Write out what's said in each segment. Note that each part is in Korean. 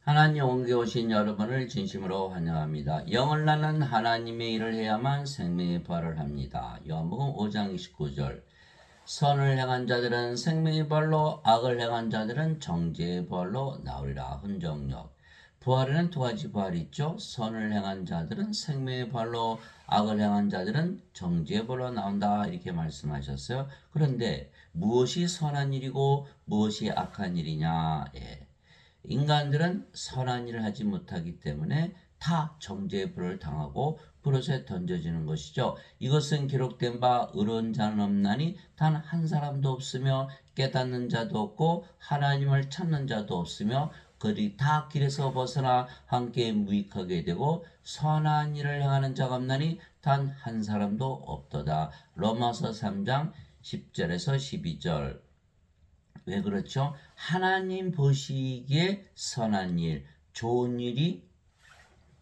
하나님 옮겨 오신 여러분을 진심으로 환영합니다. 영을 낳는 하나님의 일을 해야만 생명의 부활을 합니다. 요한복음 5장 29절. 선을 행한 자들은 생명의 부활로, 악을 행한 자들은 정죄의 부활로 나오리라. 흔정역. 부활에는 두 가지 부활이 있죠. 선을 행한 자들은 생명의 부활로, 악을 행한 자들은 정죄의 부활로 나온다, 이렇게 말씀하셨어요. 그런데 무엇이 선한 일이고 무엇이 악한 일이냐? 인간들은 선한 일을 하지 못하기 때문에 다 정죄의 불을 당하고 불옷에 던져지는 것이죠. 이것은 기록된 바 의로운 자는 없나니 단 한 사람도 없으며 깨닫는 자도 없고 하나님을 찾는 자도 없으며 그들이 다 길에서 벗어나 함께 무익하게 되고 선한 일을 행하는 자가 없나니 단 한 사람도 없도다. 로마서 3장 10절에서 12절. 왜 그렇죠? 하나님 보시기에 선한 일, 좋은 일이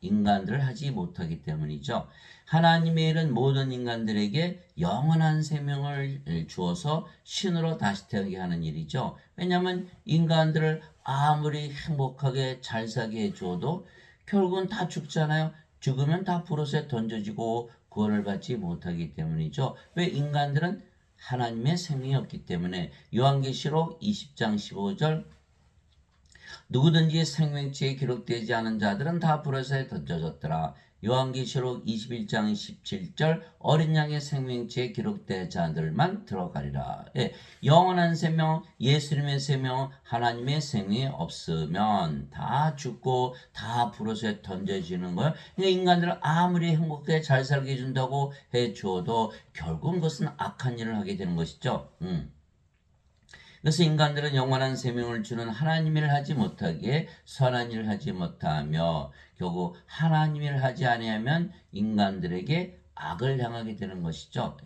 인간들을 하지 못하기 때문이죠. 하나님의 일은 모든 인간들에게 영원한 생명을 주어서 신으로 다시 태어나게 하는 일이죠. 왜냐하면 인간들을 아무리 행복하게 잘 살게 해줘도 결국은 다 죽잖아요. 죽으면 다 불옷에 던져지고 구원을 받지 못하기 때문이죠. 왜? 인간들은 하나님의 생명이 없기 때문에. 요한계시록 20장 15절. 누구든지 생명책에 기록되지 않은 자들은 다 불에서 던져졌더라. 요한계시록 21장 17절. 어린 양의 생명책에 기록된 자들만 들어가리라. 영원한 생명, 예수님의 생명, 하나님의 생명이 없으면 다 죽고 다 불옷에 던져지는 거예요. 그러니까 인간들은 아무리 행복하게 잘 살게 해준다고 해주어도 결국은 그것은 악한 일을 하게 되는 것이죠. 그래서 인간들은 영원한 생명을 주는 하나님 일을 하지 못하기에 선한 일을 하지 못하며 결국 하나님 일을 하지 아니하면 인간들에게 악을 향하게 되는 것이죠.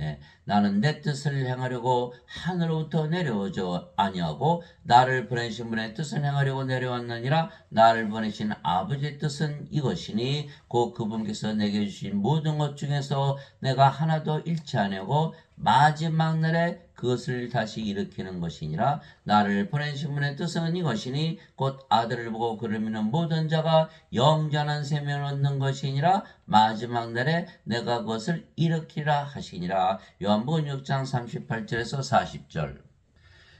나는 내 뜻을 행하려고 하늘로부터 내려오지 아니하고 나를 보내신 분의 뜻을 행하려고 내려왔느니라. 나를 보내신 아버지의 뜻은 이것이니 곧 그분께서 내게 주신 모든 것 중에서 내가 하나도 잃지 아니하고 마지막 날에 그것을 다시 일으키는 것이니라. 나를 보내신 분의 뜻은 이것이니 곧 아들을 보고 그를 믿는 모든 자가 영원한 생명을 얻는 것이니라. 마지막 날에 내가 그것을 일으키라 하시니라. 요한복음 6장 38절에서 40절.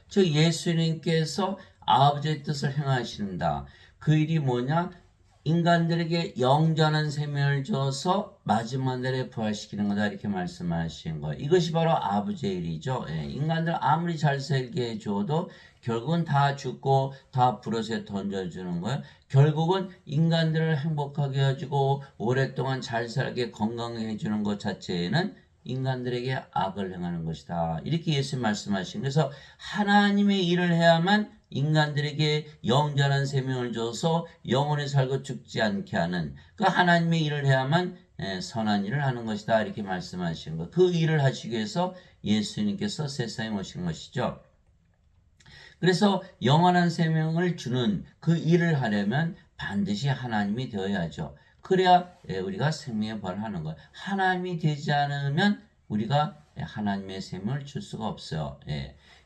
즉 예수님께서 아버지의 뜻을 행하신다. 그 일이 뭐냐? 인간들에게 영원한 생명을 줘서 마지막 날에 부활시키는 거다, 이렇게 말씀하신 거예요. 이것이 바로 아버지의 일이죠. 인간들 아무리 잘 살게 해줘도 결국은 다 죽고 다 불옷에 던져주는 거예요. 결국은 인간들을 행복하게 해주고 오랫동안 잘 살게 건강하게 해주는 것 자체는 인간들에게 악을 행하는 것이다, 이렇게 예수님 말씀하신. 그래서 하나님의 일을 해야만 인간들에게 영원한 생명을 줘서 영원히 살고 죽지 않게 하는 그 하나님의 일을 해야만 선한 일을 하는 것이다, 이렇게 말씀하신 것. 그 일을 하시기 위해서 예수님께서 세상에 오신 것이죠. 그래서 영원한 생명을 주는 그 일을 하려면 반드시 하나님이 되어야죠. 그래야 우리가 생명의 부활을 하는 거예요. 하나님이 되지 않으면 우리가 하나님의 생명을 줄 수가 없어요.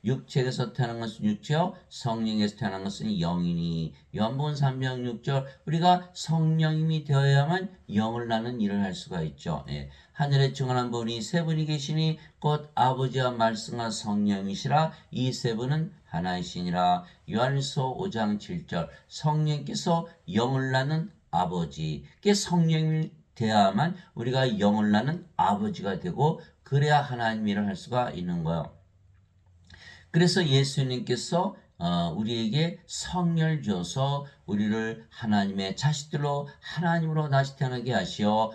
육체에서 태어난 것은 육체요, 성령에서 태어난 것은 영이니. 요한복음 3장 6절. 우리가 성령님이 되어야만 영을 낳는 일을 할 수가 있죠. 하늘에 증언한 분이 세 분이 계시니 곧 아버지와 말씀과 성령이시라. 이 세 분은 하나이시니라. 요한일서 5장 7절. 성령께서 영을 낳는 아버지, 그 성령이 되어야만 우리가 영을 낳는 아버지가 되고 그래야 하나님 일을 할 수가 있는 거예요. 그래서 예수님께서 우리에게 성령을 줘서 우리를 하나님의 자식들로 하나님으로 다시 태어나게 하시어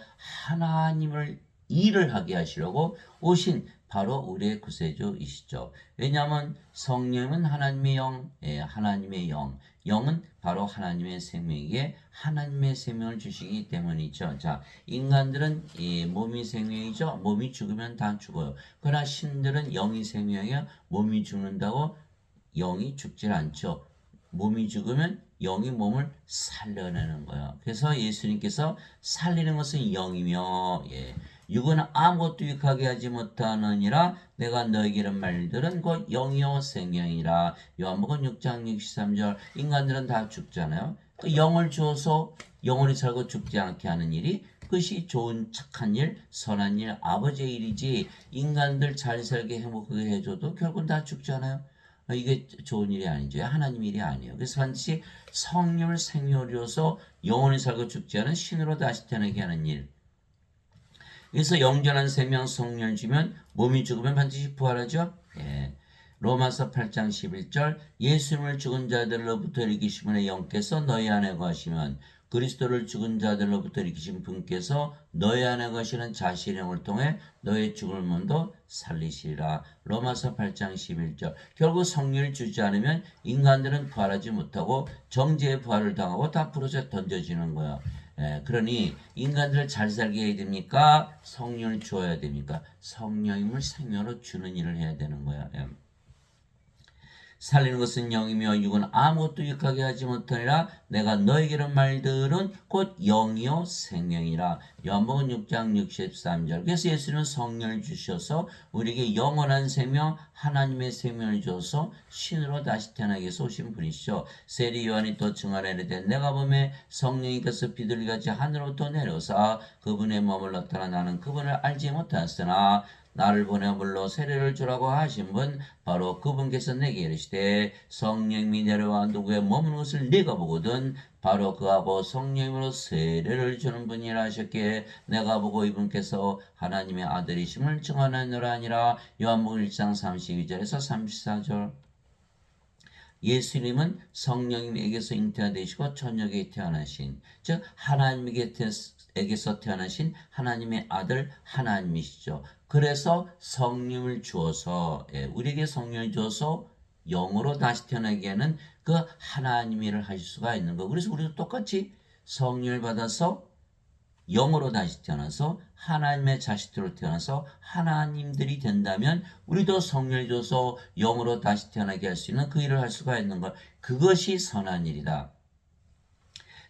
하나님을 일을 하게 하시려고 오신 바로 우리의 구세주이시죠. 왜냐하면 성령은 하나님의 영, 하나님의 영, 영은 바로 하나님의 생명이기에 하나님의 생명을 주시기 때문이죠. 자, 인간들은 몸이 생명이죠. 몸이 죽으면 다 죽어요. 그러나 신들은 영이 생명이요. 몸이 죽는다고 영이 죽질 않죠. 몸이 죽으면 영이 몸을 살려내는 거예요. 그래서 예수님께서 살리는 것은 영이며, 육은 아무것도 유익하게 하지 못하느니라. 내가 너에게 이런 말들은 곧 영이요 생명이라. 요한복음 6장 63절. 인간들은 다 죽잖아요. 그 영을 주어서 영원히 살고 죽지 않게 하는 일이 그것이 좋은 착한 일, 선한 일, 아버지의 일이지 인간들 잘 살게 행복하게 해줘도 결국은 다 죽잖아요. 이게 좋은 일이 아니죠. 하나님 일이 아니에요. 그래서 반드시 성령을 생명으로서 영원히 살고 죽지 않은 신으로 다시 태어나게 하는 일. 그래서 영전한 생명 성령을 주면 몸이 죽으면 반드시 부활하죠. 예. 로마서 8장 11절 예수님을 죽은 자들로부터 일으키신 분의 영께서 너희 안에 거하시면 그리스도를 죽은 자들로부터 일으키신 분께서 너희 안에 거하시는 자신의 영을 통해 너의 죽을 몸도 살리시리라. 로마서 8장 11절 결국 성령을 주지 않으면 인간들은 부활하지 못하고 정죄의 부활을 당하고 다 부러져 던져지는 거야. 그러니 인간들을 잘 살게 해야 됩니까? 성령을 주어야 됩니까? 성령임을 생명으로 주는 일을 해야 되는 거야. 살리는 것은 영이며 육은 아무것도 유익하게 하지 못하니라. 내가 너에게로 말들은 곧 영이요 생명이라. 요한복음 6장 63절. 그래서 예수님은 성령을 주셔서 우리에게 영원한 생명, 하나님의 생명을 주어서 신으로 다시 태어나게 해서 오신 분이시죠. 세리 요한이 또 증언하되 이르되 내가 보매 성령이께서 비둘기같이 하늘로부터 내려오사 그분의 몸을 나타나 나는 그분을 알지 못하였으나 나를 보내 물로 세례를 주라고 하신 분 바로 그분께서 내게 이르시되 성령이 내려와 누구의 머무는 것을 네가 보거든 바로 그하고 성령으로 세례를 주는 분이라 하셨기에 내가 보고 이분께서 하나님의 아들이심을 증언하노라 하니라. 요한복음 1장 32절에서 34절. 예수님은 성령님에게서 잉태되시고 처녀에게 태어나신 즉 하나님에게서 태어나신 하나님의 아들 하나님이시죠. 그래서 성령을 주어서 우리에게 성령을 주어서 영으로 다시 태어나게 하는 그 하나님 일을 하실 수가 있는 거. 그래서 우리도 똑같이 성령을 받아서 영으로 다시 태어나서 하나님의 자식들로 태어나서 하나님들이 된다면 우리도 성령을 줘서 영으로 다시 태어나게 할 수 있는 그 일을 할 수가 있는 것. 그것이 선한 일이다.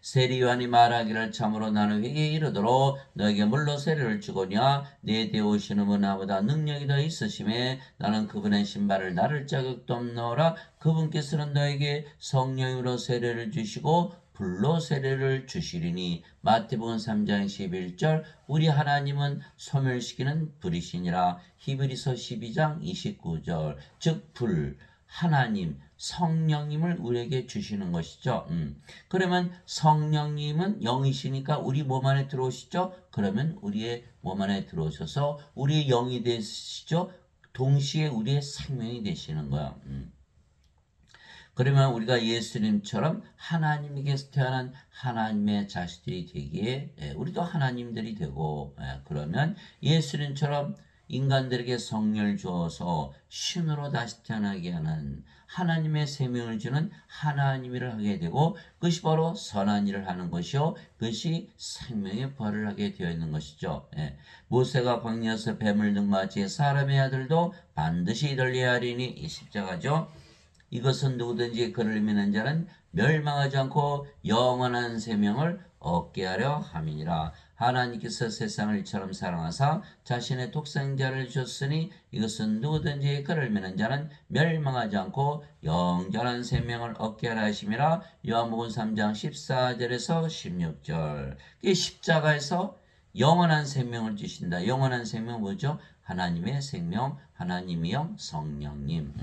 세리 요한이 말하기를 참으로 나는 회개에 이르도록 너에게 물로 세례를 주거냐 내 뒤에 오시는 분 나보다 능력이 더 있으심에 나는 그분의 신발을 나를 자격도 없노라. 그분께서는 너에게 성령으로 세례를 주시고 불로 세례를 주시리니. 마태복음 3장 11절 우리 하나님은 소멸시키는 불이시니라. 히브리서 12장 29절 즉 불 하나님 성령님을 우리에게 주시는 것이죠. 그러면 성령님은 영이시니까 우리 몸 안에 들어오시죠. 그러면 우리의 몸 안에 들어오셔서 우리의 영이 되시죠. 동시에 우리의 생명이 되시는 거야. 그러면 우리가 예수님처럼 하나님에게서 태어난 하나님의 자식들이 되기에 우리도 하나님들이 되고 그러면 예수님처럼 인간들에게 성령을 주어서 신으로 다시 태어나게 하는 하나님의 생명을 주는 하나님 일을 하게 되고 그것이 바로 선한 일을 하는 것이요 그것이 생명의 부활을 하게 되어 있는 것이죠. 모세가 광야에서 뱀을 등맞이 사람의 아들도 반드시 이들려야 하리니 이 십자가죠. 이것은 누구든지 그를 믿는 자는 멸망하지 않고 영원한 생명을 얻게 하려 함이니라. 하나님께서 세상을 이처럼 사랑하사 자신의 독생자를 주셨으니 이것은 누구든지 그를 믿는 자는 멸망하지 않고 영원한 생명을 얻게 하려 하심이라. 요한복음 3장 14절에서 16절. 이 십자가에서 영원한 생명을 주신다. 영원한 생명 뭐죠? 하나님의 생명, 하나님의 영, 성령님.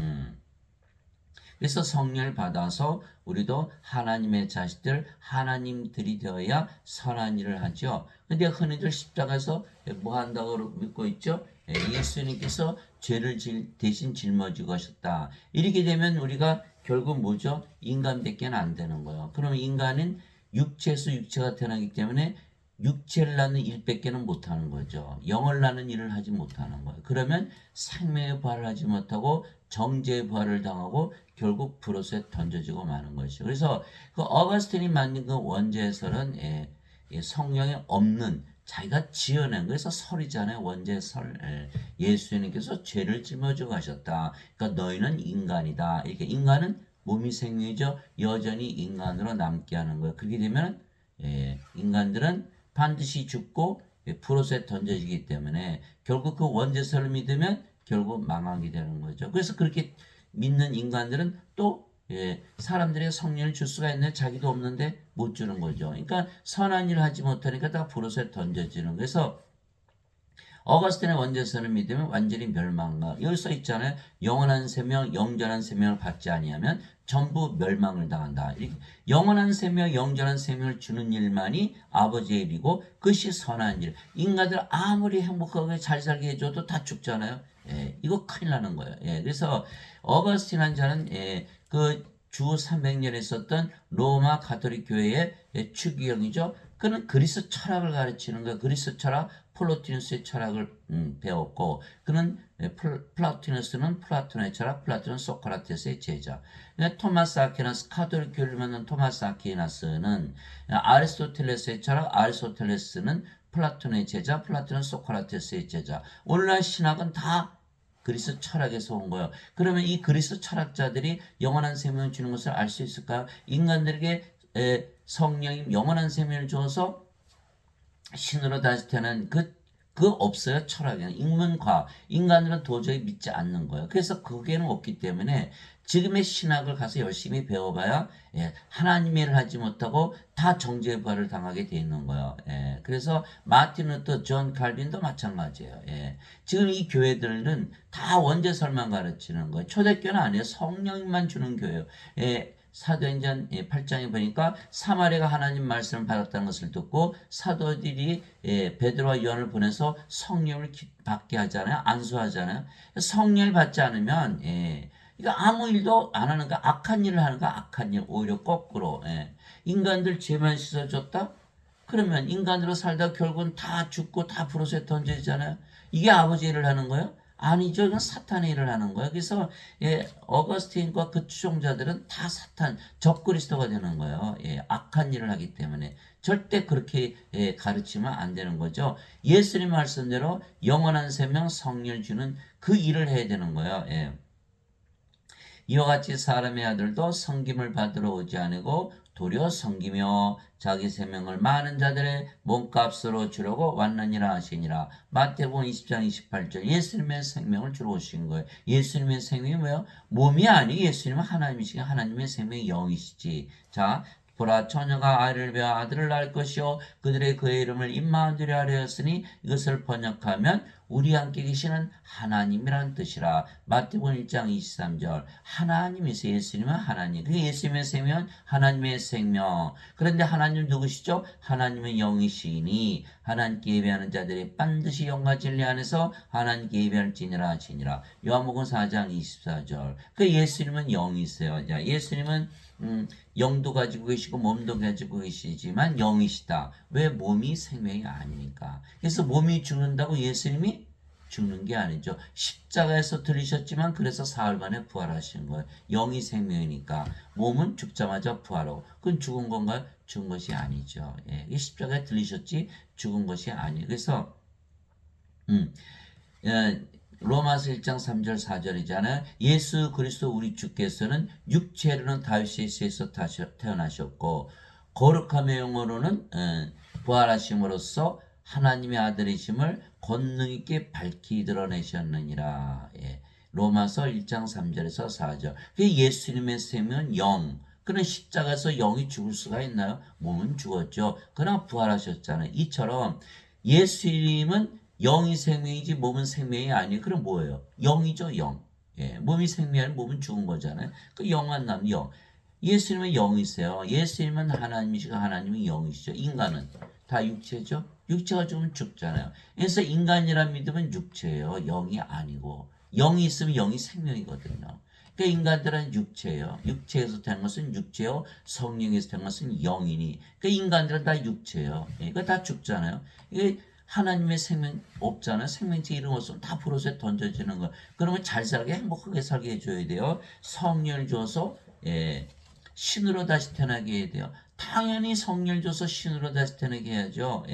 그래서 성령을 받아서 우리도 하나님의 자식들, 하나님들이 되어야 선한 일을 하죠. 근데 흔히들 십자가에서 뭐 한다고 믿고 있죠? 예수님께서 죄를 대신 짊어지고 하셨다. 이렇게 되면 우리가 결국 뭐죠? 인간밖에 안 되는 거예요. 그러면 인간은 육체에서 육체가 태어나기 때문에 육체를 낳는 일밖에는 못하는 거죠. 영을 낳는 일을 하지 못하는 거예요. 그러면 생명의 부활을 하지 못하고 정죄의 부활을 당하고 결국 불옷에 던져지고 마는 것이죠. 그래서 그 어거스틴이 만든 그 원죄설은 성령이 없는 자기가 지어낸 그래서 설이잖아요. 원죄설. 예수님께서 죄를 짊어지고 가셨다. 그러니까 너희는 인간이다. 이렇게 인간은 몸이 생명이죠. 여전히 인간으로 남게 하는 거예요. 그렇게 되면 인간들은 반드시 죽고 불옷에 던져지기 때문에 결국 그 원죄설을 믿으면 결국 망하게 되는 거죠. 그래서 그렇게 믿는 인간들은 또 예, 사람들에게 성령을 줄 수가 있는데 자기도 없는데 못 주는 거죠. 그러니까 선한 일을 하지 못하니까 다 불옷에 던져지는. 그래서 어거스틴의 원죄선을 믿으면 완전히 멸망과 여기 써 있잖아요. 영원한 생명, 영전한 생명을 받지 아니하면 전부 멸망을 당한다. 영원한 생명, 영전한 생명을 주는 일만이 아버지의 일이고 그것이 선한 일. 인간들 아무리 행복하게 잘 살게 해줘도 다 죽잖아요. 예, 이거 큰일 나는 거예요. 예, 그래서 어거스틴 한 자는 주 300년에 있었던 로마 가톨릭 교회의 추기경이죠. 그는 그리스 철학을 가르치는 거예요. 그리스 철학, 플로티누스의 철학을 배웠고 그는 플라토누스는 플라톤의 철학, 플라톤은 소크라테스의 제자. 토마스 아퀴나스, 카톨릭 교회를 만든 토마스 아퀴나스는 아리스토텔레스의 철학, 아리스토텔레스는 플라톤의 제자, 플라톤은 소크라테스의 제자. 오늘날 신학은 다 그리스 철학에서 온 거예요. 그러면 이 그리스 철학자들이 영원한 생명을 주는 것을 알 수 있을까요? 인간들에게 성령이 영원한 생명을 주어서 신으로 다시 태어난 그 없어요. 철학에는. 인문과 인간들은 도저히 믿지 않는 거예요. 그래서 그게는 없기 때문에 지금의 신학을 가서 열심히 배워봐야 하나님의 일을 하지 못하고 다 정죄의 부활을 당하게 돼 있는 거예요. 그래서 마틴 루터, 존 칼빈도 마찬가지예요. 지금 이 교회들은 다 원죄설만 가르치는 거예요. 초대교회는 아니에요. 성령만 주는 교회예요. 사도행전 8장에 보니까 사마리아가 하나님 말씀을 받았다는 것을 듣고 사도들이 베드로와 요한을 보내서 성령을 받게 하잖아요. 안수하잖아요. 성령을 받지 않으면 그러니까 아무 일도 안 하는 거, 악한 일을 하는 거, 악한 일. 오히려 거꾸로 인간들 죄만 씻어줬다? 그러면 인간으로 살다 결국은 다 죽고 다 불옷에 던져지잖아요. 이게 아버지 일을 하는 거예요? 아니죠. 이건 사탄의 일을 하는 거예요. 그래서 어거스틴과 그 추종자들은 다 사탄, 적그리스도가 되는 거예요. 악한 일을 하기 때문에 절대 그렇게 가르치면 안 되는 거죠. 예수님 말씀대로 영원한 생명 성령을 주는 그 일을 해야 되는 거예요. 이와 같이 사람의 아들도 섬김을 받으러 오지 않고 도리어 섬기며 자기 생명을 많은 자들의 몸값으로 주려고 왔느니라 하시니라. 마태복음 20장 28절 예수님의 생명을 주러 오신 거예요. 예수님의 생명이 뭐예요? 몸이 아니 예수님은 하나님이시기 하나님의 생명이 영이시지. 자, 보라 처녀가 아이를 배어 아들을 낳을 것이요 그들의 그의 이름을 임마누엘이라 하였으니 이것을 번역하면 우리 함께 계시는 하나님이란 뜻이라. 마태복음 1장 23절 하나님이세요. 예수님은 하나님. 그 예수님의 생명은 하나님의 생명. 그런데 하나님 누구시죠? 하나님은 영이시니 하나님께 예배하는 자들이 반드시 영과 진리 안에서 하나님께 예배할지니라 하시니라. 요한복음 4장 24절 그 예수님은 영이세요. 자, 예수님은 영도 가지고 계시고 몸도 가지고 계시지만 영이시다. 왜? 몸이 생명이 아니니까. 그래서 몸이 죽는다고 예수님이 죽는 게 아니죠. 십자가에서 들리셨지만 그래서 사흘 만에 부활하신 거예요. 영이 생명이니까. 몸은 죽자마자 부활하고. 그건 죽은 건가요? 죽은 것이 아니죠. 십자가에 들리셨지 죽은 것이 아니에요. 그래서 로마서 1장 3절 4절이잖아요. 예수 그리스도 우리 주께서는 육체로는 다윗의 씨에서 태어나셨고 거룩함의 영으로는 부활하심으로써 하나님의 아들이심을 권능 있게 밝히 드러내셨느니라. 로마서 1장 3절에서 4절. 예수님의 생명은 영. 그는 십자가에서 영이 죽을 수가 있나요? 몸은 죽었죠. 그러나 부활하셨잖아요. 이처럼 예수님은 영이 생명이지 몸은 생명이 아니에요. 그럼 뭐예요? 영이죠, 영. 몸이 생명이 아니라 몸은 죽은 거잖아요. 그 영한 남, 영. 예수님은 영이세요. 예수님은 하나님이시고 하나님은 영이시죠. 인간은 다 육체죠. 육체가 죽으면 죽잖아요. 그래서 인간이란 믿음은 육체예요. 영이 아니고. 영이 있으면 영이 생명이거든요. 그러니까 인간들은 육체예요. 육체에서 된 것은 육체요. 성령에서 된 것은 영이니. 그러니까 인간들은 다 육체예요. 이거 다 죽잖아요. 이게 하나님의 생명 없잖아요. 생명체 이름 없으면 다 불옷에 던져지는 거. 그러면 잘 살게 행복하게 살게 해줘야 돼요. 성령을 줘서 신으로 다시 태어나게 해야 돼요. 당연히 성령을 줘서 신으로 다시 태어나게 해야죠.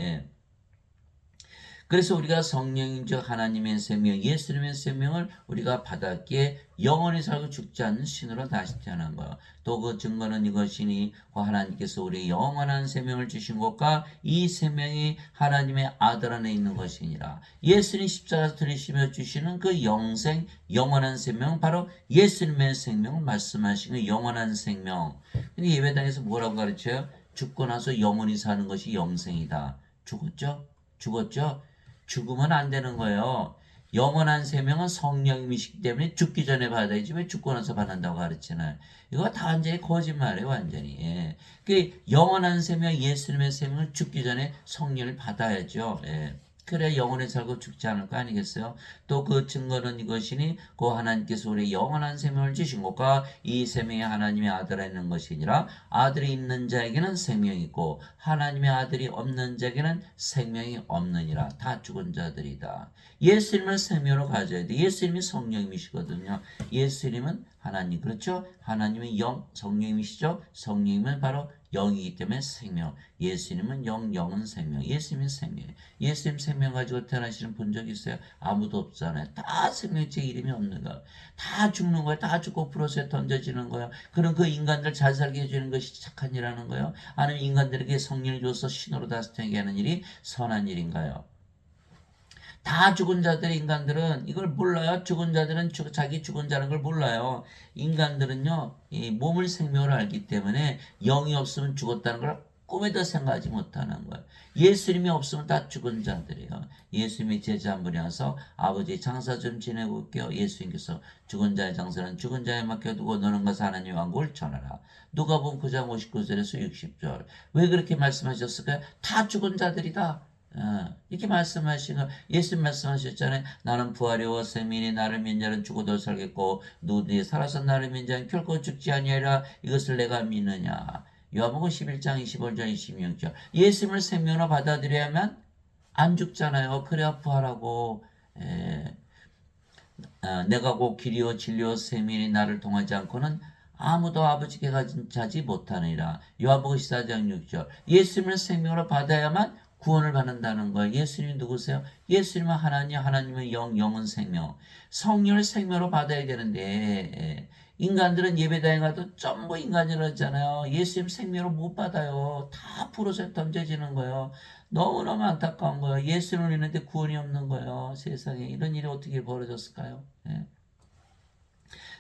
그래서 우리가 성령인 즉 하나님의 생명, 예수님의 생명을 우리가 받았기에 영원히 살고 죽지 않는 신으로 다시 태어난 거예요. 또 그 증거는 이것이니 하나님께서 우리 영원한 생명을 주신 것과 이 생명이 하나님의 아들 안에 있는 것이니라. 예수님 십자가에서 들으시며 주시는 그 영생, 영원한 생명, 바로 예수님의 생명을 말씀하시는 영원한 생명. 근데 예배당에서 뭐라고 가르쳐요? 죽고 나서 영원히 사는 것이 영생이다. 죽었죠? 죽었죠? 죽으면 안 되는 거예요. 영원한 생명은 성령이시기 때문에 죽기 전에 받아야지 왜 죽고 나서 받는다고 가르치나요? 이거 다 완전히 거짓말이에요, 완전히. 예. 그 영원한 생명, 예수님의 생명을 죽기 전에 성령을 받아야죠. 예. 그래 영원히 살고 죽지 않을 거 아니겠어요? 또 그 증거는 이것이니 그 하나님께서 우리 영원한 생명을 주신 것과 이 생명이 하나님의 아들 안에 있는 것이니라. 아들이 있는 자에게는 생명이 있고 하나님의 아들이 없는 자에게는 생명이 없느니라. 다 죽은 자들이다. 예수님을 생명으로 가져야 돼. 예수님이 성령이시거든요. 예수님은 하나님, 그렇죠? 하나님은 영, 성령이시죠? 성령님은 바로 영이기 때문에 생명. 예수님은 영, 영은 생명. 예수님은 생명. 예수님 생명 가지고 태어나시는 분 적 있어요? 아무도 없잖아요. 다 생명체 이름이 없는 거야. 다 죽는 거야. 다 죽고 프로스에 던져지는 거야. 그럼 그 인간들 잘 살게 해주는 것이 착한 일하는 거예요? 아니면 인간들에게 성령을 줘서 신으로 다시 태게 하는 일이 선한 일인가요? 다 죽은 자들의 인간들은 이걸 몰라요. 죽은 자들은 자기 죽은 자는 걸 몰라요. 인간들은요, 이 몸을 생명으로 알기 때문에 영이 없으면 죽었다는 걸 꿈에도 생각하지 못하는 거예요. 예수님이 없으면 다 죽은 자들이에요. 예수님이 제자 한 분이 와서 아버지 장사 좀 지내고 올게요. 예수님께서 죽은 자의 장사는 죽은 자에 맡겨두고 너는 가서 하나님의 왕국을 전하라. 누가복음 9장 59절에서 60절. 왜 그렇게 말씀하셨을까요? 다 죽은 자들이다. 이렇게 말씀하시는 예수님 말씀하셨잖아요. 나는 부활이요 생명이니 나를 믿는 자는 죽어도 살겠고 누구든지 살아서 나를 믿는 자는 결코 죽지 아니하리라. 이것을 내가 믿느냐. 요한복음 11장 25절 26절. 예수님을 생명으로 받아들여야만 안 죽잖아요. 그래야 부활하고. 내가 곧 길이요 진리요 생명이 나를 통하지 않고는 아무도 아버지께 가지 못하느니라. 요한복음 14장 6절. 예수님을 생명으로 받아야만 구원을 받는다는 거예요. 예수님이 누구세요? 예수님은 하나님, 하나님은 영, 영은 생명. 성령을 생명으로 받아야 되는데 인간들은 예배당에 가도 전부 인간이라잖아요. 예수님 생명으로 못 받아요. 다 프로세 던져지는 거예요. 너무너무 안타까운 거예요. 예수님을 믿는데 구원이 없는 거예요. 세상에 이런 일이 어떻게 벌어졌을까요? 예.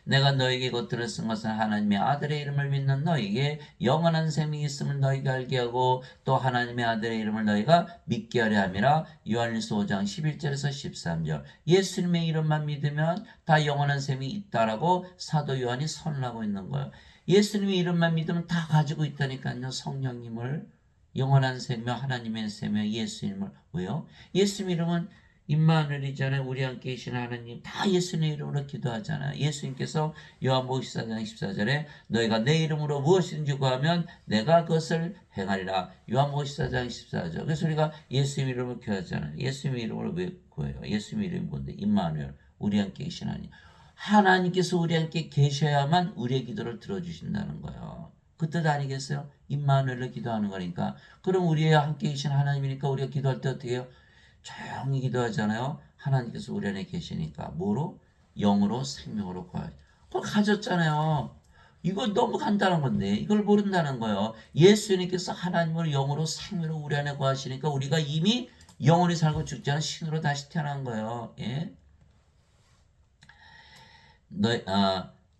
내가 너에게 것들을 쓴 것은 하나님의 아들의 이름을 믿는 너에게 영원한 생명이 있음을 너희가 알게 하고 또 하나님의 아들의 이름을 너희가 믿게 하려 함이라. 요한일서 5장 11절에서 13절. 예수님의 이름만 믿으면 다 영원한 생명이 있다라고 사도 요한이 선언하고 있는 거예요. 예수님의 이름만 믿으면 다 가지고 있다니까요. 성령님을, 영원한 생명, 하나님의 생명, 예수님을. 왜요? 예수님 이름은 임마누엘이잖아요. 우리 함께 계신 하나님. 다 예수님의 이름으로 기도하잖아요. 예수님께서 요한복음 14장 14절에 너희가 내 이름으로 무엇이든지 구하면 내가 그것을 행하리라. 요한복음 14장 14절. 그래서 우리가 예수님 이름으로 기도하잖아요. 예수님 이름으로 왜 구해요? 예수님 이름이 뭔데? 임마누엘. 우리 함께 계신 하나님. 하나님께서 우리 함께 계셔야만 우리의 기도를 들어주신다는 거예요. 그 뜻 아니겠어요? 임마누엘로 기도하는 거니까. 그럼 우리의 함께 계신 하나님이니까 우리가 기도할 때 어떻게 해요? 조용히 기도하잖아요. 하나님께서 우리 안에 계시니까 뭐로? 영으로 생명으로 구하죠. 그걸 가졌잖아요. 이거 너무 간단한 건데 이걸 모른다는 거예요. 예수님께서 하나님을 영으로 생명으로 우리 안에 구하시니까 우리가 이미 영원히 살고 죽지 않은 신으로 다시 태어난 거예요. 예?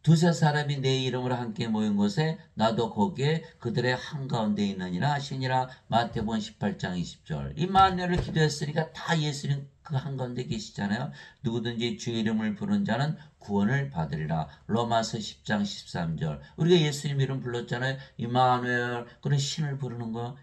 두세 사람이 내 이름으로 함께 모인 곳에 나도 거기에 그들의 한가운데 있느니라 하시니라. 마태복음 18장 20절. 임마누엘을 기도했으니까 다 예수님 그 한가운데 계시잖아요. 누구든지 주의 이름을 부르는 자는 구원을 받으리라. 로마서 10장 13절. 우리가 예수님 이름 불렀잖아요. 임마누엘, 그런 신을 부르는 거.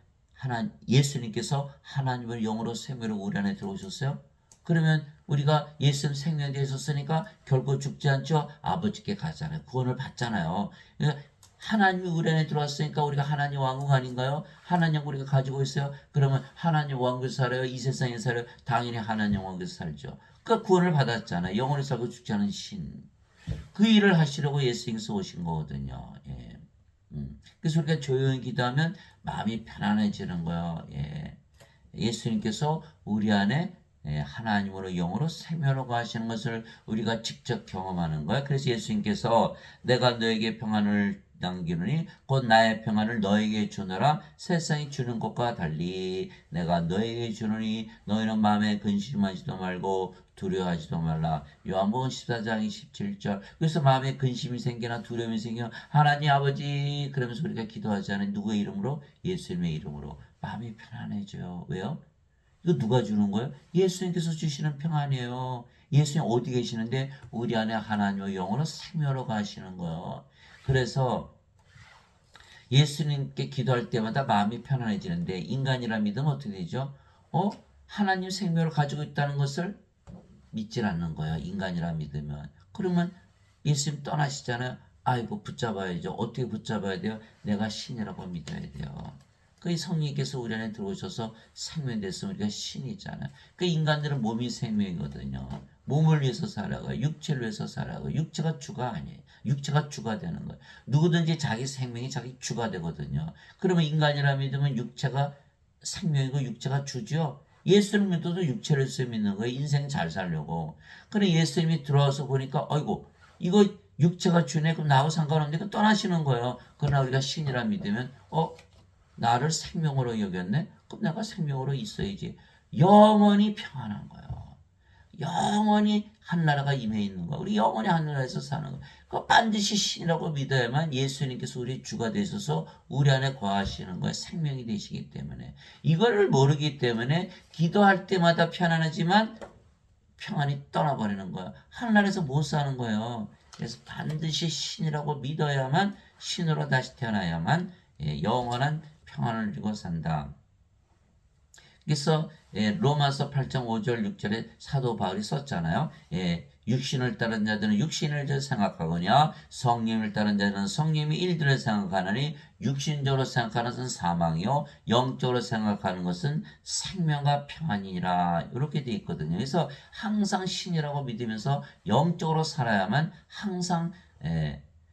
예수님께서 하나님을 영으로 생명으로 우리 안에 들어오셨어요. 그러면 우리가 예수님 생명에 대해서 쓰니까 결코 죽지 않죠. 아버지께 가잖아요. 구원을 받잖아요. 그러니까 하나님이 우리 안에 들어왔으니까 우리가 하나님 왕국 아닌가요? 하나님 우리가 가지고 있어요. 그러면 하나님 왕국에서 살아요? 이 세상에 살아요? 당연히 하나님 왕국에서 살죠. 그러니까 구원을 받았잖아요. 영원히 살고 죽지 않은 신. 그 일을 하시려고 예수님께서 오신 거거든요. 예. 그래서 우리가 조용히 기도하면 마음이 편안해지는 거예요. 예. 예수님께서 우리 안에 하나님으로 영으로 생명으로 거하시는 것을 우리가 직접 경험하는 거야. 그래서 예수님께서 내가 너에게 평안을 남기노니 곧 나의 평안을 너에게 주노라. 세상이 주는 것과 달리 내가 너에게 주노니 너희는 마음에 근심하지도 말고 두려워하지도 말라. 요한복음 14장 27절. 그래서 마음에 근심이 생기나 두려움이 생기면 하나님 아버지 그러면서 우리가 기도하지 않아요. 누구의 이름으로? 예수님의 이름으로. 마음이 편안해져요. 왜요? 이거 누가 주는 거예요? 예수님께서 주시는 평안이에요. 예수님 어디 계시는데? 우리 안에 하나님의 영으로 생명으로 가시는 거예요. 그래서 예수님께 기도할 때마다 마음이 편안해지는데 인간이라 믿으면 어떻게 되죠? 하나님 생명을 가지고 있다는 것을 믿질 않는 거예요. 인간이라 믿으면. 그러면 예수님 떠나시잖아요. 아이고 붙잡아야죠. 어떻게 붙잡아야 돼요? 내가 신이라고 믿어야 돼요. 그 성령께서 우리 안에 들어오셔서 생명 됐으면 우리가 신이잖아요. 그 인간들은 몸이 생명이거든요. 몸을 위해서 살아가요. 육체를 위해서 살아가요. 육체가 주가 아니에요. 육체가 주가 되는 거예요. 누구든지 자기 생명이 자기 주가 되거든요. 그러면 인간이라 믿으면 육체가 생명이고 육체가 주죠. 예수를 믿어도 육체를 쓰 믿는 거예요. 인생 잘 살려고. 그래 예수님이 들어와서 보니까 아이고 이거 육체가 주네. 그럼 나하고 상관없는데 그 떠나시는 거예요. 그러나 우리가 신이라 믿으면 나를 생명으로 여겼네? 그럼 내가 생명으로 있어야지. 영원히 평안한 거예요. 영원히 한나라가 임해 있는 거. 우리 영원히 한나라에서 사는 거. 그 반드시 신이라고 믿어야만 예수님께서 우리 주가 되셔서 우리 안에 거하시는 거예요. 생명이 되시기 때문에. 이거를 모르기 때문에 기도할 때마다 편안하지만 평안이 떠나버리는 거예요. 한나라에서 못 사는 거예요. 그래서 반드시 신이라고 믿어야만 신으로 다시 태어나야만 영원한 평안을 주고 산다. 그래서 로마서 8장 5절 6절에 사도 바울이 썼잖아요. 육신을 따른 자들은 육신을 생각하거냐 성령을 따른 자들은 성령의 일들을 생각하느니 육신적으로 생각하는 것은 사망이요 영적으로 생각하는 것은 생명과 평안이라 이렇게 돼 있거든요. 그래서 항상 신이라고 믿으면서 영적으로 살아야만 항상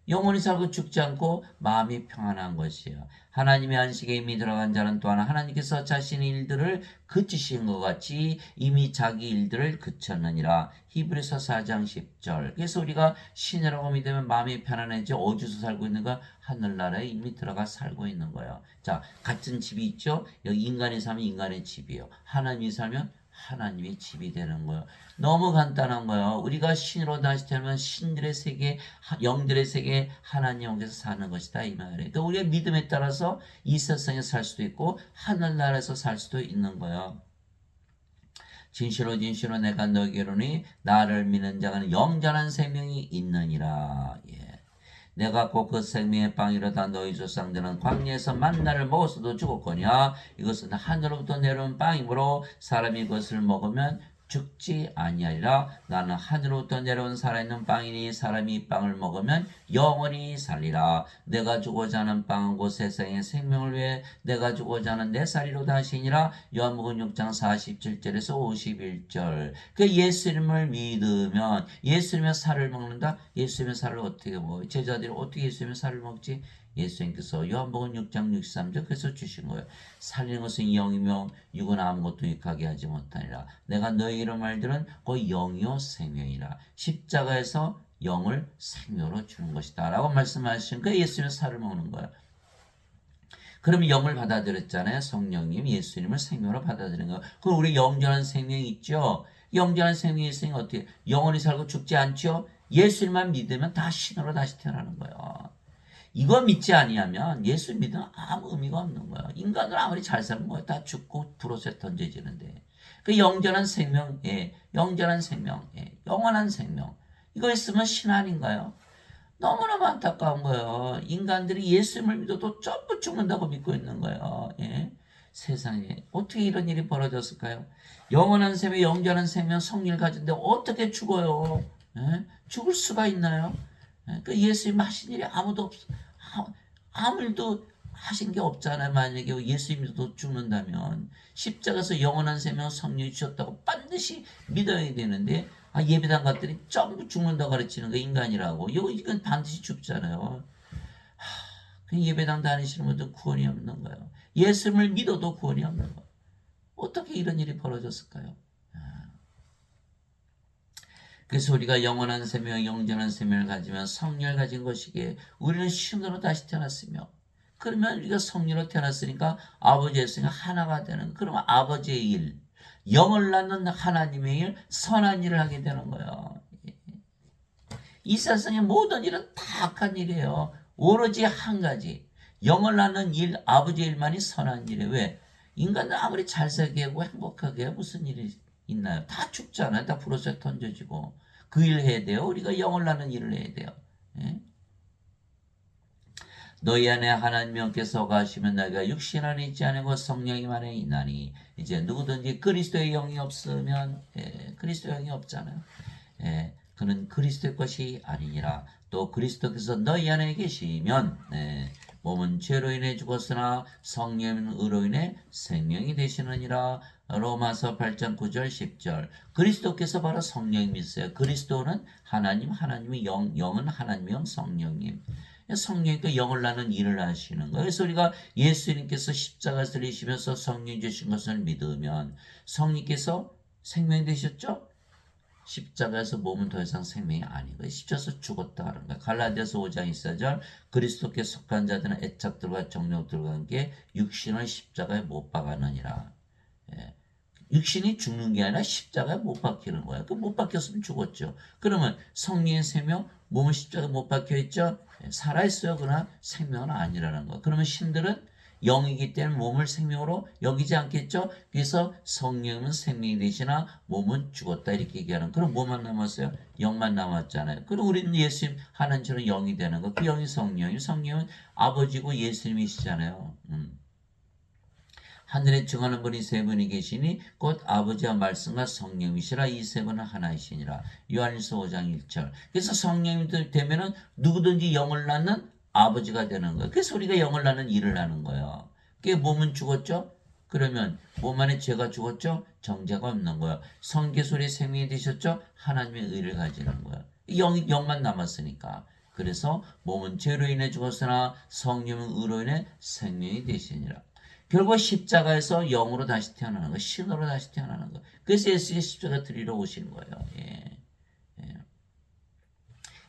영원히 살고 죽지 않고 마음이 평안한 것이에요. 하나님의 안식에 이미 들어간 자는 또한 하나님께서 자신의 일들을 그치신 것 같이 이미 자기 일들을 그쳤느니라. 히브리서 4장 10절. 그래서 우리가 신이라고 믿으면 마음이 편안해져 어디서 살고 있는가? 하늘나라에 이미 들어가 살고 있는 거예요. 자, 같은 집이 있죠? 여기 인간이 살면 인간의 집이에요. 하나님이 살면 하나님의 집이 되는 거예요. 너무 간단한 거예요. 우리가 신으로 다시 태어나면 신들의 세계, 영들의 세계, 하나님께서 사는 것이다 이 말이에요. 그러니까 우리의 믿음에 따라서 이 세상에 살 수도 있고 하늘나라에서 살 수도 있는 거예요. 진실로 진실로 내가 너에게로니 나를 믿는 자는 영전한 생명이 있느니라. 내가 곧 그 생명의 빵이로다. 너희 조상들은 광야에서 만나를 먹었어도 죽었거니와 이것은 하늘로부터 내려온 빵이므로 사람이 그것을 먹으면 죽지 아니하리라. 나는 하늘로부터 내려온 살아있는 빵이니 사람이 이 빵을 먹으면 영원히 살리라. 내가 주고자 하는 빵은 곧 세상의 생명을 위해 내가 주고자 하는 내 살이로다 하시니라. 요한복음 6장 47절에서 51절. 그 예수님을 믿으면 예수님의 살을 먹는다. 예수님의 살을 어떻게 먹어요? 제자들이 어떻게 예수님의 살을 먹지? 예수님께서 요한복음 6장 63절 그래서 주신 거예요. 살리는 것은 영이며 육은 아무것도 유익하게 하지 못하니라. 내가 너희로 말들은 그 영이요 생명이라. 십자가에서 영을 생명으로 주는 것이다 라고 말씀하신 그 예수님의 살을 먹는 거예요. 그럼 영을 받아들였잖아요. 성령님 예수님을 생명으로 받아들인 거예요. 그럼 우리 영전한 생명이 있죠. 영전한 생명이 있으니 어떻게 영원히 살고 죽지 않죠. 예수님만 믿으면 다 신으로 다시 태어나는 거예요. 이거 믿지 아니하면 예수 믿으면 아무 의미가 없는 거야. 인간은 아무리 잘 살면 다 죽고 불옷에 던져지는데. 그 영원한 생명, 영원한 생명, 영원한 생명. 이거 있으면 신 아닌가요? 너무너무 안타까운 거예요. 인간들이 예수님을 믿어도 전부 죽는다고 믿고 있는 거예요. 세상에 어떻게 이런 일이 벌어졌을까요? 영원한 생명, 영원한 생명, 성리를 가진데 어떻게 죽어요? 죽을 수가 있나요? 그 예수님 하신 일이 아무도 없어. 아무 일도 하신 게 없잖아요. 만약에 예수님도 죽는다면 십자가에서 영원한 생명 성령이 주셨다고 반드시 믿어야 되는데 예배당 갔더니 전부 죽는다고 가르치는 거 인간이라고. 이건 반드시 죽잖아요. 그 예배당 다니시는 분들 구원이 없는 거예요. 예수님을 믿어도 구원이 없는 거예요. 어떻게 이런 일이 벌어졌을까요? 그래서 우리가 영원한 생명, 영전한 생명을 가지면 성령을 가진 것이기에 우리는 신으로 다시 태어났으며, 그러면 우리가 성령으로 태어났으니까 아버지의 성이 하나가 되는, 그러면 아버지의 일, 영을 낳는 하나님의 일, 선한 일을 하게 되는 거예요. 이 세상의 모든 일은 다 악한 일이에요. 오로지 한 가지, 영을 낳는 일, 아버지의 일만이 선한 일이에요. 왜? 인간은 아무리 잘 살게 하고 행복하게 하고 무슨 일이 있나요? 다 죽잖아요. 다 불옷에 던져지고. 그 일 해야 돼요. 우리가 영을 낳는 일을 해야 돼요. 예? 너희 안에 하나님 영께서 거하시면 너희가 육신 안에 있지 않고 성령님 안에 있나니. 이제 누구든지 그리스도의 영이 없으면, 그리스도의 영이 없잖아요. 그는 그리스도의 것이 아니니라. 또 그리스도께서 너희 안에 계시면, 몸은 죄로 인해 죽었으나 성령은 의로 인해 생명이 되시느니라. 로마서 8장 9절 10절. 그리스도께서 바로 성령님이세요. 그리스도는 하나님, 하나님의 영, 영은 하나님의 영, 성령님. 성령님께 영을 낳는 일을 하시는 거예요. 그래서 우리가 예수님께서 십자가에서 내시면서 성령 주신 것을 믿으면 성령께서 생명이 되셨죠? 십자가에서 몸은 더 이상 생명이 아니고 십자가에서 죽었다 하는 거야. 갈라디아서 5장 24절. 그리스도께 속한 자들은 애착들과 정욕들과 함께 육신을 십자가에 못 박았느니라. 육신이 죽는 게 아니라 십자가에 못 박히는 거야. 그 못 박혔으면 죽었죠. 그러면 성령의 생명, 몸은 십자가에 못 박혀 있죠. 살아있어요. 그러나 생명은 아니라는 거야. 그러면 신들은 영이기 때문에 몸을 생명으로 여기지 않겠죠. 그래서 성령은 생명이 되시나 몸은 죽었다 이렇게 얘기하는. 그럼 뭐만 남았어요? 영만 남았잖아요. 그럼 우리는 예수님 하나님처럼 영이 되는 거. 그 영이 성령이에요. 성령은 아버지고 예수님이시잖아요. 하늘에 증하는 분이 세 분이 계시니 곧 아버지와 말씀과 성령이시라. 이 세 분은 하나이시니라. 요한일서 5장 1절. 그래서 성령이 되면은 누구든지 영을 낳는 아버지가 되는 거예요. 그래서 우리가 영을 낳는 일을 하는 거예요. 그게 몸은 죽었죠? 그러면 몸 안에 죄가 죽었죠? 정죄가 없는 거예요. 성계술의 생명이 되셨죠? 하나님의 의를 가지는 거예요. 영만 남았으니까. 그래서 몸은 죄로 인해 죽었으나 성령은 의로 인해 생명이 되시니라. 결국 십자가에서 영으로 다시 태어나는 거, 신으로 다시 태어나는 거. 그래서 예수님이 십자가 드리러 오신 거예요.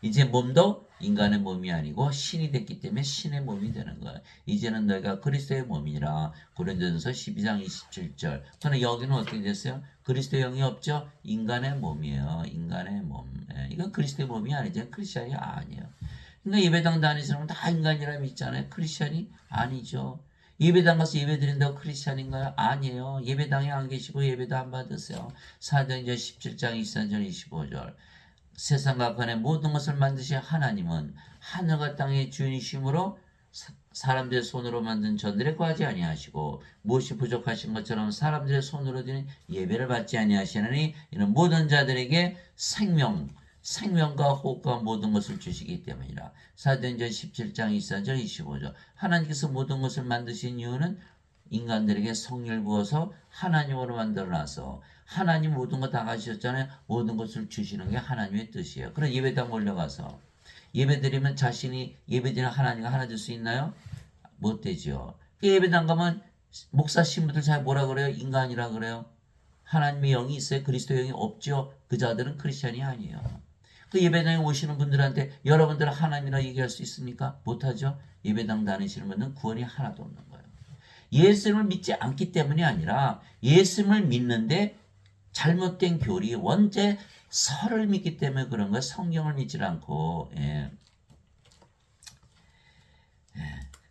이제 몸도 인간의 몸이 아니고 신이 됐기 때문에 신의 몸이 되는 거예요. 이제는 너희가 그리스도의 몸이라. 고린도전서 12장 27절. 그러나 여기는 어떻게 됐어요? 그리스도의 영이 없죠? 인간의 몸이에요. 인간의 몸. 이건 그리스도의 몸이 아니죠. 크리스천이 아니에요. 그러니까 예배당 다니시는 사람은 다 인간이라 믿잖아요. 크리스천이 아니죠. 예배당 가서 예배 드린다고 크리스찬인가요? 아니에요. 예배당에 안 계시고 예배도 안 받으세요. 사도행전 17장 24절 25절. 세상과 건의 모든 것을 만드신 하나님은 하늘과 땅의 주인이시므로 사람들의 손으로 만든 전들에 구하지 아니하시고 무엇이 부족하신 것처럼 사람들의 손으로 드린 예배를 받지 아니하시느니 이는 모든 자들에게 생명과 호흡과 모든 것을 주시기 때문이라. 사도행전 17장 24절 25절. 하나님께서 모든 것을 만드신 이유는 인간들에게 성령을 부어서 하나님으로 만들어놔서 하나님 모든 거 다 가지셨잖아요. 모든 것을 주시는 게 하나님의 뜻이에요. 그럼 예배당 몰려가서 예배드리면 자신이 예배드리는 하나님과 하나 될 수 있나요? 못 되죠. 예배당 가면 목사 신부들 잘 뭐라 그래요? 인간이라 그래요. 하나님의 영이 있어요. 그리스도 영이 없죠. 그 자들은 크리스천이 아니에요. 그 예배당에 오시는 분들한테 여러분들 하나님이라 얘기할 수 있습니까? 못하죠. 예배당 다니시는 분들은 구원이 하나도 없는 거예요. 예수님을 믿지 않기 때문이 아니라 예수님을 믿는데 잘못된 교리, 원죄, 설을 믿기 때문에 그런 거예요. 성경을 믿지 않고.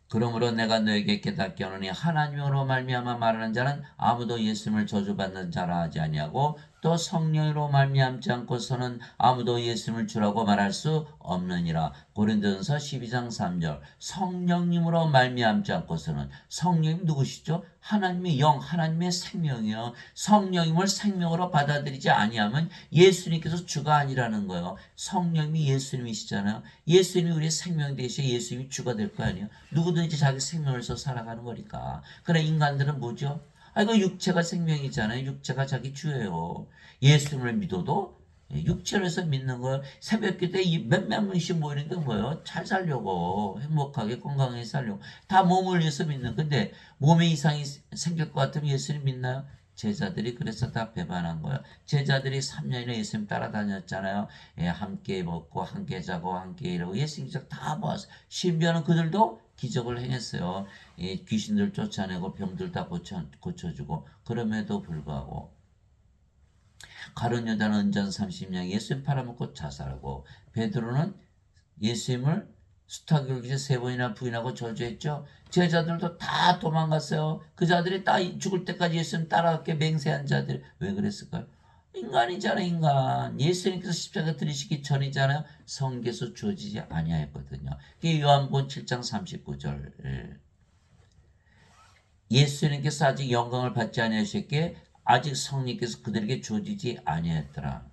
그러므로 내가 너에게 깨닫게 하노니 하나님으로 말미암아 말하는 자는 아무도 예수님을 저주받는 자라 하지 아니하고 또 성령으로 말미암지 않고서는 아무도 예수님을 주라고 말할 수 없느니라. 고린도전서 12장 3절. 성령님으로 말미암지 않고서는, 성령님 누구시죠? 하나님의 영, 하나님의 생명이요. 성령님을 생명으로 받아들이지 아니하면 예수님께서 주가 아니라는 거예요. 성령님이 예수님이시잖아요. 예수님이 우리의 생명이 되시어 예수님이 주가 될 거 아니에요. 누구든지 자기 생명을 위해서 살아가는 거니까. 그러나 인간들은 뭐죠? 이거 육체가 생명이잖아요. 육체가 자기 주예요. 예수님을 믿어도 육체로 해서 믿는 거예요. 새벽기도에 몇몇 명씩 모이는 게 뭐예요? 잘 살려고, 행복하게 건강하게 살려고 다 몸을 위해서 믿는. 근데 몸에 이상이 생길 것 같으면 예수님 믿나요? 제자들이 그래서 다 배반한 거예요. 제자들이 3년이나 예수님 따라다녔잖아요. 예, 함께 먹고 함께 자고 함께 이러고 예수님 기적 다 보았어요. 심지어는 그들도 기적을 행했어요. 예, 귀신들 쫓아내고 병들 다 고쳐주고 그럼에도 불구하고 가룟 유다는 은전 30냥 예수님 팔아먹고 자살하고 베드로는 예수님을 수타교기에 3번이나 부인하고 저주했죠. 제자들도 다 도망갔어요. 그 자들이 다 죽을 때까지 예수님 따라갔게 맹세한 자들. 왜 그랬을까요? 인간이잖아요, 인간. 예수님께서 십자가 들이시기 전이잖아요. 성계에서 주어지지 아니하였거든요. 이게 요한복음 7장 39절. 예수님께서 아직 영광을 받지 아니하셨기에 아직 성령께서 그들에게 주어지지 아니하였더라.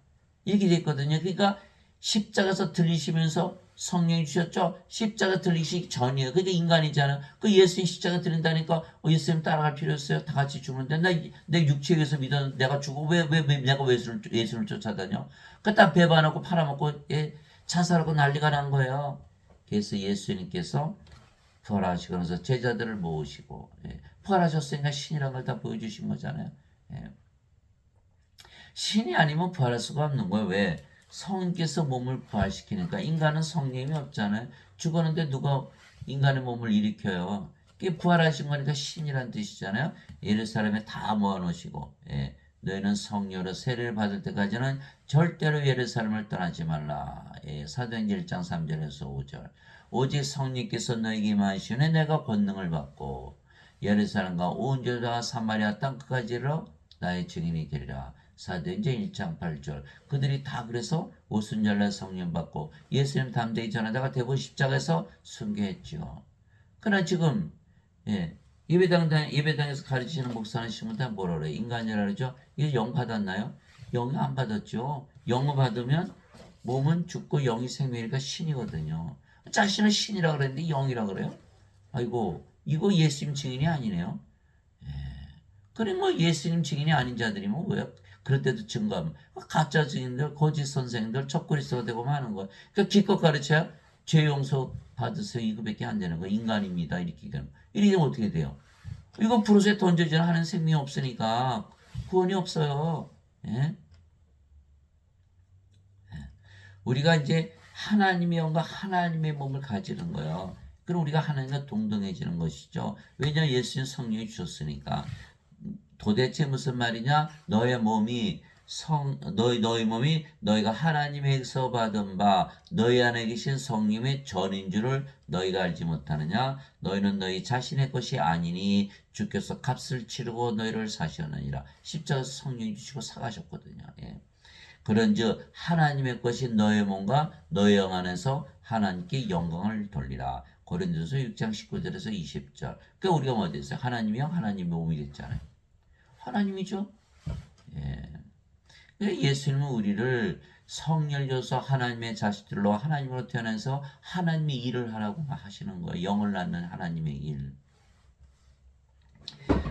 이렇게 됐거든요. 그러니까 십자가에서 들리시면서 성령이 주셨죠. 십자가 들리시기 전이에요. 그게 인간이잖아요. 그 예수님 십자가 들린다니까 예수님 따라갈 필요 없어요. 다 같이 죽는데 내 육체에 의해서 믿었는데 내가 죽어 왜 내가 예수를 쫓아다녀? 그다 배반하고 팔아먹고 자살하고 난리가 난 거예요. 그래서 예수님께서 부활하시면서 제자들을 모으시고 부활하셨으니까 신이란 걸 다 보여주신 거잖아요. 예. 신이 아니면 부활할 수가 없는 거예요. 왜? 성령께서 몸을 부활시키니까 인간은 성령이 없잖아요. 죽었는데 누가 인간의 몸을 일으켜요. 그게 부활하신 거니까 신이란 뜻이잖아요. 예루살렘에 다 모아놓으시고 너희는 성령으로 세례를 받을 때까지는 절대로 예루살렘을 떠나지 말라. 사도행전 1장 3절에서 5절. 오직 성령께서 너에게 임하시니 내가 권능을 받고 예루살렘과 온 유다와 사마리아 땅 끝까지로 나의 증인이 되리라. 사도행전 1장 8절. 그들이 다 그래서 오순절날 성령 받고 예수님 담대히 전하다가 대부분 십자가에서 순교했죠. 그러나 지금 예배당에서 가르치시는 목사는 시면 다 뭐라 그래요? 인간이라 그러죠? 이게 영 받았나요? 영이 안 받았죠. 영을 받으면 몸은 죽고 영이 생명이니까 신이거든요. 자신은 신이라 그랬는데 영이라 그래요? 아이고 이거 예수님 증인이 아니네요. 그래 뭐 예수님 증인이 아닌 자들이 뭐 왜 그럴 때도 증거하면 가짜 증인들 거짓 선생들 척그리스도가 되고 하는 거야. 그러니까 기껏 가르쳐야 죄 용서 받으세요 이거밖에 안 되는 거야. 인간입니다 이렇게 되면 이렇게 되면 어떻게 돼요? 이거 부르스에 던져지는 하는 생명이 없으니까 구원이 없어요. 예? 우리가 이제 하나님의 영과 하나님의 몸을 가지는 거예요. 그럼 우리가 하나님과 동등해지는 것이죠. 왜냐하면 예수님 성령이 주셨으니까. 도대체 무슨 말이냐? 너희 몸이 너희가 하나님에게서 받은 바 너희 안에 계신 성령의 전인 줄을 너희가 알지 못하느냐? 너희는 너희 자신의 것이 아니니 주께서 값을 치르고 너희를 사셨느니라. 십자가에서 성령이 주시고 사가셨거든요. 예. 그런즉 하나님의 것이 너의 몸과 너의 영 안에서 하나님께 영광을 돌리라. 고린도서 6장 19절에서 20절. 그러니까 우리가 뭐 됐어요? 하나님이 영, 하나님의 몸이 됐잖아요. 하나님이죠. 예. 예수님은 우리를 성령을 줘서 하나님의 자식들로 하나님으로 태어나서 하나님의 일을 하라고 하시는 거예요. 영을 낳는 하나님의 일.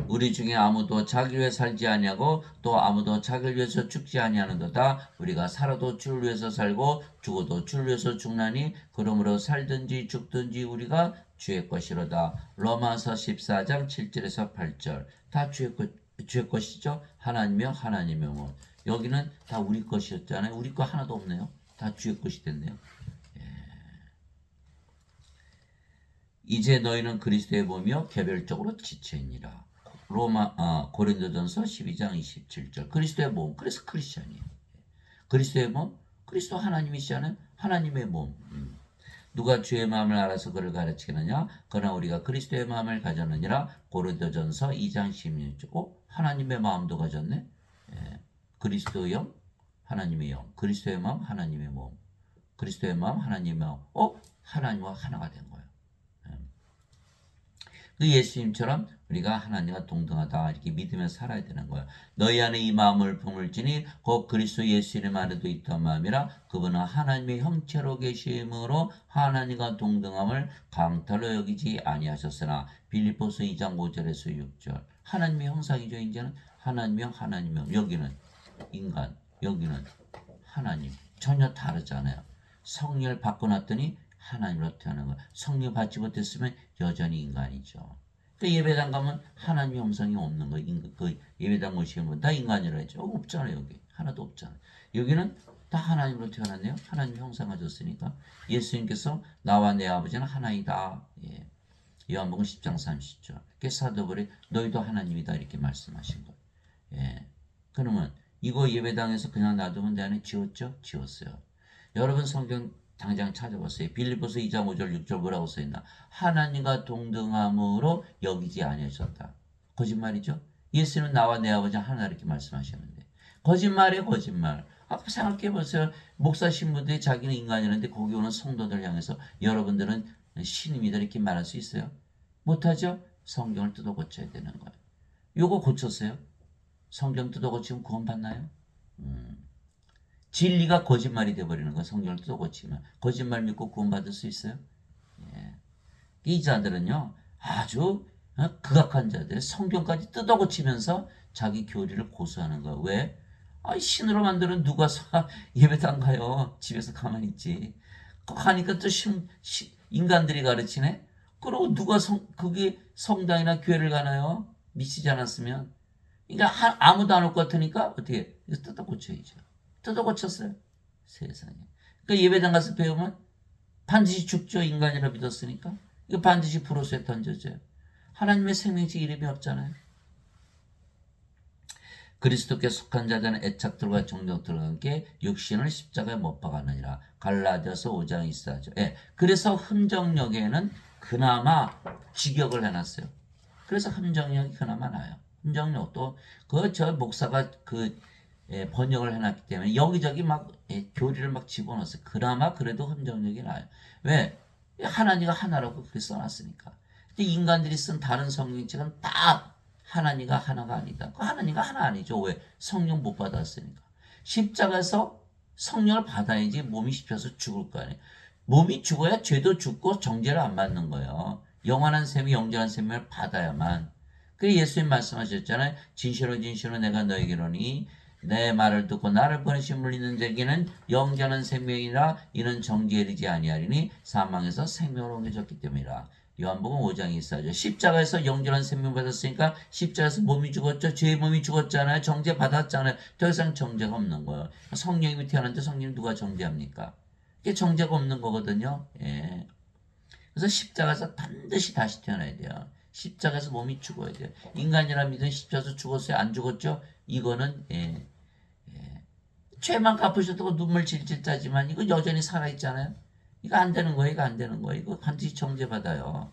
우리 중에 아무도 자기를 위해 살지 아니하고 또 아무도 자기를 위해서 죽지 아니하는도다. 우리가 살아도 주를 위해서 살고 죽어도 주를 위해서 죽나니 그러므로 살든지 죽든지 우리가 주의 것이로다. 로마서 14장 7절에서 8절. 다 주의 것이죠. 하나님이요 하나님의 몸. 여기는 다 우리 것이었잖아요. 우리 거 하나도 없네요. 다 주의 것이 됐네요. 이제 너희는 그리스도의 몸이요 개별적으로 지체니라. 고린도전서 12장 27절. 그리스도의 몸. 그래서 크리스천이에요. 그리스도의 몸. 그리스도 하나님이시잖아요. 하나님의 몸. 누가 주의 마음을 알아서 그를 가르치느냐? 그러나 우리가 그리스도의 마음을 가졌느니라. 고린도전서 2장 16절. 하나님의 마음도 가졌네. 그리스도의 영, 하나님의 영. 그리스도의 마음, 하나님의 몸. 그리스도의 마음, 하나님의 마음. 하나님과 하나가 된 거예요. 그 예수님처럼 우리가 하나님과 동등하다 이렇게 믿으며 살아야 되는 거예요. 너희 안에 이 마음을 품을지니 곧 그리스도 예수님 안에도 있던 마음이라 그분은 하나님의 형체로 계심으로 하나님과 동등함을 강탈로 여기지 아니하셨으나 빌립보서 2장 5절에서 6절. 하나님의 형상이죠. 이제는 하나님의 여기는 인간, 여기는 하나님. 전혀 다르잖아요. 성령을 바꿔놨더니 하나님으로 태어난 거예요. 성령 받지 못했으면 여전히 인간이죠. 그 예배당 가면 하나님 형상이 없는 거. 그 예배당 모시는 분 다 인간이라 했죠. 없잖아요. 여기 하나도 없잖아요. 여기는 다 하나님으로 태어났네요. 하나님 형상 가졌으니까 예수님께서 나와 내 아버지는 하나이다. 예. 요한복음 10장 30절. 사도 바울이 너희도 하나님이다 이렇게 말씀하신 거예요. 예. 그러면 이거 예배당에서 그냥 놔두면 내 안에 지웠죠? 지웠어요. 여러분 성경 당장 찾아봤어요. 빌립보서 2장 5절 6절 뭐라고 써있나? 하나님과 동등함으로 여기지 아니하셨다. 거짓말이죠? 예수는 나와 내 아버지 하나 이렇게 말씀하셨는데 거짓말이에요. 거짓말. 생각해보세요. 목사 신부들이 자기는 인간이라는데 거기 오는 성도들 향해서 여러분들은 신입니다 이렇게 말할 수 있어요? 못하죠? 성경을 뜯어 고쳐야 되는 거예요. 요거 고쳤어요? 성경 뜯어 고치면 구원 받나요? 진리가 거짓말이 되어버리는 거예요. 성경을 뜯어 고치면. 거짓말 믿고 구원 받을 수 있어요? 예. 이 자들은요 아주 극악한 자들, 성경까지 뜯어 고치면서 자기 교리를 고수하는 거예요. 왜? 신으로 만드는 누가 예배당 가요? 집에서 가만히 있지. 가니까 또 인간들이 가르치네? 그리고 누가 그게 성당이나 교회를 가나요? 미치지 않았으면. 그러니까 아무도 안 올 것 같으니까 어떻게 이거 뜯어 고쳐야죠. 뜯어 고쳤어요. 세상에. 그러니까 예배당 가서 배우면 반드시 죽죠. 인간이라 믿었으니까. 이거 반드시 불호수에 던져져요. 하나님의 생명체 이름이 없잖아요. 그리스도께 속한 자들은 애착들과 정력들과 함께 육신을 십자가에 못 박았느니라. 갈라디아서 5장 24절. 예. 그래서 흠정력에는 그나마 직역을 해놨어요. 그래서 흠정력이 그나마 나요. 흠정력도 저 목사가 번역을 해놨기 때문에 여기저기 막 교리를 막 집어넣었어요. 그나마 그래도 흠정력이 나요. 왜? 하나님과 하나라고 그렇게 써놨으니까. 근데 인간들이 쓴 다른 성경책은 다 하나님과 하나가 아니다. 하나님과 하나 아니죠. 왜? 성령 못 받았으니까. 십자가에서 성령을 받아야지 몸이 씹혀서 죽을 거 아니에요. 몸이 죽어야 죄도 죽고 정죄를 안 받는 거예요. 영원한 생명, 영원한 생명을 받아야만. 그 예수님 말씀하셨잖아요. 진실로 진실로 내가 너에게 이르노니 내 말을 듣고 나를 보내신 물리는 자에게는 영원한 생명이라 이는 정죄에 이르지 아니하리니 사망에서 생명으로 옮겨졌기 때문이라. 요한복음 5장 24절. 십자가에서 영원한 생명 받았으니까 십자가에서 몸이 죽었죠. 죄의 몸이 죽었잖아요. 정죄 받았잖아요. 더 이상 정죄가 없는 거예요. 성령이 태어났는데 성령 누가 정죄합니까? 이게 정죄가 없는 거거든요. 예. 그래서 십자가에서 반드시 다시 태어나야 돼요. 십자가에서 몸이 죽어야 돼요. 인간이라 믿은 십자가에서 죽었어요? 안 죽었죠? 이거는 죄만 갚으셨다고 눈물 질질 짜지만 이거 여전히 살아있잖아요. 이거 안 되는 거예요. 이거 안 되는 거예요. 이거 반드시 정죄받아요.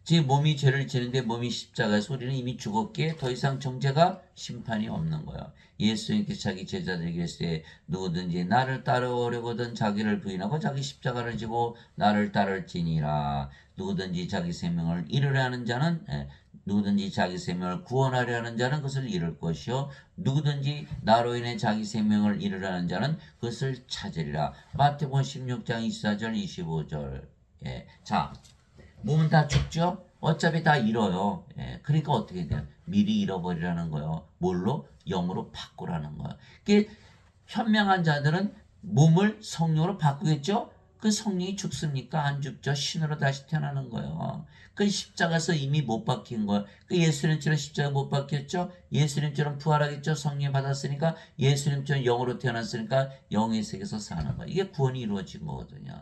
제 몸이 죄를 지는데 몸이 십자가에서 우리는 이미 죽었기에 더 이상 정죄가 심판이 없는 거예요. 예수님께서 자기 제자들에게 이르시되 누구든지 나를 따르려거든 자기를 부인하고 자기 십자가를 지고 나를 따를지니라. 누구든지 자기 생명을 잃으려 하는 자는 누구든지 자기 생명을 구원하려 하는 자는 그것을 잃을 것이요 누구든지 나로 인해 자기 생명을 잃으려 하는 자는 그것을 찾으리라. 마태복음 16장 24절 25절. 예. 자, 몸은 다 죽죠? 어차피 다 잃어요. 예. 그러니까 어떻게 돼요? 미리 잃어버리라는 거예요. 뭘로? 영으로 바꾸라는 거예요. 그게 현명한 자들은 몸을 성령으로 바꾸겠죠? 그 성령이 죽습니까? 안 죽죠? 신으로 다시 태어나는 거예요. 그 십자가에서 이미 못 박힌 거예요. 그 예수님처럼 십자가 못 박혔죠? 예수님처럼 부활하겠죠? 성령 받았으니까 예수님처럼 영으로 태어났으니까 영의 세계에서 사는 거예요. 이게 구원이 이루어진 거거든요.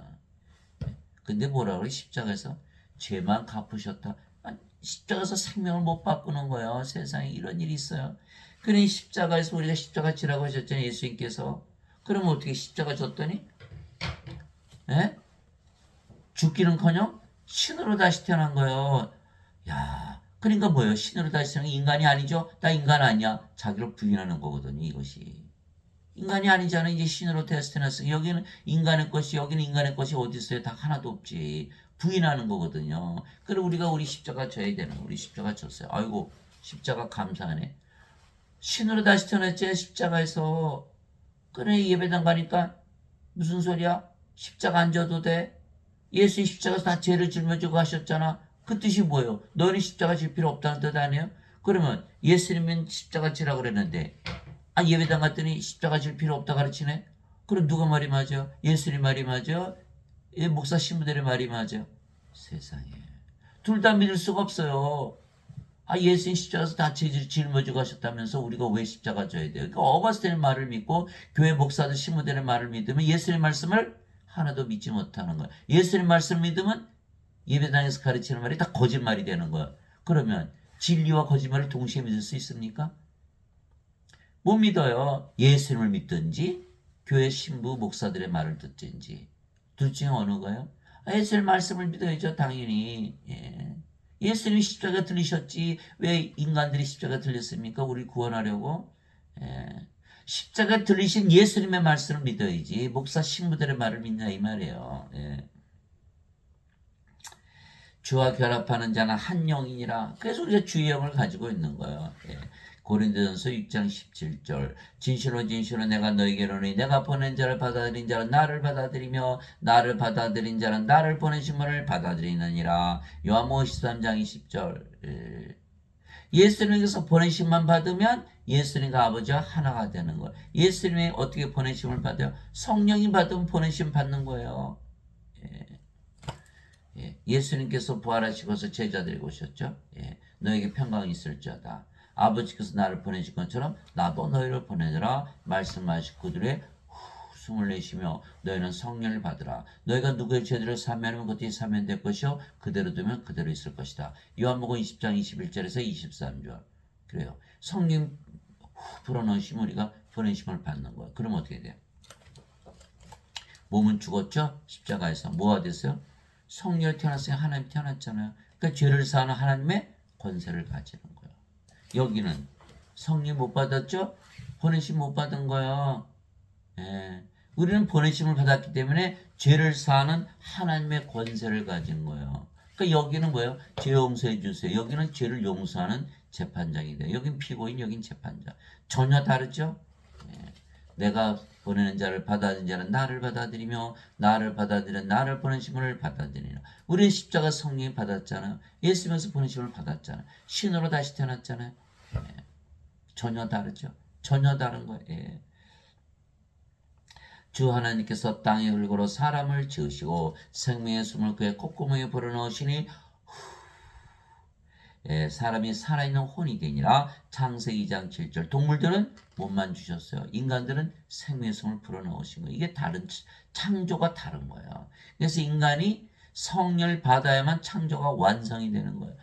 근데 뭐라 그래? 십자가에서 죄만 갚으셨다. 십자가에서 생명을 못 바꾸는 거예요. 세상에 이런 일이 있어요. 그러니 십자가에서 우리가 십자가 지라고 하셨잖아요. 예수님께서. 그러면 어떻게 십자가 졌더니 예? 죽기는커녕 신으로 다시 태어난 거예요. 야, 그러니까 뭐예요? 신으로 다시 태어난 게 인간이 아니죠? 나 인간 아니야. 자기를 부인하는 거거든요. 이것이. 인간이 아니잖아요. 이제 신으로 태어났으니 여기는 인간의 것이 여기는 인간의 것이 어디 있어요? 다 하나도 없지. 부인하는 거거든요. 그래 우리가 우리 십자가 져야 되는 거. 우리 십자가 졌어요. 아이고 십자가 감사하네. 신으로 다시 태어났지 십자가에서. 그래 예배당 가니까 무슨 소리야? 십자가 안 져도 돼? 예수님 십자가에서 다 죄를 짊어지고 하셨잖아. 그 뜻이 뭐예요? 너는 십자가 질 필요 없다는 뜻 아니에요? 그러면 예수님은 십자가 지라고 그랬는데 예배당 갔더니 십자가 질 필요 없다 가르치네? 그럼 누가 말이 맞아? 예수님 말이 맞아? 목사 신부들의 말이 맞아? 세상에. 둘 다 믿을 수가 없어요. 예수님 십자가에서 다 짊어지고 가셨다면서 우리가 왜 십자가 져야 돼요? 그러니까 어거스틴의 말을 믿고 교회 목사들 신부들의 말을 믿으면 예수님 말씀을 하나도 믿지 못하는 거예요. 예수님 말씀 믿으면 예배당에서 가르치는 말이 다 거짓말이 되는 거예요. 그러면 진리와 거짓말을 동시에 믿을 수 있습니까? 못 믿어요. 예수님을 믿든지 교회 신부 목사들의 말을 듣든지 둘 중에 어느 거예요? 예수님 말씀을 믿어야죠. 당연히. 예수님이 십자가 들리셨지 왜 인간들이 십자가 들렸습니까? 우리 구원하려고. 십자가 들리신 예수님의 말씀을 믿어야지 목사 신부들의 말을 믿냐 이 말이에요. 주와 결합하는 자는 한 영이니라. 그래서 우리가 주의 영을 가지고 있는 거예요. 고린도전서 6장 17절 진실로 진실로 내가 너에게 이르노니 내가 보낸 자를 받아들인 자는 나를 받아들이며 나를 받아들인 자는 나를 보내신 분을 받아들이느니라. 요한복음 13장 20절 예수님께서 보내심만 받으면 예수님과 아버지와 하나가 되는 거예요. 예수님이 어떻게 보내심을 받아요? 성령이 받으면 보내심 받는 거예요. 예수님께서 부활하시고서 제자들에게 오셨죠. 너에게 평강이 있을지어다. 아버지께서 나를 보내신 것처럼 나도 너희를 보내느라 말씀하시고 그들의 숨을 내쉬며 너희는 성령을 받으라. 너희가 누구의 죄들을 사면하면 그들이 사면될 것이요 그대로 두면 그대로 있을 것이다. 요한복음 20장 21절에서 23절. 그래요. 성령 불어넣으시면 우리가 보내심을 받는 거예요. 그럼 어떻게 돼요? 몸은 죽었죠? 십자가에서. 뭐가 됐어요? 성령을 태어났으니 하나님 태어났잖아요. 그러니까 죄를 사하는 하나님의 권세를 가지는 거예요. 여기는 성령 못 받았죠? 보내심 못 받은 거예요. 우리는 보내심을 받았기 때문에 죄를 사하는 하나님의 권세를 가진 거예요. 그러니까 여기는 뭐예요? 죄 용서해 주세요. 여기는 죄를 용서하는 재판장이 돼요. 여긴 피고인, 여긴 재판장. 전혀 다르죠? 내가 보내는 자를 받아들인 자는 나를 받아들이며 나를 받아들인 나를 보내심을 받아들이라. 우리는 십자가 성령이 받았잖아요. 예수님에서 보내심을 받았잖아요. 신으로 다시 태어났잖아요. 전혀 다르죠. 전혀 다른 거예요. 주 하나님께서 땅에 흙으로 사람을 지으시고 생명의 숨을 그의 콧구멍에 불어넣으시니 사람이 살아있는 혼이 되니라. 창세기 2장 7절. 동물들은 몸만 주셨어요. 인간들은 생명의 숨을 불어넣으신 거예요. 이게 다른 창조가 다른 거예요. 그래서 인간이 성령을 받아야만 창조가 완성이 되는 거예요.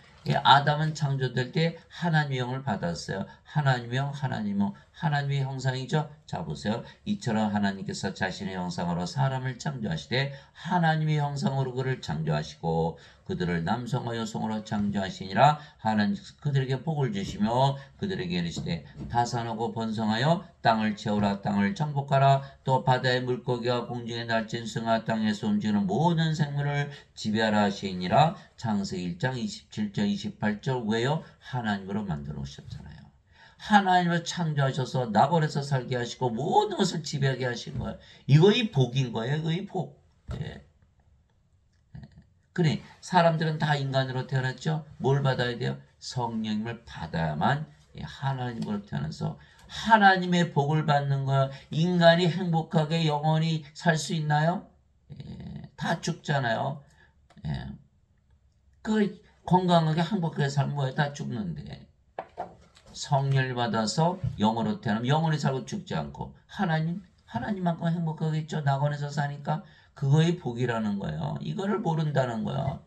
아담은 창조될 때 하나님의 영을 받았어요. 하나님의 영, 하나님의 형상이죠. 자 보세요. 이처럼 하나님께서 자신의 형상으로 사람을 창조하시되 하나님의 형상으로 그를 창조하시고 그들을 남성과 여성으로 창조하시니라. 하나님께서 그들에게 복을 주시며 그들에게 이르시되 다산하고 번성하여 땅을 채우라. 땅을 정복하라. 또 바다의 물고기와 공중에 날진 승하 땅에서 움직이는 모든 생물을 지배하라 하시니라. 창세기 1장 27절 28절 왜요? 하나님으로 만들어 오셨잖아요. 하나님을 창조하셔서 낙원에서 살게 하시고 모든 것을 지배하게 하신 거예요. 이거의 복인 거예요. 이거의 복. 그래 사람들은 다 인간으로 태어났죠. 뭘 받아야 돼요? 성령님을 받아야만 하나님으로 태어나서 하나님의 복을 받는 거야. 인간이 행복하게 영원히 살 수 있나요? 다 죽잖아요. 그 건강하게 행복하게 살면 뭐야? 다 죽는데. 성령을 받아서 영으로 태어나면 영원히 살고 죽지 않고 하나님만큼 행복하겠죠. 낙원에서 사니까 그거의 복이라는 거예요. 이거를 모른다는 거예요.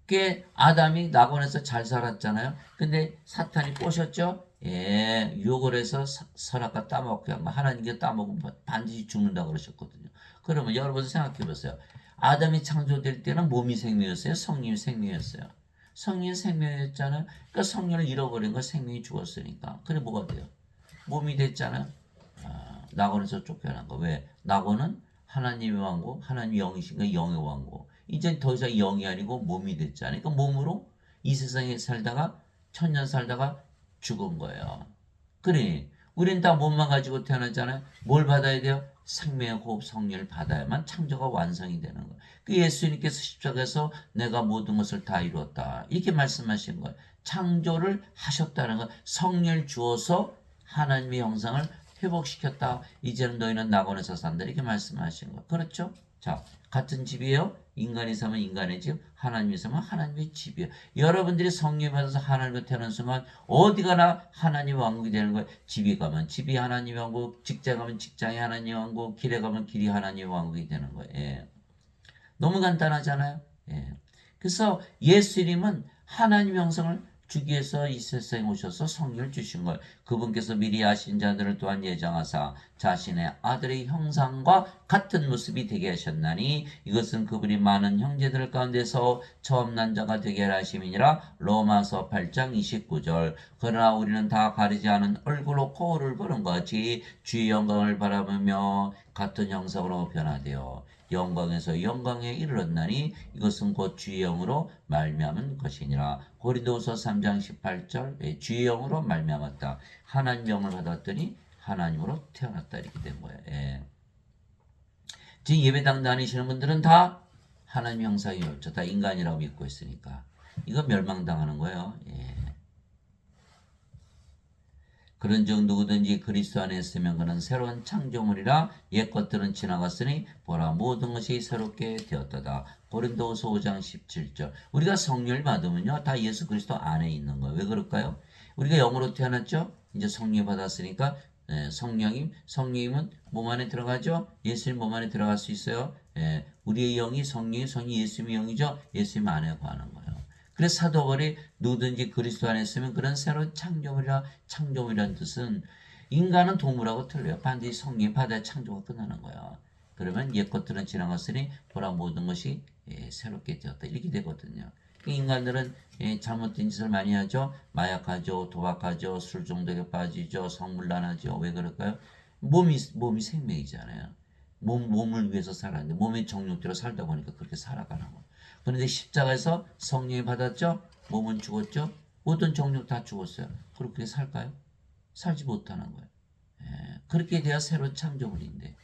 그게 아담이 낙원에서 잘 살았잖아요. 근데 사탄이 꼬셨죠. 유혹을 해서 선악과 따먹게 한 거. 하나님께 따먹으면 반드시 죽는다고 그러셨거든요. 그러면 여러분 생각해 보세요. 아담이 창조될 때는 몸이 생명이었어요? 성령이 생명이었어요? 성령이 생명이었잖아요. 그러니까 성령을 잃어버린 거 생명이 죽었으니까. 그래 뭐가 돼요? 몸이 됐잖아요. 낙원에서 쫓겨난 거. 왜? 낙원은 하나님의 왕국, 하나님의 영이신가 영의 왕국. 이제 더 이상 영이 아니고 몸이 됐잖아요. 그러니까 몸으로 이 세상에 살다가 천년 살다가 죽은 거예요. 그래. 우린 다 몸만 가지고 태어났잖아요. 뭘 받아야 돼요? 생명의 호흡 성령을 받아야만 창조가 완성이 되는 거예요. 그 예수님께서 십자가에서 내가 모든 것을 다 이루었다. 이렇게 말씀하신 거예요. 창조를 하셨다는 거. 성령을 주어서 하나님의 형상을 회복시켰다. 이제는 너희는 낙원에서 산다. 이렇게 말씀하신 거예요. 그렇죠? 자, 같은 집이에요? 인간이 살면 인간의 집, 하나님이 살면 하나님의 집이에요. 여러분들이 성령 받아서 하나님을 태어난 순간 어디 가나 하나님 왕국이 되는 거예요. 집이 가면 집이 하나님 왕국, 직장 가면 직장이 하나님 왕국, 길에 가면 길이 하나님 왕국이 되는 거예요. 예. 너무 간단하잖아요. 예. 그래서 예수님은 하나님 형상을 주기 위해서 이 세상에 오셔서 성령을 주신 거예요. 그분께서 미리 아신 자들을 또한 예정하사 자신의 아들의 형상과 같은 모습이 되게 하셨나니 이것은 그분이 많은 형제들 가운데서 처음 난 자가 되게 하심이니라. 로마서 8장 29절. 그러나 우리는 다 가리지 않은 얼굴로 거울을 보는 것 같이 주의 영광을 바라보며 같은 형상으로 변화되어 영광에서 영광에 이르렀나니 이것은 곧 주의 영으로 말미암은 것이니라. 고린도후서 3장 18절 주의 영으로 말미암았다. 하나님 영을 받았더니 하나님으로 태어났다 이렇게 된 거예요. 예. 지금 예배당 다니시는 분들은 다 하나님 형상이었죠. 다 인간이라고 믿고 있으니까 이거 멸망당하는 거예요. 예. 그런즉 누구든지 그리스도 안에 있으면 그는 새로운 창조물이라 옛 것들은 지나갔으니 보라 모든 것이 새롭게 되었도다. 고린도후서 5장 17절. 우리가 성령을 받으면요 다 예수 그리스도 안에 있는 거예요. 왜 그럴까요? 우리가 영으로 태어났죠. 이제 성령 받았으니까 성령님은 몸 안에 들어가죠. 예수님 몸 안에 들어갈 수 있어요. 우리의 영이 성령이 예수님의 영이죠. 예수님 안에 거하는 거예요. 그래서 사도 바울이 누구든지 그리스도 안에 있으면 그런 새로운 창조물이라는 뜻은 인간은 동물하고 틀려요. 반드시 성령이 받아야 창조가 끝나는 거야. 그러면 옛 것들은 지나갔으니 보라 모든 것이 새롭게 되었다. 이렇게 되거든요. 인간들은 잘못된 짓을 많이 하죠. 마약하죠. 도박하죠. 술 중독에 빠지죠. 성물난하죠. 왜 그럴까요? 몸이 생명이잖아요. 몸을 위해서 살았는데 몸의 정욕대로 살다 보니까 그렇게 살아가는 거예요. 그런데 십자가에서 성령이 받았죠. 몸은 죽었죠. 모든 정욕 다 죽었어요. 그렇게 살까요? 살지 못하는 거예요. 그렇게 돼야 새로운 창조물인데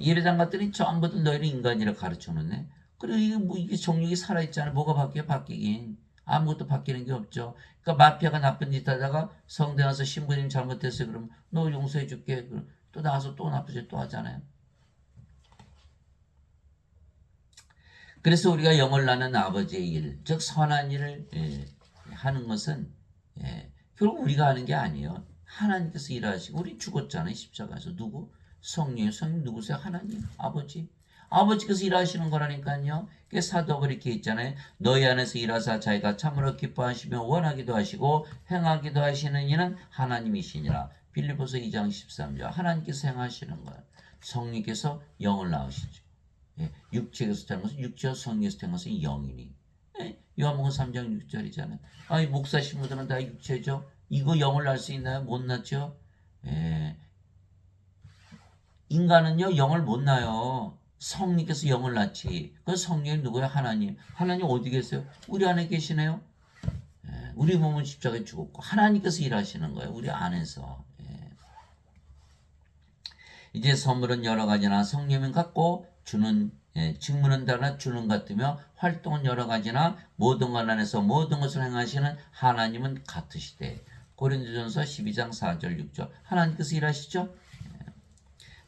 예배당 갔더니 전부 다 너희는 인간이라 가르쳐놓네. 그래 이게 정욕이 살아있잖아. 뭐가 바뀌긴 아무것도 바뀌는 게 없죠. 그러니까 마피아가 나쁜 짓 하다가 성대 와서 신부님 잘못했어요. 그러면 너 용서해 줄게. 또 나와서 또 나쁜 짓 또 하잖아요. 그래서 우리가 영을 낳는 아버지의 일, 즉 선한 일을 하는 것은 결국 우리가 하는 게 아니에요. 하나님께서 일하시고 우리 죽었잖아요. 십자가에서. 누구? 성령 누구세요? 하나님, 아버지. 아버지께서 일하시는 거라니까요. 그게 사도가 이렇게 있잖아요. 너희 안에서 일하사 자기가 참으로 기뻐하시며 원하기도 하시고 행하기도 하시는 이는 하나님이시니라. 빌립보서 2장 13절. 하나님께서 행하시는 거예요. 성령께서 영을 낳으시죠. 육체에서 태어난 것은 육체와 성령에서 태어난 것은 영이니. 요한복음 3장 6절이잖아요. 아니 목사 신부들은 다 육체죠. 이거 영을 낳을 수 있나요? 못 낳죠. 인간은요 영을 못 낳아요. 성령께서 영을 낳지. 그 성령이 누구예요? 하나님. 하나님 어디 계세요? 우리 안에 계시네요. 우리 몸은 십자가에 죽었고 하나님께서 일하시는 거예요. 우리 안에서. 이제 선물은 여러 가지나 성령은 같고 주는 직무는 달라 주는 같으며 활동은 여러 가지나 모든 것 안에서 모든 것을 행하시는 하나님은 같으시되. 고린도전서 12장 4절 6절. 하나님께서 일하시죠.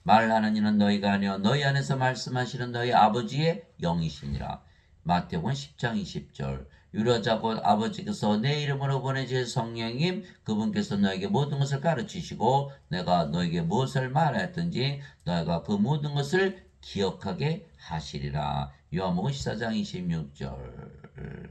말하는 이는 너희가 아니여 너희 안에서 말씀하시는 너희 아버지의 영이시니라. 마태복음 10장 20절. 유로자 곧 아버지께서 내 이름으로 보내실 성령님 그분께서 너에게 모든 것을 가르치시고 내가 너에게 무엇을 말하였든지 너희가 그 모든 것을 기억하게 하시리라. 요한복음 14장 26절.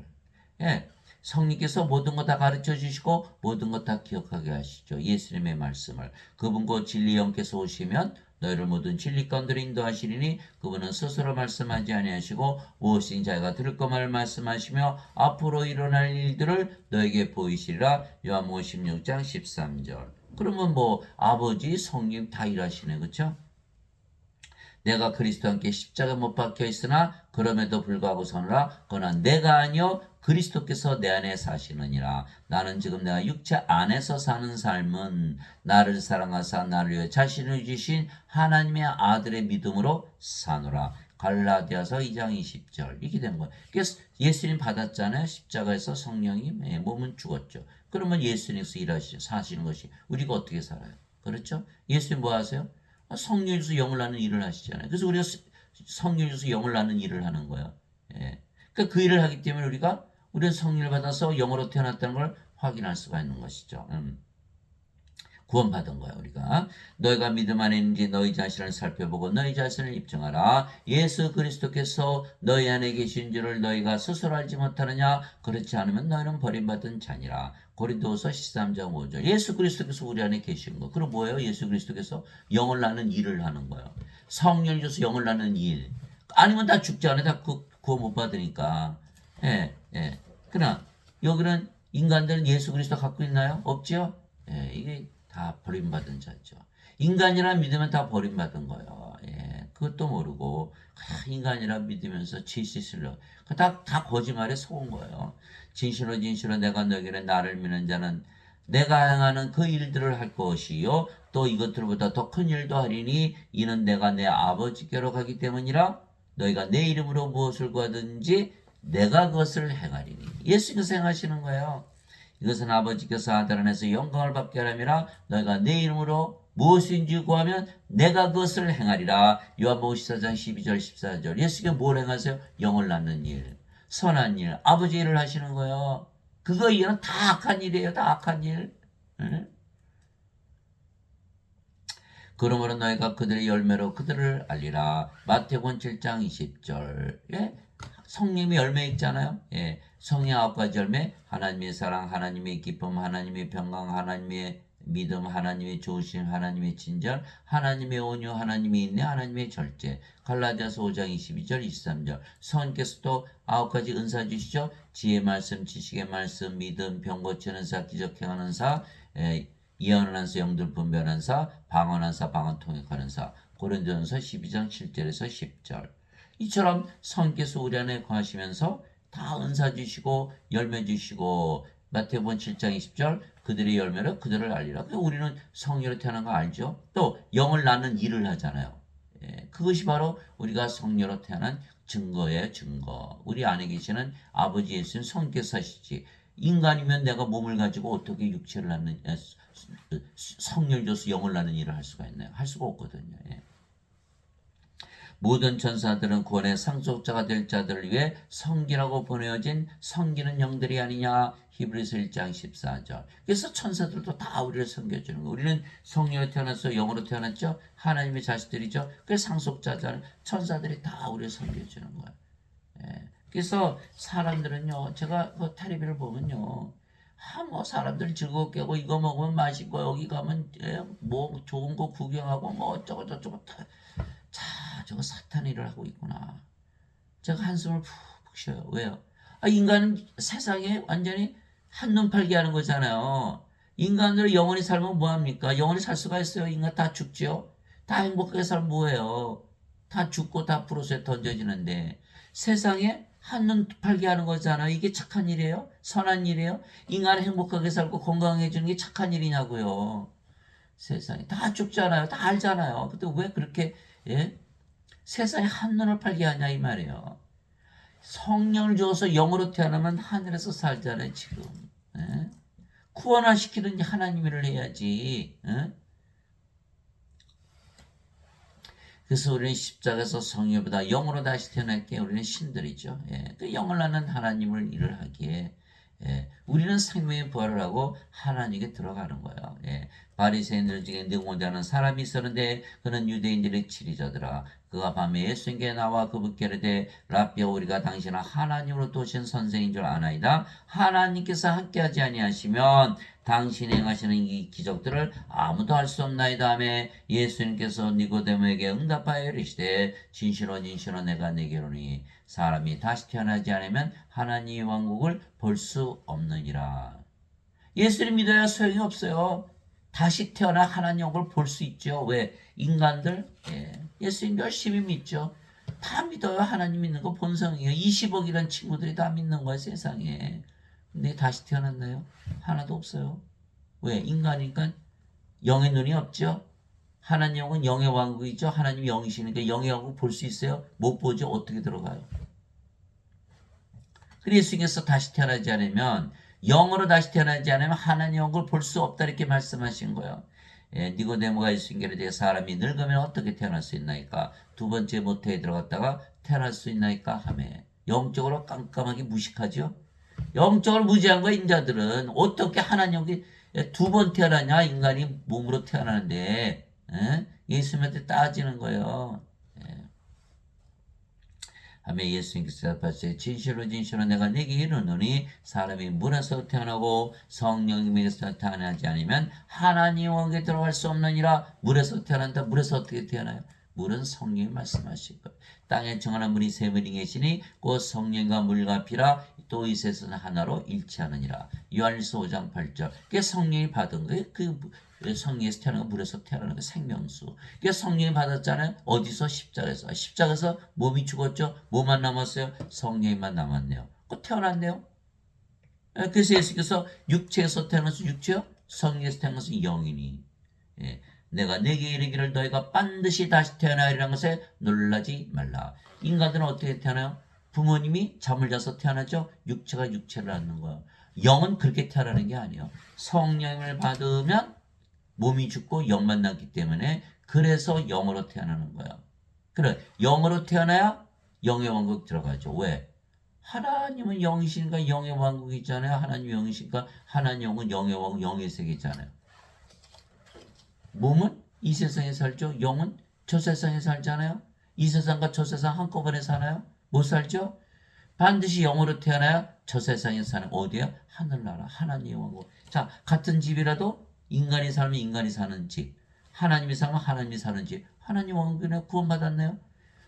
성령께서 모든 것 다 가르쳐 주시고 모든 것 다 기억하게 하시죠. 예수님의 말씀을. 그분 곧 진리 영께서 오시면 너희를 모든 진리 가운데로 인도하시리니 그분은 스스로 말씀하지 아니하시고 무엇인 자기가 들을 것만을 말씀하시며 앞으로 일어날 일들을 너에게 보이시리라. 요한복음 16장 13절. 그러면 아버지 성령 다 일하시네. 그렇죠? 내가 그리스도와 함께 십자가에 못 박혀 있으나 그럼에도 불구하고 서느라 그러나 내가 아니요 그리스도께서 내 안에 사시느니라. 나는 지금 내가 육체 안에서 사는 삶은 나를 사랑하사 나를 위해 자신을 주신 하나님의 아들의 믿음으로 사노라. 갈라디아서 2장 20절. 이렇게 된 거예요. 그래서 예수님 받았잖아요. 십자가에서 성령이 몸은 죽었죠. 그러면 예수님께서 일하시죠. 사시는 것이 우리가 어떻게 살아요? 그렇죠? 예수님 뭐 하세요? 성령에서 영을 낳는 일을 하시잖아요. 그래서 우리가 성령을 줘서 영을 낳는 일을 하는 거예요. 예. 그러니까 그 일을 하기 때문에 우리는 성령을 받아서 영으로 태어났다는 걸 확인할 수가 있는 것이죠. 구원받은 거야 우리가. 너희가 믿음 안에 있는지 너희 자신을 살펴보고 너희 자신을 입증하라. 예수 그리스도께서 너희 안에 계신 줄을 너희가 스스로 알지 못하느냐. 그렇지 않으면 너희는 버림받은 자니라. 고린도후서 13장 5절. 예수 그리스도께서 우리 안에 계신 거. 그럼 뭐예요? 예수 그리스도께서 영을 낳는 일을 하는 거예요. 성령을 줘서 영을 낳는 일. 아니면 다 죽지 않아요. 다 구원 못 받으니까. 예, 예. 그러나 여기는 인간들은 예수 그리스도 갖고 있나요? 없죠? 예, 이게 다 버림받은 자죠. 인간이라 믿으면 다 버림받은 거예요. 예, 그것도 모르고 인간이라 믿으면서 지시슬러 다 거짓말에 속은 거예요. 진실로 진실로 내가 너에게 나를 믿는 자는 내가 행하는 그 일들을 할 것이요 또 이것들보다 더 큰 일도 하리니 이는 내가 내 아버지께로 가기 때문이라. 너희가 내 이름으로 무엇을 구하든지 내가 그것을 행하리니. 예수께서 행하시는 거예요. 이것은 아버지께서 아들 안에서 영광을 받게 하람이라. 너희가 내 이름으로 무엇인지 구하면 내가 그것을 행하리라. 요한복음 14장 12절 14절. 예수께서 뭘 행하세요? 영을 낳는 일, 선한 일, 아버지 일을 하시는 거예요. 그거 이해는 다 악한 일이에요. 다 악한 일. 응? 그러므로 너희가 그들의 열매로 그들을 알리라. 마태복음 7장 20절. 예? 성령의 열매 있잖아요. 예. 성령 9가지 열매. 하나님의 사랑, 하나님의 기쁨, 하나님의 평강, 하나님의 믿음, 하나님의 좋으심, 하나님의 친절, 하나님의 온유, 하나님의 인내, 하나님의 절제. 갈라디아서 5장 22절 23절. 성령께서 또 9가지 은사 주시죠. 지혜 말씀, 지식의 말씀, 믿음, 병 고치는 사, 기적 행하는 사, 예언하는 사, 영들 분별하는 사, 방언하는 사, 방언 통역하는 사. 고린도전서 12장 7절에서 10절. 이처럼 성께서 우리 안에 거하시면서 다 은사 주시고 열매 주시고 마태복음 7장 20절 그들의 열매로 그들을 알리라. 우리는 성령으로 태어난 거 알죠? 또 영을 낳는 일을 하잖아요. 예, 그것이 바로 우리가 성령으로 태어난 증거예요. 증거. 우리 안에 계시는 아버지 예수님 성께서 하시지. 인간이면 내가 몸을 가지고 어떻게 육체를 낳는 성령을 줘서 영을 낳는 일을 할 수가 있나요? 할 수가 없거든요. 예. 모든 천사들은 구원의 상속자가 될 자들을 위해 성기라고 보내어진 성기는 영들이 아니냐. 히브리서 1장 14절. 그래서 천사들도 다 우리를 섬겨주는 거예요. 우리는 성령으로 태어났어. 영으로 태어났죠. 하나님의 자식들이죠. 그래서 상속자잖아요. 천사들이 다 우리를 섬겨주는 거예요. 예. 그래서 사람들은요. 제가 그 텔레비를 보면요. 뭐 사람들 즐겁게 하고 이거 먹으면 맛있고 여기 가면 뭐 좋은 거 구경하고 뭐 어쩌고 저쩌고 자, 저거 사탄 일을 하고 있구나. 제가 한숨을 푹푹 쉬어요. 왜요? 인간은 세상에 완전히 한눈 팔게 하는 거잖아요. 인간으로 영원히 살면 뭐합니까? 영원히 살 수가 있어요. 인간 다 죽죠? 다 행복하게 살면 뭐예요? 다 죽고 다 프로세에 던져지는데 세상에 한눈 팔게 하는 거잖아요. 이게 착한 일이에요? 선한 일이에요? 인간을 행복하게 살고 건강해지는 게 착한 일이냐고요. 세상에 다 죽잖아요. 다 알잖아요. 근데 왜 그렇게 세상에 한눈을 팔게 하냐 이 말이에요. 성령을 줘서 영으로 태어나면 하늘에서 살잖아요. 지금. 구원화시키는 하나님 일을 해야지. 그래서 우리는 십자가에서 성령보다 영으로 다시 태어날게 우리는 신들이죠. 그 영을 낳는 하나님을 일을 하기에 우리는 생명의 부활을 하고 하나님께 들어가는 거예요. 바리새인들 중에 느고데라는 사람이 있었는데 그는 유대인들의 지리자더라. 그가 밤에 예수님께 나와 그분께 이르되 라삐야 우리가 당신은 하나님으로부터 오신 선생인 줄 아나이다. 하나님께서 함께하지 아니하시면 당신이 행하시는 이 기적들을 아무도 할 수 없나이다 하매 예수님께서 니고데모에게 응답하여 이르시되 진실로 진실로 내가 네게로니 사람이 다시 태어나지 않으면 하나님의 왕국을 볼 수 없느니라. 예수를 믿어야 소용이 없어요. 다시 태어나 하나님 왕국을 볼 수 있죠. 왜? 인간들 예수님 열심히 믿죠. 다 믿어요. 하나님 믿는 거 본성이에요. 20억이라는 친구들이 다 믿는 거야 세상에. 근데 다시 태어났나요? 하나도 없어요. 왜? 인간이니까 영의 눈이 없죠. 하나님은 영의 왕국이죠. 하나님 영이시니까 영의 왕국 볼 수 있어요? 못 보죠. 어떻게 들어가요? 그래서 예수님께서 다시 태어나지 않으면 영으로 다시 태어나지 않으면 하나님 왕국을 볼 수 없다 이렇게 말씀하신 거예요. 니고데모가 예수님께 이르되 사람이 늙으면 어떻게 태어날 수 있나이까? 두 번째 모태에 들어갔다가 태어날 수 있나이까? 하매 영적으로 깜깜하게 무식하죠. 영적으로 무지한 거 인자들은 어떻게 하나님이 두 번 태어나냐? 인간이 몸으로 태어나는데 예수님한테 따지는 거예요. 하며 예수님께서 대답하시되 진실로 진실로 내가 네게 이르노니 사람이 물에서 태어나고 성령님에게서 태어나지 않으면 하나님 왕국에 들어갈 수 없느니라. 물에서 태어난다. 물에서 어떻게 태어나요? 물은 성령이 말씀하실 거예요. 땅에 정하는 물이 세 물이 계시니 곧 성령과 물과 피라 또 이 셋은 하나로 일치하느니라. 요한일서 5장 8절. 그게 성령이 받은 거예요. 그 성령에서 태어난 거 물에서 태어나는 거 생명수. 그게 성령이 받았잖아요. 어디서? 십자가에서. 십자가에서 몸이 죽었죠. 뭐만 남았어요? 성령만 남았네요. 그 태어났네요. 그래서 예수께서 육체에서 태어나서 육체요? 성령에서 태어나서 영이니. 내가 내게 이르기를 너희가 반드시 다시 태어나리라는 것에 놀라지 말라. 인간들은 어떻게 태어나요? 부모님이 잠을 자서 태어나죠. 육체가 육체를 낳는 거예요. 영은 그렇게 태어나는 게 아니에요. 성령을 받으면 몸이 죽고 영만 남기 때문에 그래서 영으로 태어나는 거예요. 그래, 영으로 태어나야 영의 왕국 들어가죠. 왜? 하나님은 영이시니까 영의 왕국이 있잖아요. 하나님 영이시니까 하나님 영은 영의 왕국, 영의 세계잖아요. 몸은 이 세상에 살죠. 영은 저 세상에 살잖아요. 이 세상과 저 세상 한꺼번에 사나요? 못 살죠. 반드시 영으로 태어나야 저 세상에 사는 어디야? 하늘나라 하나님의 왕국. 자, 같은 집이라도 인간이 살면 인간이 사는 집, 하나님이 살면 하나님이 사는 집. 하나님 왕국에 구원받았네요.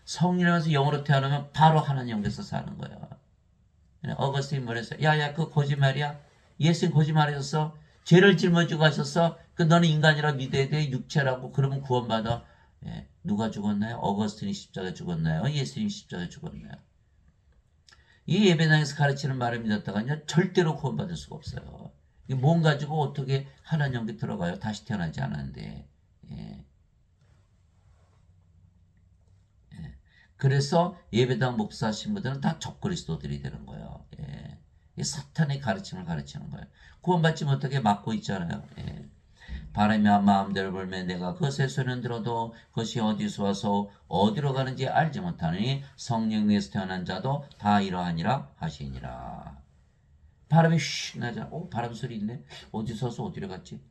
성령에서 영으로 태어나면 바로 하나님 왕국에서 사는 거예요. 어거스틴 뭐랬어요? 야야, 그 거짓말이야. 예수님 거짓말하셨어. 죄를 짊어지고 하셨어. 그 너는 인간이라 믿어야 돼. 육체라고. 그러면 구원받아. 누가 죽었나요? 어거스틴이 십자가에 죽었나요? 예수님이 십자가에 죽었나요? 이 예배당에서 가르치는 말을 믿었다가요 절대로 구원받을 수가 없어요. 몸 가지고 어떻게 하나님 영에 들어가요? 다시 태어나지 않았는데. 그래서 예배당 목사 신부들은 다 적그리스도들이 되는 거예요. 이 사탄의 가르침을 가르치는 거예요. 구원받지 못하게 막고 있잖아요. 바라며 마음대로 불면 내가 그것의 소리는 들어도 그것이 어디서 와서 어디로 가는지 알지 못하니 성령 위에서 태어난 자도 다 이러하니라 하시니라. 바람이 휙 나잖아. 바람 소리 있네. 어디서 와서 어디로 갔지?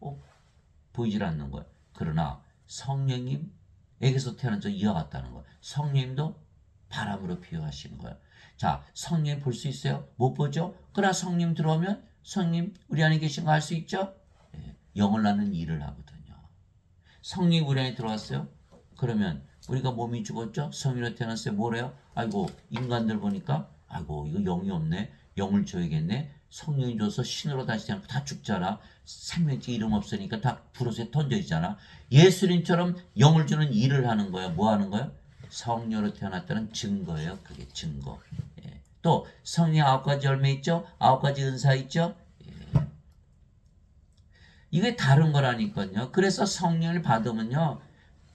보이질 않는 거야. 그러나 성령님에게서 태어난 자 이와 같다는 거야. 성령님도 바람으로 비유하시는 거야. 자, 성령 볼 수 있어요? 못 보죠? 그러나 성령 들어오면 성령 우리 안에 계신 거 알 수 있죠? 영을 낳는 일을 하거든요. 성령이 우리 안에 들어왔어요? 그러면 우리가 몸이 죽었죠? 성령으로 태어났어요. 뭐래요? 아이고, 인간들 보니까 아이고, 이거 영이 없네. 영을 줘야겠네. 성령이 줘서 신으로 다시 태어나고 다 죽잖아. 생명체 이름 없으니까 다 불옷에 던져있잖아. 예수님처럼 영을 주는 일을 하는 거야. 뭐 하는 거야? 성령으로 태어났다는 증거예요. 그게 증거. 또 성령 9가지 열매 있죠? 9가지 은사 있죠? 이게 다른 거라니까요. 그래서 성령을 받으면요.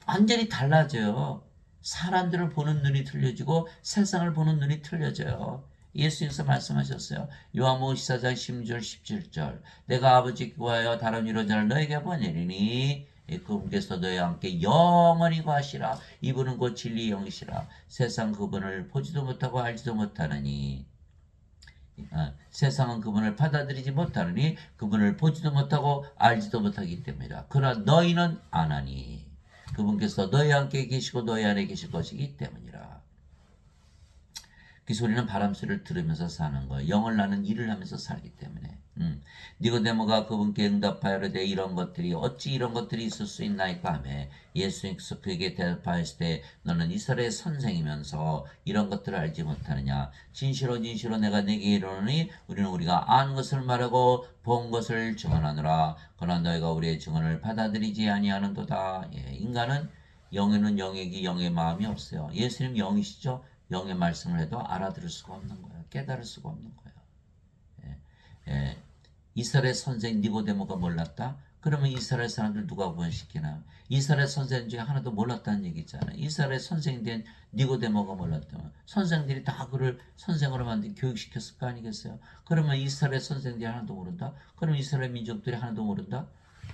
완전히 달라져요. 사람들을 보는 눈이 틀려지고 세상을 보는 눈이 틀려져요. 예수님께서 말씀하셨어요. 요한복음 14장 16절 17절 내가 아버지께 구하여 다른 위로자를 너에게 보내리니 그분께서 너희와 함께 영원히 거하시라. 이분은 곧 진리의 영이시라. 세상 그분을 보지도 못하고 알지도 못하느니 세상은 그분을 받아들이지 못하느니 그분을 보지도 못하고 알지도 못하기 때문이라. 그러나 너희는 아나니 그분께서 너희와 함께 계시고 너희 안에 계실 것이기 때문이라. 그 소리는 바람 소리를 들으면서 사는 거예요. 영을 나는 일을 하면서 살기 때문에. 니고데모가 그분께 응답하여 이르되 이런 것들이 어찌 이런 것들이 있을 수 있나이까 하매 예수님께서 그에게 대답하였을 때 너는 이스라엘의 선생이면서 이런 것들을 알지 못하느냐. 진실로 진실로 내가 네게 이르노니 우리는 우리가 아는 것을 말하고 본 것을 증언하노라. 그러나 너희가 우리의 증언을 받아들이지 아니하는도다. 인간은 영에는 영에게 영의 마음이 없어요. 예수님 영이시죠. 영의 말씀을 해도 알아들을 수가 없는 거예요. 깨달을 수가 없는 거예요. 이스라엘 선생 니고데모가 몰랐다? 그러면 이스라엘 사람들 누가 구원시키나? 이스라엘 선생 중에 하나도 몰랐다는 얘기잖아요. 이스라엘 선생이 된 니고데모가 몰랐다면 선생들이 다 그를 선생으로 만든 교육시켰을 거 아니겠어요? 그러면 이스라엘 선생들이 하나도 모른다? 그러면 이스라엘 민족들이 하나도 모른다?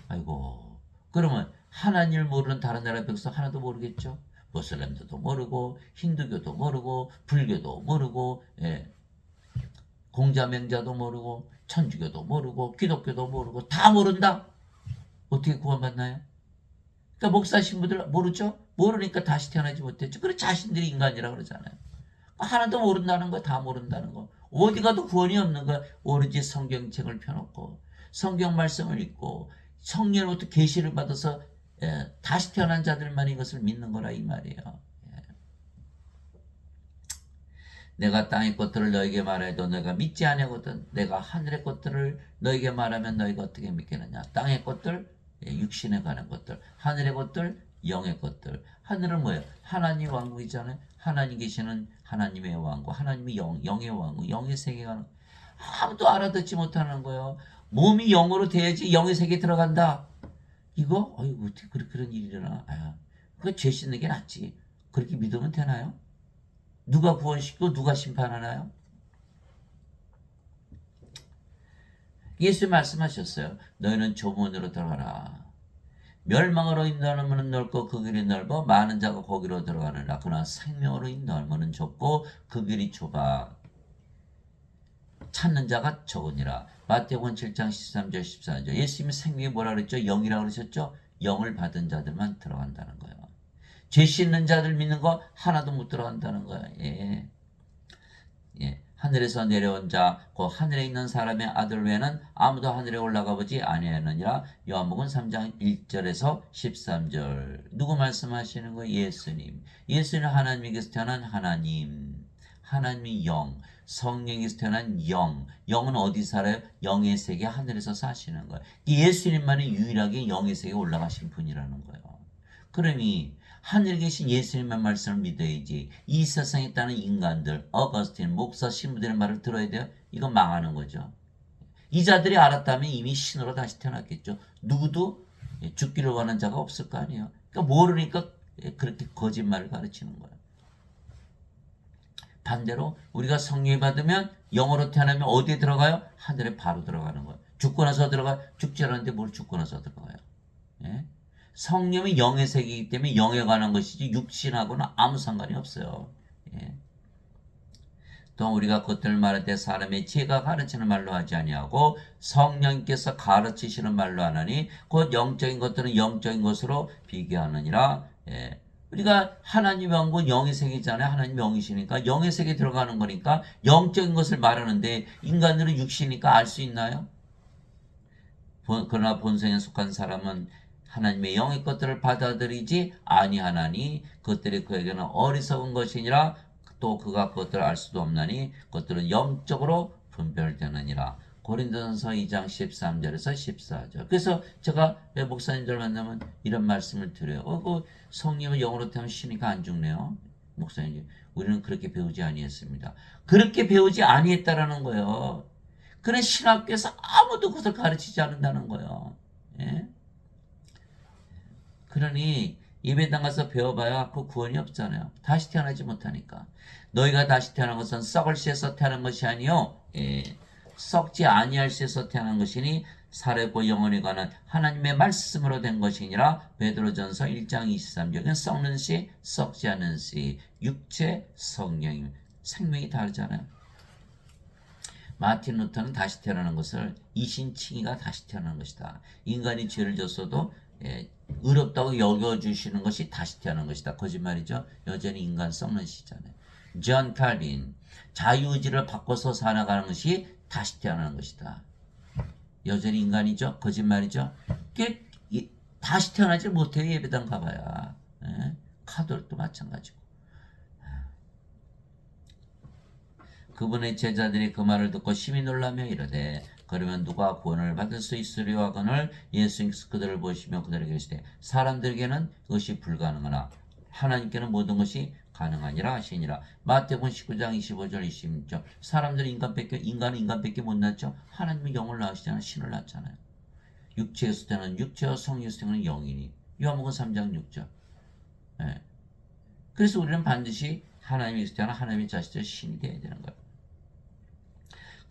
아이고, 그러면 하나님을 모르는 다른 나라 백성 하나도 모르겠죠. 모슬렘들도 모르고 힌두교도 모르고 불교도 모르고 공자맹자도 모르고 천주교도 모르고 기독교도 모르고 다 모른다. 어떻게 구원받나요? 그러니까 목사 신부들 모르죠? 모르니까 다시 태어나지 못했죠. 그래 자신들이 인간이라고 그러잖아요. 하나도 모른다는 거, 다 모른다는 거. 어디 가도 구원이 없는 거야. 오로지 성경책을 펴놓고 성경 말씀을 읽고 성령으로부터 계시를 받아서 다시 태어난 자들만 이것을 믿는 거라 이 말이에요. 내가 땅의 것들을 너에게 말해도 너희가 믿지 아니하거든. 내가 하늘의 것들을 너에게 말하면 너희가 어떻게 믿겠느냐. 땅의 것들, 육신에 관한 것들. 하늘의 것들, 영의 것들. 하늘은 뭐예요? 하나님 왕국이잖아요. 하나님 계시는 하나님의 왕국. 하나님이 영의 왕국. 영의 세계에 가는 아무도 알아듣지 못하는 거예요. 몸이 영으로 돼야지 영의 세계에 들어간다. 이거? 어이구, 어떻게 그런 일이 일어나? 그거 죄 씻는 게 낫지. 그렇게 믿으면 되나요? 누가 구원시키고 누가 심판하나요? 예수 말씀하셨어요. 너희는 좁은으로 들어가라. 멸망으로 인도하는 문은 넓고 그 길이 넓어 많은 자가 거기로 들어가느라. 그러나 생명으로 인도하는 문은 좁고 그 길이 좁아 찾는 자가 적으니라. 마태복음 7장 13절 14절. 예수님이 생명이 뭐라 그랬죠? 영이라고 그러셨죠? 영을 받은 자들만 들어간다는 거예요. 죄 씻는 자들 믿는 거 하나도 못 들어간다는 거야. 하늘에서 내려온 자, 그 하늘에 있는 사람의 아들 외에는 아무도 하늘에 올라가 보지 아니하느니라. 요한복음 3장 1절에서 13절. 누구 말씀하시는 거예요? 예수님. 예수는 하나님에게서 태어난 하나님. 하나님이 영. 성령에서 태어난 영. 영은 어디 살아요? 영의 세계 하늘에서 사시는 거예요. 예수님만이 유일하게 영의 세계에 올라가신 분이라는 거예요. 그러니 하늘에 계신 예수님의 말씀을 믿어야지. 이 세상에 있다는 인간들, 어거스틴, 목사, 신부들의 말을 들어야 돼요? 이건 망하는 거죠. 이 자들이 알았다면 이미 신으로 다시 태어났겠죠. 누구도 죽기를 원하는 자가 없을 거 아니에요. 그러니까 모르니까 그렇게 거짓말을 가르치는 거예요. 반대로 우리가 성령 받으면 영으로 태어나면 어디에 들어가요? 하늘에 바로 들어가는 거예요. 죽고 나서 들어가요? 죽지 않았는데 뭘 죽고 나서 들어가요? 예? 성령이 영의 세계이기 때문에 영에 관한 것이지 육신하고는 아무 상관이 없어요. 또 우리가 그것들을 말할 때 사람의 지혜가 가르치는 말로 하지 아니하고 성령께서 가르치시는 말로 하나니 곧 영적인 것들은 영적인 것으로 비교하느니라. 우리가 하나님의 왕국은 영의 세계잖아요. 하나님 영이시니까 영의 세계에 들어가는 거니까 영적인 것을 말하는데 인간들은 육신이니까 알 수 있나요? 그러나 본성에 속한 사람은 하나님의 영의 것들을 받아들이지 아니하나니 그것들이 그에게는 어리석은 것이니라. 또 그가 그것들을 알 수도 없나니 그것들은 영적으로 분별되느니라. 고린도전서 2장 13절에서 14절. 그래서 제가 목사님들 만나면 이런 말씀을 드려요. 그 성령을 영으로 태우면 쉬니까 안 죽네요. 목사님, 우리는 그렇게 배우지 아니했습니다. 그렇게 배우지 아니했다라는 거예요. 그런 신학교에서 아무도 그것을 가르치지 않는다는 거예요. 예? 그러니 예배당 가서 배워봐야 그 구원이 없잖아요. 다시 태어나지 못하니까. 너희가 다시 태어난 것은 썩을 씨에서 태어난 것이 아니요 썩지 아니할 씨에서 태어난 것이니 살았고 영원히 관한 하나님의 말씀으로 된 것이니라. 베드로전서 1장 23절. 썩는 씨, 썩지 않는 씨, 육체, 성령, 생명이 다르잖아요. 마틴 루터는 다시 태어나는 것을 이신칭의가 다시 태어나는 것이다. 인간이 죄를 졌어도 의롭다고 여겨주시는 것이 다시 태어난 것이다. 거짓말이죠. 여전히 인간 썩는 시잖아요. 존 칼빈, 자유의지를 바꿔서 살아가는 것이 다시 태어나는 것이다. 여전히 인간이죠. 거짓말이죠. 다시 태어나지 못해요. 예배당 가봐야. 카톨릭도 마찬가지고. 그분의 제자들이 그 말을 듣고 심히 놀라며 이르되 그러면 누가 구원을 받을 수 있으리요 하거늘 예수님께서 그들을 보시며 그들에게 이르시되 사람들에게는 그것이 불가능하나 하나님께는 모든 것이 가능하니라 하시니라. 마태복음 19장 25절 26절. 사람들이 인간은 인간밖에 못 낳죠. 하나님은 영을 낳으시잖아요. 신을 낳잖아요. 육체에서 태어난 육체와 성령에서 태어난 영이니. 요한복음 3장 6절. 그래서 우리는 반드시 하나님에서 태어난 하나님의 자식들 신이 되어야 되는 거예요.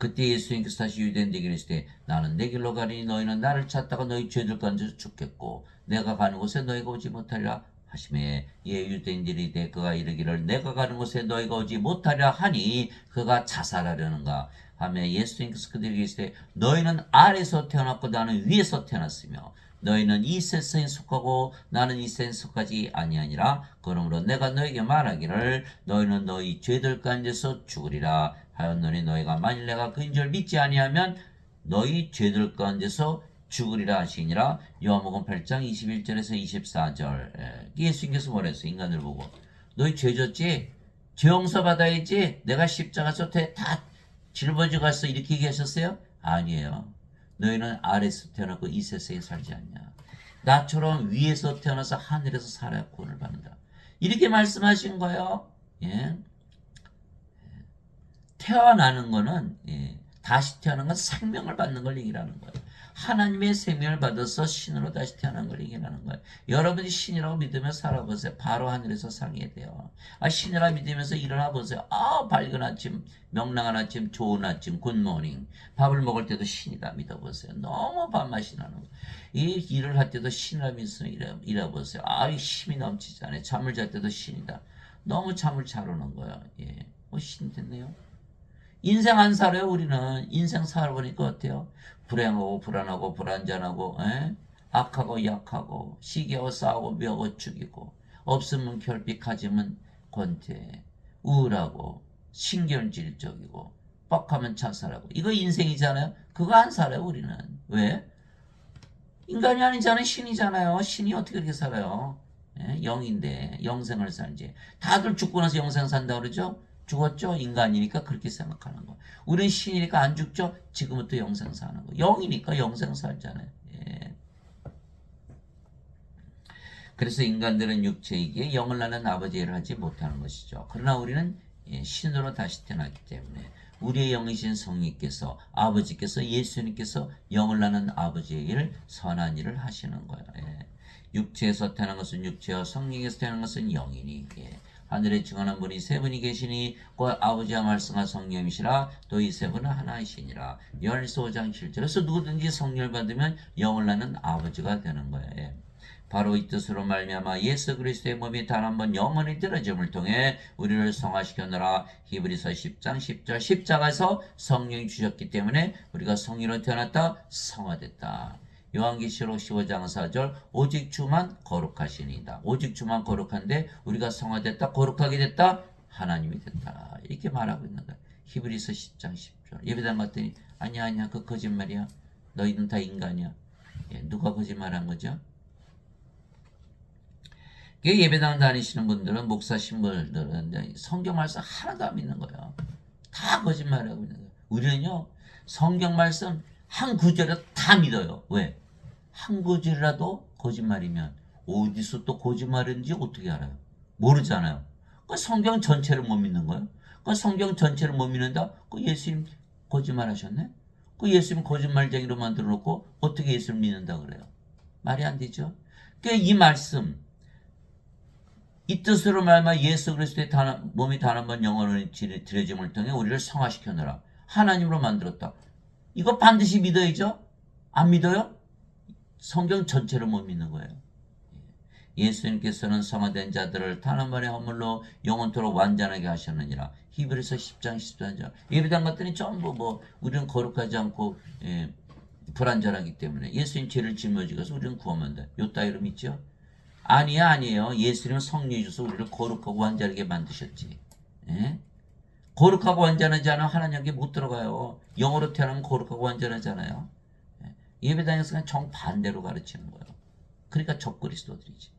그때 예수님께서 다시 유대인에게 이르시되 나는 내 길로 가리니 너희는 나를 찾다가 너희 죄들 가운데서 죽겠고 내가 가는 곳에 너희가 오지 못하리라 하시매 예 유대인들이 그가 이르기를 내가 가는 곳에 너희가 오지 못하리라 하니 그가 자살하려는가 하며 예수님께서 그들에게 이르시되 너희는 아래에서 태어났고 나는 위에서 태어났으며 너희는 이 세상에 속하고 나는 이 세상에 속하지 아니하니라 그러므로 내가 너희에게 말하기를 너희는 너희 죄들 가운데서 죽으리라 하였노니 너희가 만일 내가 그인 줄 믿지 아니하면 너희 죄들 가운데서 죽으리라 하시니라. 요한복음 8장 21절에서 24절. 예수님께서 뭐랬어요? 인간을 보고 너희 죄 졌지? 죄 용서 받아야지. 내가 십자가에서 다 짊어지고 갔어. 이렇게 얘기하셨어요? 아니에요. 너희는 아래에서 태어났고 이 세상에 살지 않냐. 나처럼 위에서 태어나서 하늘에서 살아야 구원을 받는다. 이렇게 말씀하신 거예요. 예. 태어나는 거는 다시 태어난 건 생명을 받는 걸 얘기하는 거예요. 하나님의 생명을 받아서 신으로 다시 태어난 걸 얘기하는 거예요. 여러분이 신이라고 믿으며 살아보세요. 바로 하늘에서 살게 돼요. 신이라 믿으면서 일어나 보세요. 밝은 아침, 명랑한 아침, 좋은 아침, 굿모닝. 밥을 먹을 때도 신이다 믿어보세요. 너무 밥맛이 나는 거예요. 이 일을 할 때도 신이라 믿으며 일해보세요. 힘이 넘치잖아요. 잠을 잘 때도 신이다. 너무 잠을 잘 오는 거예요. 신 됐네요. 인생 안 살아요. 우리는 인생 살아보니까 어때요? 불행하고 불안하고 불안전하고 악하고 약하고 시기하고 싸우고 묘하고 죽이고 없으면 결핍 가지면 권태 우울하고 신경질적이고 뻑하면 자살하고 이거 인생이잖아요. 그거 안 살아요. 우리는. 왜? 인간이 아니잖아요. 신이잖아요. 신이 어떻게 그렇게 살아요? 영인데 영생을 살지. 다들 죽고 나서 영생 산다 그러죠? 죽었죠? 인간이니까 그렇게 생각하는 거. 우리는 신이니까 안 죽죠? 지금부터 영생 사는 거. 영이니까 영생 살잖아요. 그래서 인간들은 육체이기에 영을 낳는 아버지의 일을 하지 못하는 것이죠. 그러나 우리는 신으로 다시 태어났기 때문에 우리의 영이신 성령께서 아버지께서 예수님께서 영을 낳는 아버지의 일을 선한 일을 하시는 거예요. 육체에서 태어난 것은 육체와 성령에서 태어난 것은 영이니 하늘에 증언한 분이 세 분이 계시니 곧 아버지와 말씀과 성령이시라 또 이 세 분은 하나이시니라. 요한일서 5장 7절. 그래서 누구든지 성령을 받으면 영을 낳는 아버지가 되는 거예요. 바로 이 뜻으로 말미암아 예수 그리스도의 몸이 단 한 번 영원히 들어짐을 통해 우리를 성화시켰노라. 히브리서 10장 10절. 십자가에서 성령이 주셨기 때문에 우리가 성령으로 태어났다 성화됐다. 요한계시록 15장 4절 오직 주만 거룩하시니이다. 오직 주만 거룩한데 우리가 성화됐다 거룩하게 됐다 하나님이 됐다. 이렇게 말하고 있는 거야. 히브리서 10장 10절. 예배당 갔더니 아니야 그 거짓말이야. 너희는 다 인간이야. 누가 거짓말한 거죠? 예배당 다니시는 분들은 목사 신부들은 성경 말씀 하나도 안 믿는 거예요. 다 거짓말하고 있는 거예요. 우리는요 성경 말씀 한 구절을 다 믿어요. 왜? 한 구절이라도 거짓말이면 어디서 또 거짓말인지 어떻게 알아요? 모르잖아요. 그 성경 전체를 못 믿는 거예요. 그 성경 전체를 못 믿는다? 그 예수님 거짓말하셨네? 그 예수님 거짓말쟁이로 만들어 놓고 어떻게 예수를 믿는다 그래요? 말이 안 되죠. 그러니까 이 말씀 이 뜻으로 말하면 예수 그리스도의 몸이 단 한 번 영원히 들여짐을 통해 우리를 성화시켜놓으라. 하나님으로 만들었다. 이거 반드시 믿어야죠. 안 믿어요? 성경 전체를 못 믿는 거예요. 예수님께서는 성화된 자들을 단 한 번의 허물로 영원토록 완전하게 하셨느니라. 히브리서 10장 14절. 예배당 갔더니 전부 우리는 거룩하지 않고 불완전하기 때문에 예수님 죄를 짊어지고서 우리는 구원한다. 요 따위로 믿죠? 아니에요. 예수님은 성령이 주셔서 우리를 거룩하고 완전하게 만드셨지. 거룩하고 완전하지 않으면 하나님께 못 들어가요. 영으로 태어나면 거룩하고 완전하잖아요. 예배당에서 그냥 정반대로 가르치는 거예요. 그러니까 적그리스도들이지.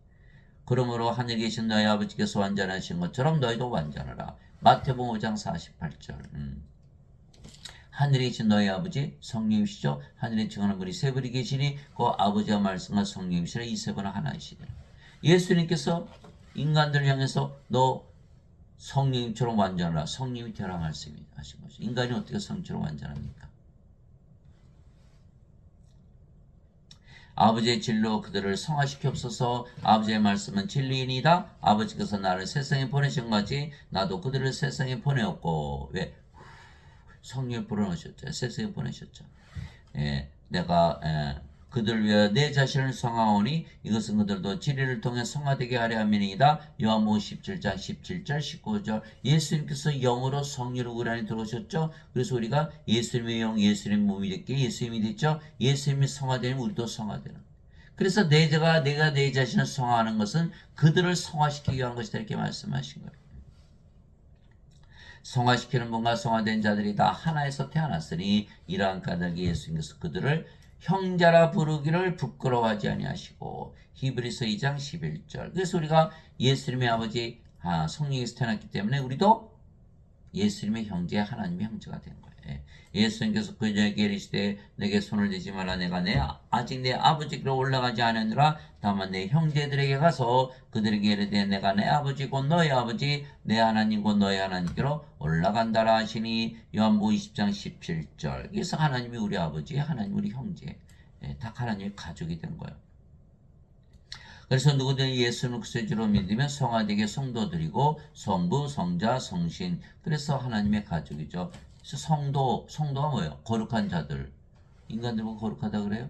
그러므로 하늘에 계신 너희 아버지께서 완전하신 것처럼 너희도 완전하라. 마태복음 5장 48절. 하늘에 계신 너희 아버지 성령이시죠. 하늘에 증언하는 분이 세 분이 계시니 그 아버지와 말씀과 성령이시라. 이 세 분은 하나이시라. 예수님께서 인간들을 향해서 너 성령님처럼 완전하라. 성령이 되라 말씀이 하신 거죠. 인간이 어떻게 성령처럼 완전합니까? 아버지의 진리로 그들을 성화시키옵소서. 아버지의 말씀은 진리이니이다. 아버지께서 나를 세상에 보내신 것같이 나도 그들을 세상에 보내었고. 왜? 성령을 불어넣으셨죠. 세상에 보내셨죠. 내가 그들 위하여 내 자신을 성하오니 이것은 그들도 진리를 통해 성화되게 하려 함이니이다. 요한복음 17장 17절 19절. 예수님께서 영으로 성령으로 우리 안에 들어오셨죠. 그래서 우리가 예수님의 영, 예수님의 몸이 됐기에 예수님이 됐죠. 예수님이 성화되면 우리도 성화되는. 그래서 내가 내 자신을 성화하는 것은 그들을 성화시키기 위한 것이다 이렇게 말씀하신 거예요. 성화시키는 분과 성화된 자들이 다 하나에서 태어났으니 이러한 까닭에 예수님께서 그들을 형제라 부르기를 부끄러워하지 아니하시고. 히브리서 2장 11절. 그래서 우리가 예수님의 아버지 성령에서 태어났기 때문에 우리도 예수님의 형제, 하나님의 형제가 된 거예요. 예수님께서 그에게 이르시되 내게 손을 대지 말라. 내가 아직 내 아버지께로 올라가지 않았느라. 다만 내 형제들에게 가서 그들에게 이르되 내가 내 아버지 곧 너의 아버지 내 하나님 곧 너의 하나님께로 올라간다라 하시니. 요한복음 20장 17절. 그래서 하나님이 우리 아버지, 하나님 우리 형제, 다 하나님의 가족이 된 거예요. 그래서 누구든지 예수를 구세주로 믿으면 성화되게 성도들이고 성부, 성자, 성신. 그래서 하나님의 가족이죠. 그래서 성도가 뭐예요? 거룩한 자들. 인간들 보고 거룩하다 그래요?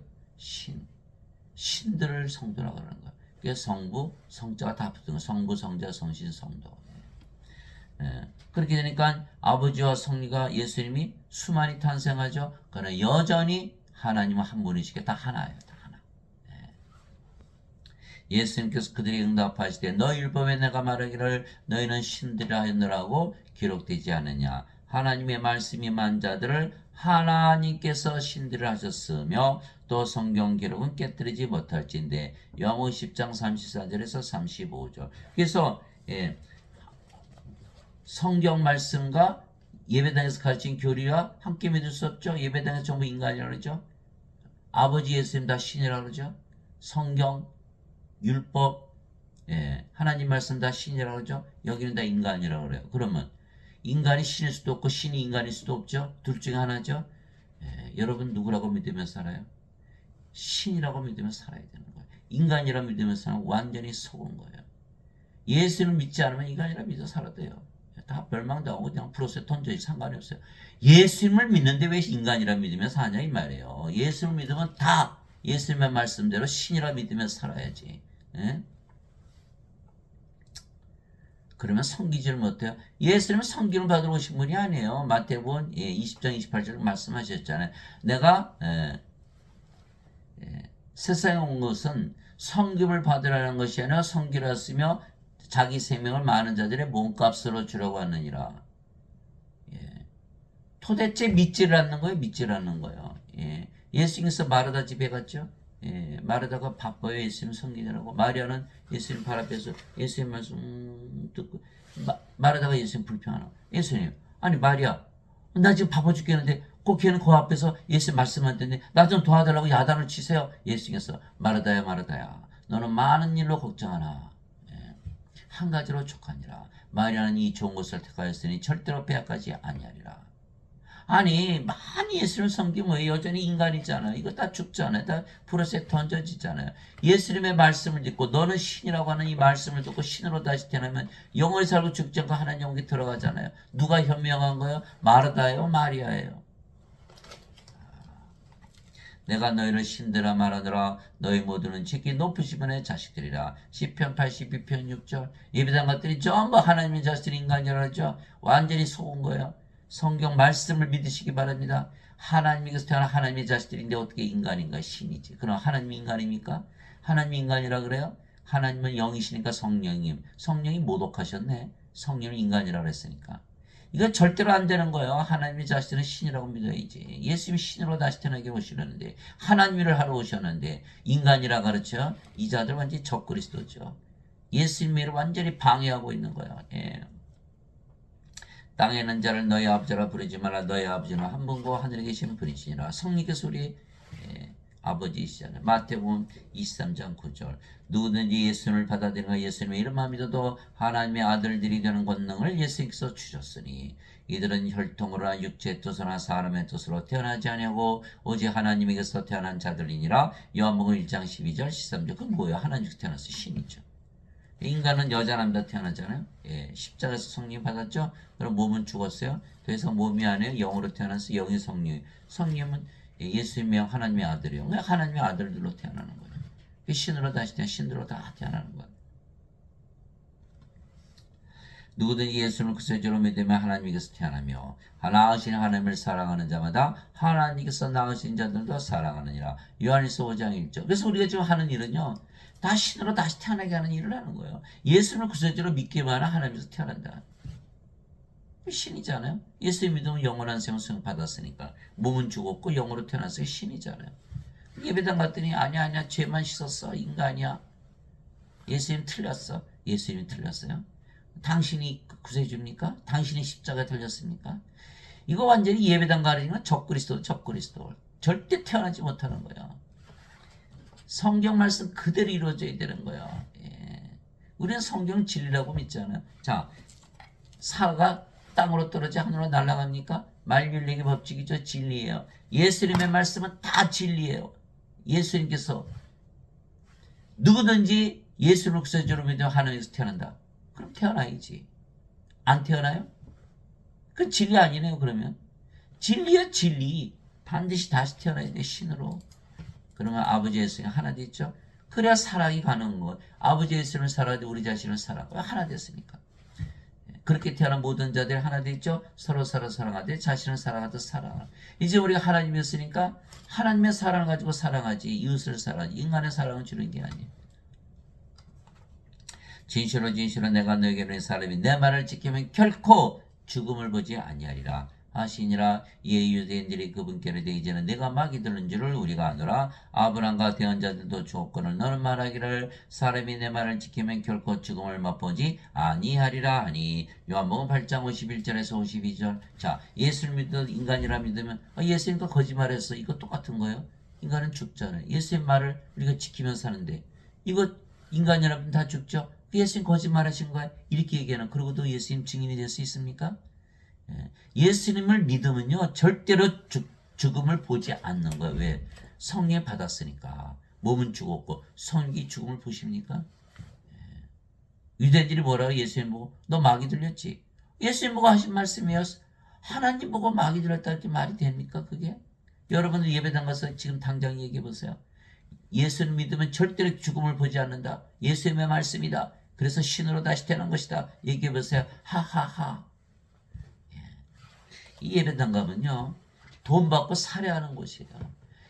신들을 성도라고 하는 거예요. 그래서 성부, 성자가 다 붙은 거예요. 성부, 성자, 성신, 성도. 그렇게 되니까 아버지와 성리가 예수님이 수많이 탄생하죠. 그러나 여전히 하나님은 한 분이시게 다 하나예요. 다 하나. 예수님께서 그들이 응답하시되 너희 율법에 내가 말하기를 너희는 신들이라 하였느라고 기록되지 않느냐. 하나님의 말씀이 임한 자들을 하나님께서 신들을 하셨으며 또 성경 기록은 깨뜨리지 못할진대. 요한복음 10장 34절에서 35절. 그래서 성경 말씀과 예배당에서 가르친 교리와 함께 믿을 수 없죠. 예배당에서 전부 인간이라고 그러죠. 아버지 예수님 다 신이라고 그러죠. 성경, 율법, 하나님 말씀 다 신이라고 그러죠. 여기는 다 인간이라고 그래요. 그러면 인간이 신일 수도 없고 신이 인간일 수도 없죠. 둘 중에 하나죠. 여러분 누구라고 믿으며 살아요? 신이라고 믿으며 살아야 되는 거예요. 인간이라고 믿으며 살면 완전히 속은 거예요. 예수를 믿지 않으면 인간이라 믿어 살아도 돼요. 다 멸망당하고 그냥 프로세스 던져지 상관이 없어요. 예수님을 믿는데 왜 인간이라 믿으며 사냐 이 말이에요. 예수를 믿으면 다 예수님의 말씀대로 신이라 믿으며 살아야지. 그러면 섬기지를 못해요. 예수님은 섬김을 받으러 오신 분이 아니에요. 마태복음 20장 28절 말씀하셨잖아요. 내가 세상에 온 것은 섬김을 받으라는 것이 아니라 섬기라 했으며 자기 생명을 많은 자들의 몸값으로 주려고 하느니라. 도대체 믿지를 않는 거예요. 믿지를 않는 거예요. 예수님께서 마르다 집에 갔죠. 마르다가 바빠요. 예수님 섬기느라고. 마리아는 예수님 발 앞에서 예수님 말씀 듣고 마르다가 예수님 불평하나. 예수님, 아니 마리아, 나 지금 바빠 죽겠는데 꼭 걔는 그 앞에서 예수님 말씀만 듣는데 나 좀 도와달라고 야단을 치세요. 예수님께서 마르다야 마르다야, 너는 많은 일로 걱정하나 한 가지로 족하니라. 마리아는 이 좋은 것을 택하였으니 절대로 빼앗가지 아니하리라. 아니 많이 예수를 섬기면 왜 여전히 인간이잖아요. 이거 다 죽잖아요. 다 불옷에 던져지잖아요. 예수님의 말씀을 듣고 너는 신이라고 하는 이 말씀을 듣고 신으로 다시 태어나면 영원히 살고 죽지 않고 하나님 영혼에 들어가잖아요. 누가 현명한 거예요? 마르다예요? 마리아예요? 내가 너희를 신들아 말하느라 너희 모두는 지키 높으신 분의 자식들이라. 시편 82편 6절. 예배당 것들이 전부 하나님의 자식들이 인간이라 하죠. 완전히 속은 거예요. 성경 말씀을 믿으시기 바랍니다. 하나님께서 태어난 하나님의 자식들인데 어떻게 인간인가? 신이지. 그럼 하나님이 인간입니까? 하나님이 인간이라 그래요? 하나님은 영이시니까 성령님. 성령이 모독하셨네. 성령은 인간이라고 했으니까. 이거 절대로 안 되는 거예요. 하나님의 자식들은 신이라고 믿어야지. 예수님이 신으로 다시 태어나게 오시는데 하나님 일을 하러 오셨는데 인간이라 가르쳐. 이 자들 완전히 적그리스도죠. 예수님의 일을 완전히 방해하고 있는 거예요. 땅에 있는 자를 너희 아버지라 부르지 마라. 너희 아버지는 한 분고 하늘에 계신 분이시니라. 성령께서 우리 아버지이시잖아요. 마태복음 23장 9절. 누구든지 예수님을 받아들이는 예수님의 이름만 믿어도 하나님의 아들들이 되는 권능을 예수님께서 주셨으니 이들은 혈통으로나 육체의 뜻으로나 사람의 뜻으로 태어나지 아니하고 오직 하나님에게서 태어난 자들이니라. 요한복음 1장 12절 13절. 그건 뭐예요? 하나님께서 태어났어요. 신이죠. 인간은 여자 남자 태어나잖아요. 예, 십자가에서 성령 받았죠. 그럼 몸은 죽었어요. 그래서 몸이 아니에요. 영으로 태어나서 영이 성령. 성령은 예수님의 하나님의 아들이요. 하나님의 아들들로 태어나는 거예요. 신으로 다시 태어나 신들로 다 태어나는 거예요. 누구든지 예수를 그리스도로 믿으면 하나님께서 태어나며 낳으신 하나님을 사랑하는 자마다 하나님께서 낳으신 자들도 사랑하느니라. 요한일서 5장 1절. 그래서 우리가 지금 하는 일은요, 다 신으로 다시 태어나게 하는 일을 하는 거예요. 예수를 그리스도로 믿기만 하면 하나님께서 태어난다. 신이잖아요. 예수 믿으면 영원한 생명 받았으니까 몸은 죽었고 영으로 태어났어요. 신이잖아요. 예배당 갔더니 아니야 죄만 씻었어 인간이야. 예수님 틀렸어. 예수님이 틀렸어요. 당신이 구세주입니까? 당신이 십자가 들렸습니까? 이거 완전히 예배당 가리는 건 적그리스도. 절대 태어나지 못하는 거예요. 성경 말씀 그대로 이루어져야 되는 거예요. 예. 우리는 성경 진리라고 믿잖아요. 자, 사가 땅으로 떨어져 하늘로 날아갑니까? 만윤리의 법칙이죠. 진리예요. 예수님의 말씀은 다 진리예요. 예수님께서 누구든지 예수를 구세주로 믿으면 하나님에서 태어난다. 그럼 태어나야지. 안 태어나요? 그건 진리 아니네요. 그러면 진리야 진리. 반드시 다시 태어나야 돼. 신으로. 그러면 아버지 예수님 하나 됐죠. 그래야 사랑이 가능한 거. 아버지 예수님을 살아야 돼. 우리 자신을 살아가. 하나 됐으니까. 그렇게 태어난 모든 자들이 하나 됐죠. 서로 사랑하되 자신을 사랑하듯 사랑하라. 이제 우리가 하나님이었으니까 하나님의 사랑을 가지고 사랑하지. 이웃을 사랑하지. 인간의 사랑을 주는 게 아니에요. 진실로 내가 너에게 이르는 사람이 내 말을 지키면 결코 죽음을 보지 아니하리라 하시니라. 이에 유대인들이 그분께로 이제는 내가 마귀 들은 줄을 우리가 아노라. 아브람과 대언 자들도 주었거늘 너는 말하기를 사람이 내 말을 지키면 결코 죽음을 맛보지 아니하리라 하니. 요한복음 8장 51절에서 52절. 자, 예수를 믿는 인간이라 믿으면 예수님도 거짓말했어. 이거 똑같은 거예요. 인간은 죽잖아요. 예수님 말을 우리가 지키면 사는데 이거 인간이라면 다 죽죠. 예수님 거짓말하신 거야. 이렇게 얘기하는. 그러고도 예수님 증인이 될 수 있습니까? 예수님을 믿으면요 절대로 죽음을 보지 않는 거예요. 왜? 성령 받았으니까. 몸은 죽었고 성기 죽음을 보십니까? 유대인들이 뭐라고 예수님 보고 너 마귀 들렸지? 예수님 보고 하신 말씀이에요. 하나님 보고 마귀 들렸다 할때 말이 됩니까 그게? 여러분들 예배당 가서 지금 당장 얘기해 보세요. 예수를 믿으면 절대로 죽음을 보지 않는다. 예수님의 말씀이다. 그래서 신으로 다시 태어난 것이다. 얘기해 보세요. 하하하. 이 예배당 가면요 돈 받고 살해하는 곳이에요.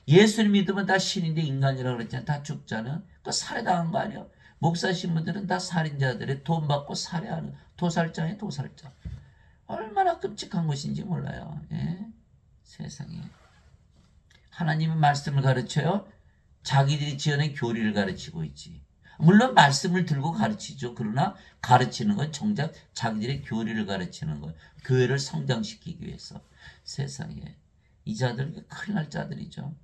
예수를 믿으면 다 신인데 인간이라고 그랬잖아요. 다 죽잖아요. 그 살해당한 거 아니에요. 목사 신부들은 다 살인자들의 돈 받고 살해하는 도살장이에요. 도살장. 얼마나 끔찍한 것인지 몰라요. 예? 세상에. 하나님의 말씀을 가르쳐요. 자기들이 지어낸 교리를 가르치고 있지. 물론 말씀을 들고 가르치죠. 그러나 가르치는 건 정작 자기들의 교리를 가르치는 거예요. 교회를 성장시키기 위해서. 세상에. 이 자들 큰일 날 자들이죠.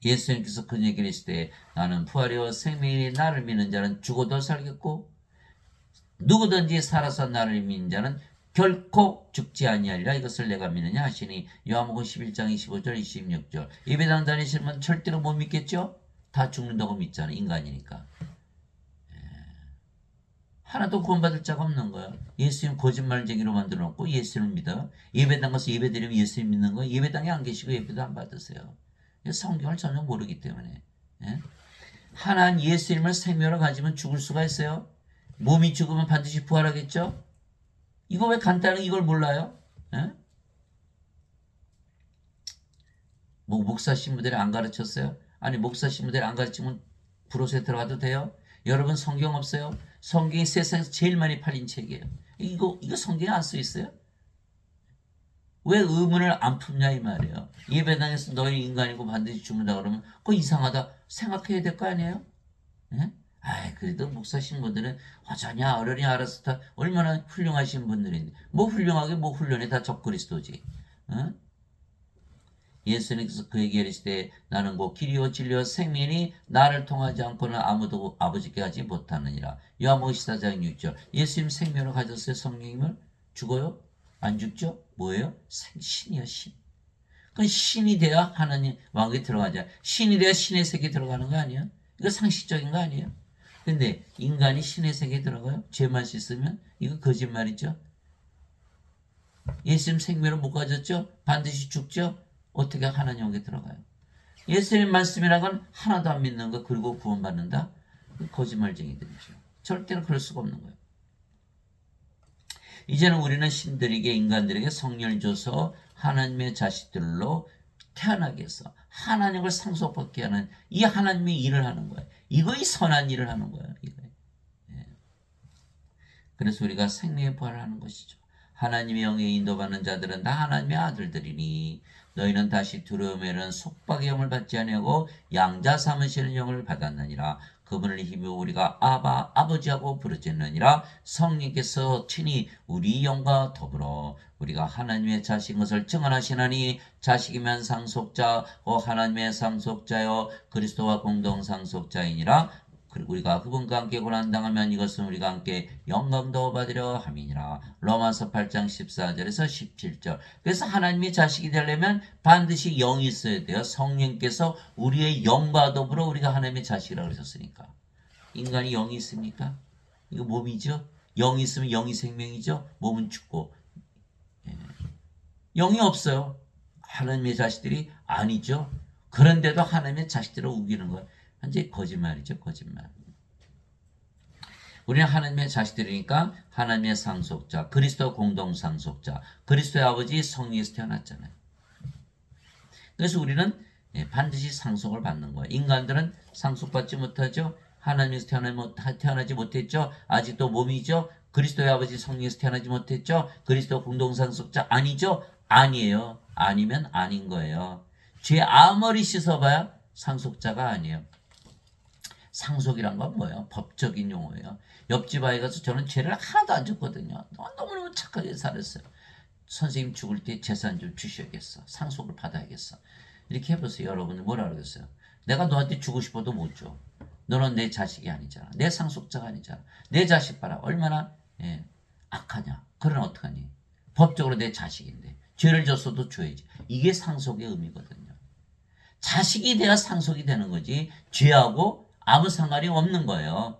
예수님께서 그 얘기를 했을 때 나는 부활이요 생명이 나를 믿는 자는 죽어도 살겠고 누구든지 살아서 나를 믿는 자는 결코 죽지 아니하리라. 이것을 내가 믿느냐 하시니. 요한복음 11장 25절 26절. 예배당 다니시면 절대로 못 믿겠죠? 다 죽는다고 믿잖아요. 인간이니까. 하나도 구원받을 자가 없는 거예요. 예수님 거짓말쟁이로 만들어놓고 예수를 믿어요. 예배당 가서 예배드리면 예수님 믿는 거예요. 예배당에 안 계시고 예배도 안 받으세요. 성경을 전혀 모르기 때문에. 하나님 예수님을 생명으로 가지면 죽을 수가 있어요. 몸이 죽으면 반드시 부활하겠죠? 이거 왜 간단하게 이걸 몰라요? 뭐 목사 신부들이 안 가르쳤어요? 아니 목사 신부들이 안 가르치면 불옷에 들어가도 돼요? 여러분 성경 없어요? 성경이 세상에서 제일 많이 팔린 책이에요. 이거 성경에 안 써 있어요? 왜 의문을 안 품냐 이 말이에요. 예배당에서 너희 인간이고 반드시 죽는다 그러면 그거 이상하다 생각해야 될 거 아니에요? 그래도 목사 신부들은 어쩌냐 어련히 알아서 다 얼마나 훌륭하신 분들인데 뭐 훌륭하게 뭐 훈련이 다 적그리스도지. 예수님께서 그에게 이르시되 나는 곧 길이요 진리요 생명이니 나를 통하지 않고는 아무도 아버지께 가지 못하느니라. 요한복음 14장 6절. 예수님 생명을 가졌어요? 성령님을? 죽어요? 안 죽죠? 뭐예요? 신이요 신. 그건 신이 돼야 하나님 왕국에 들어가자. 신이 돼야 신의 세계에 들어가는 거 아니에요? 이거 상식적인 거 아니에요? 근데 인간이 신의 세계에 들어가요? 죄만 씻으면? 이거 거짓말이죠. 예수님 생명을 못 가졌죠? 반드시 죽죠? 어떻게 하나님에게 들어가요? 예수님 말씀이라는 건 하나도 안 믿는 거 그리고 구원받는다? 거짓말쟁이들이죠. 절대로 그럴 수가 없는 거예요. 이제는 우리는 신들에게 인간들에게 성령을 줘서 하나님의 자식들로 태어나게 해서 하나님을 상속받게 하는 이 하나님의 일을 하는 거예요. 이거의 선한 일을 하는 거예요. 이거예요. 예. 그래서 우리가 생명의 부활을 하는 것이죠. 하나님의 영에 인도받는 자들은 다 하나님의 아들들이니 너희는 다시 두려움에는 속박의 영을 받지 아니하고 양자 삼으시는 영을 받았느니라. 그분을 힘입어 우리가 아바 아버지하고 부르짖느니라. 성령께서 친히 우리 영과 더불어 우리가 하나님의 자식인 것을 증언하시나니 자식이면 상속자고 하나님의 상속자여 그리스도와 공동 상속자이니라. 우리가 그분과 함께 고난당하면 이것은 우리가 함께 영광도 받으려 함이니라. 로마서 8장 14절에서 17절. 그래서 하나님의 자식이 되려면 반드시 영이 있어야 돼요. 성령께서 우리의 영과 더불어 우리가 하나님의 자식이라고 하셨으니까. 인간이 영이 있습니까? 이거 몸이죠. 영이 있으면 영이 생명이죠. 몸은 죽고. 영이 없어요. 하나님의 자식들이 아니죠. 그런데도 하나님의 자식들을 우기는 거예요. 완전히 거짓말이죠. 거짓말. 우리는 하나님의 자식들이니까 하나님의 상속자, 그리스도 공동 상속자, 그리스도의 아버지 성령에서 태어났잖아요. 그래서 우리는 반드시 상속을 받는 거예요. 인간들은 상속받지 못하죠. 하나님에서 태어나지 못했죠. 아직도 몸이죠. 그리스도의 아버지 성령에서 태어나지 못했죠. 그리스도 공동 상속자 아니죠. 아니에요. 아니면 아닌 거예요. 죄 아무리 씻어봐야 상속자가 아니에요. 상속이란 건 뭐예요? 법적인 용어예요. 옆집 아이 가서 저는 죄를 하나도 안 졌거든요. 너무너무 착하게 살았어요. 선생님 죽을 때 재산 좀 주셔야겠어. 상속을 받아야겠어. 이렇게 해보세요. 여러분이 뭐라 그러겠어요? 내가 너한테 주고 싶어도 못 줘. 너는 내 자식이 아니잖아. 내 상속자가 아니잖아. 내 자식 봐라. 얼마나 악하냐. 그러면 어떡하니? 법적으로 내 자식인데. 죄를 졌어도 줘야지. 이게 상속의 의미거든요. 자식이 돼야 상속이 되는 거지. 죄하고 아무 상관이 없는 거예요.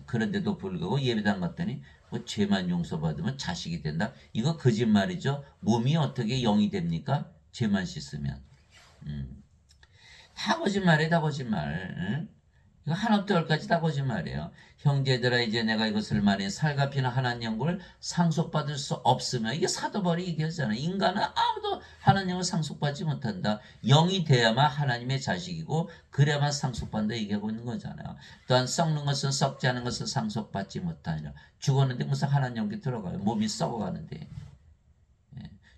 그런데도 불구하고 예배당 갔더니 뭐 죄만 용서받으면 자식이 된다. 이거 거짓말이죠. 몸이 어떻게 영이 됩니까? 죄만 씻으면. 다 거짓말이에요. 다 거짓말. 응? 이거 하나부터 열까지 다 거짓말이에요. 형제들아 이제 내가 이것을 말해 살갑히는 하나님 영을 상속받을 수 없으면 이게 사도벌이 얘기하잖아요. 인간은 아무도 하나님 영을 상속받지 못한다. 영이 돼야만 하나님의 자식이고 그래야만 상속받는다 얘기하고 있는 거잖아요. 또한 썩는 것은 썩지 않은 것은 상속받지 못하니라. 죽었는데 무슨 하나님 영에 들어가요. 몸이 썩어가는데.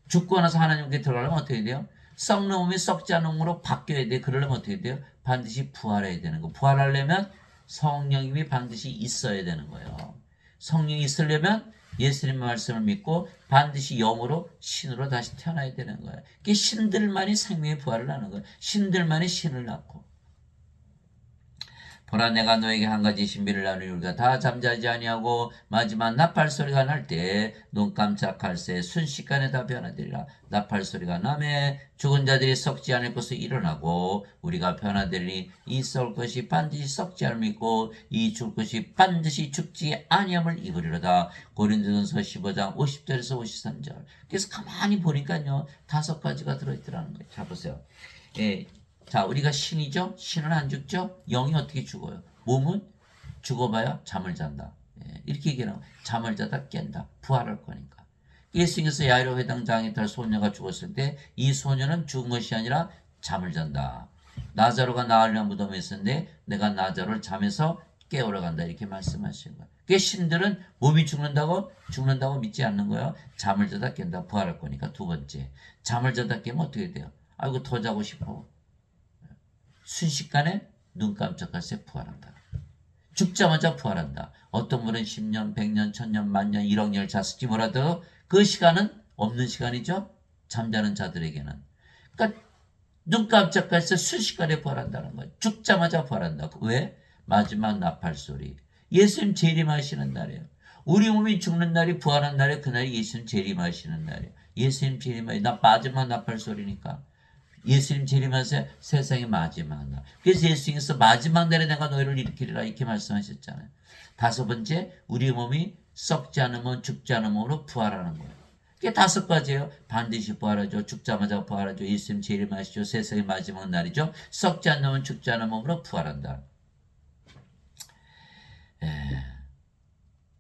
죽고 나서 하나님 영에 들어가려면 어떻게 돼요? 썩는 몸이 썩지 않은 몸으로 바뀌어야 돼. 그러려면 어떻게 돼요? 반드시 부활해야 되는 거. 부활하려면 성령님이 반드시 있어야 되는 거예요. 성령이 있으려면 예수님의 말씀을 믿고 반드시 영으로 신으로 다시 태어나야 되는 거예요. 그게 신들만이 생명의 부활을 하는 거예요. 신들만이 신을 낳고. 보라 내가 너에게 한 가지 신비를 나누니 우리가 다 잠자지 아니하고 마지막 나팔 소리가 날 때 눈 깜짝할 새 순식간에 다 변화되리라. 나팔 소리가 나매 죽은 자들이 썩지 않을 것을 일어나고 우리가 변화되리니 이 썩을 것이 반드시 썩지 않을 믿고 이 죽을 것이 반드시 죽지 아니함을 입으리로다. 고린도전서 15장 50절에서 53절. 그래서 가만히 보니까요 5가지가 들어있더라는 거예요. 자 보세요. 자, 우리가 신이죠? 신은 안 죽죠? 영이 어떻게 죽어요? 몸은 죽어봐야 잠을 잔다. 이렇게 얘기하는 잠을 자다 깬다. 부활할 거니까. 예수님께서 야이로 회당장에 딸 소녀가 죽었을 때 이 소녀는 죽은 것이 아니라 잠을 잔다. 나자로가 나으리라 무덤에 있었는데 내가 나자로를 잠에서 깨우러 간다. 이렇게 말씀하시는 거예요. 그게 신들은 몸이 죽는다고 믿지 않는 거예요. 잠을 자다 깬다. 부활할 거니까. 두 번째. 잠을 자다 깨면 어떻게 돼요? 아이고 더 자고 싶어. 순식간에 눈 깜짝할 새 부활한다. 죽자마자 부활한다. 어떤 분은 10년, 100년, 1000년, 만년, 1억 년을 잤을지 몰라도 그 시간은 없는 시간이죠. 잠자는 자들에게는. 그러니까 눈 깜짝할 새 순식간에 부활한다는 거예요. 죽자마자 부활한다. 왜? 마지막 나팔 소리. 예수님 재림하시는 날이에요. 우리 몸이 죽는 날이 부활한 날에 그날이 예수님 재림하시는 날이에요. 예수님 재림하시 나 마지막 나팔 소리니까. 예수님 재림하세요. 세상의 마지막 날. 그래서 예수님께서 마지막 날에 내가 너희를 일으키리라 이렇게 말씀하셨잖아요. 다섯 번째, 우리 몸이 썩지 않으면 죽지 않음으로 부활하는 거예요. 이게 다섯 가지예요. 반드시 부활하죠. 죽자마자 부활하죠. 예수님 재림하시죠. 세상의 마지막 날이죠. 썩지 않으면 죽지 않은 몸으로 부활한다.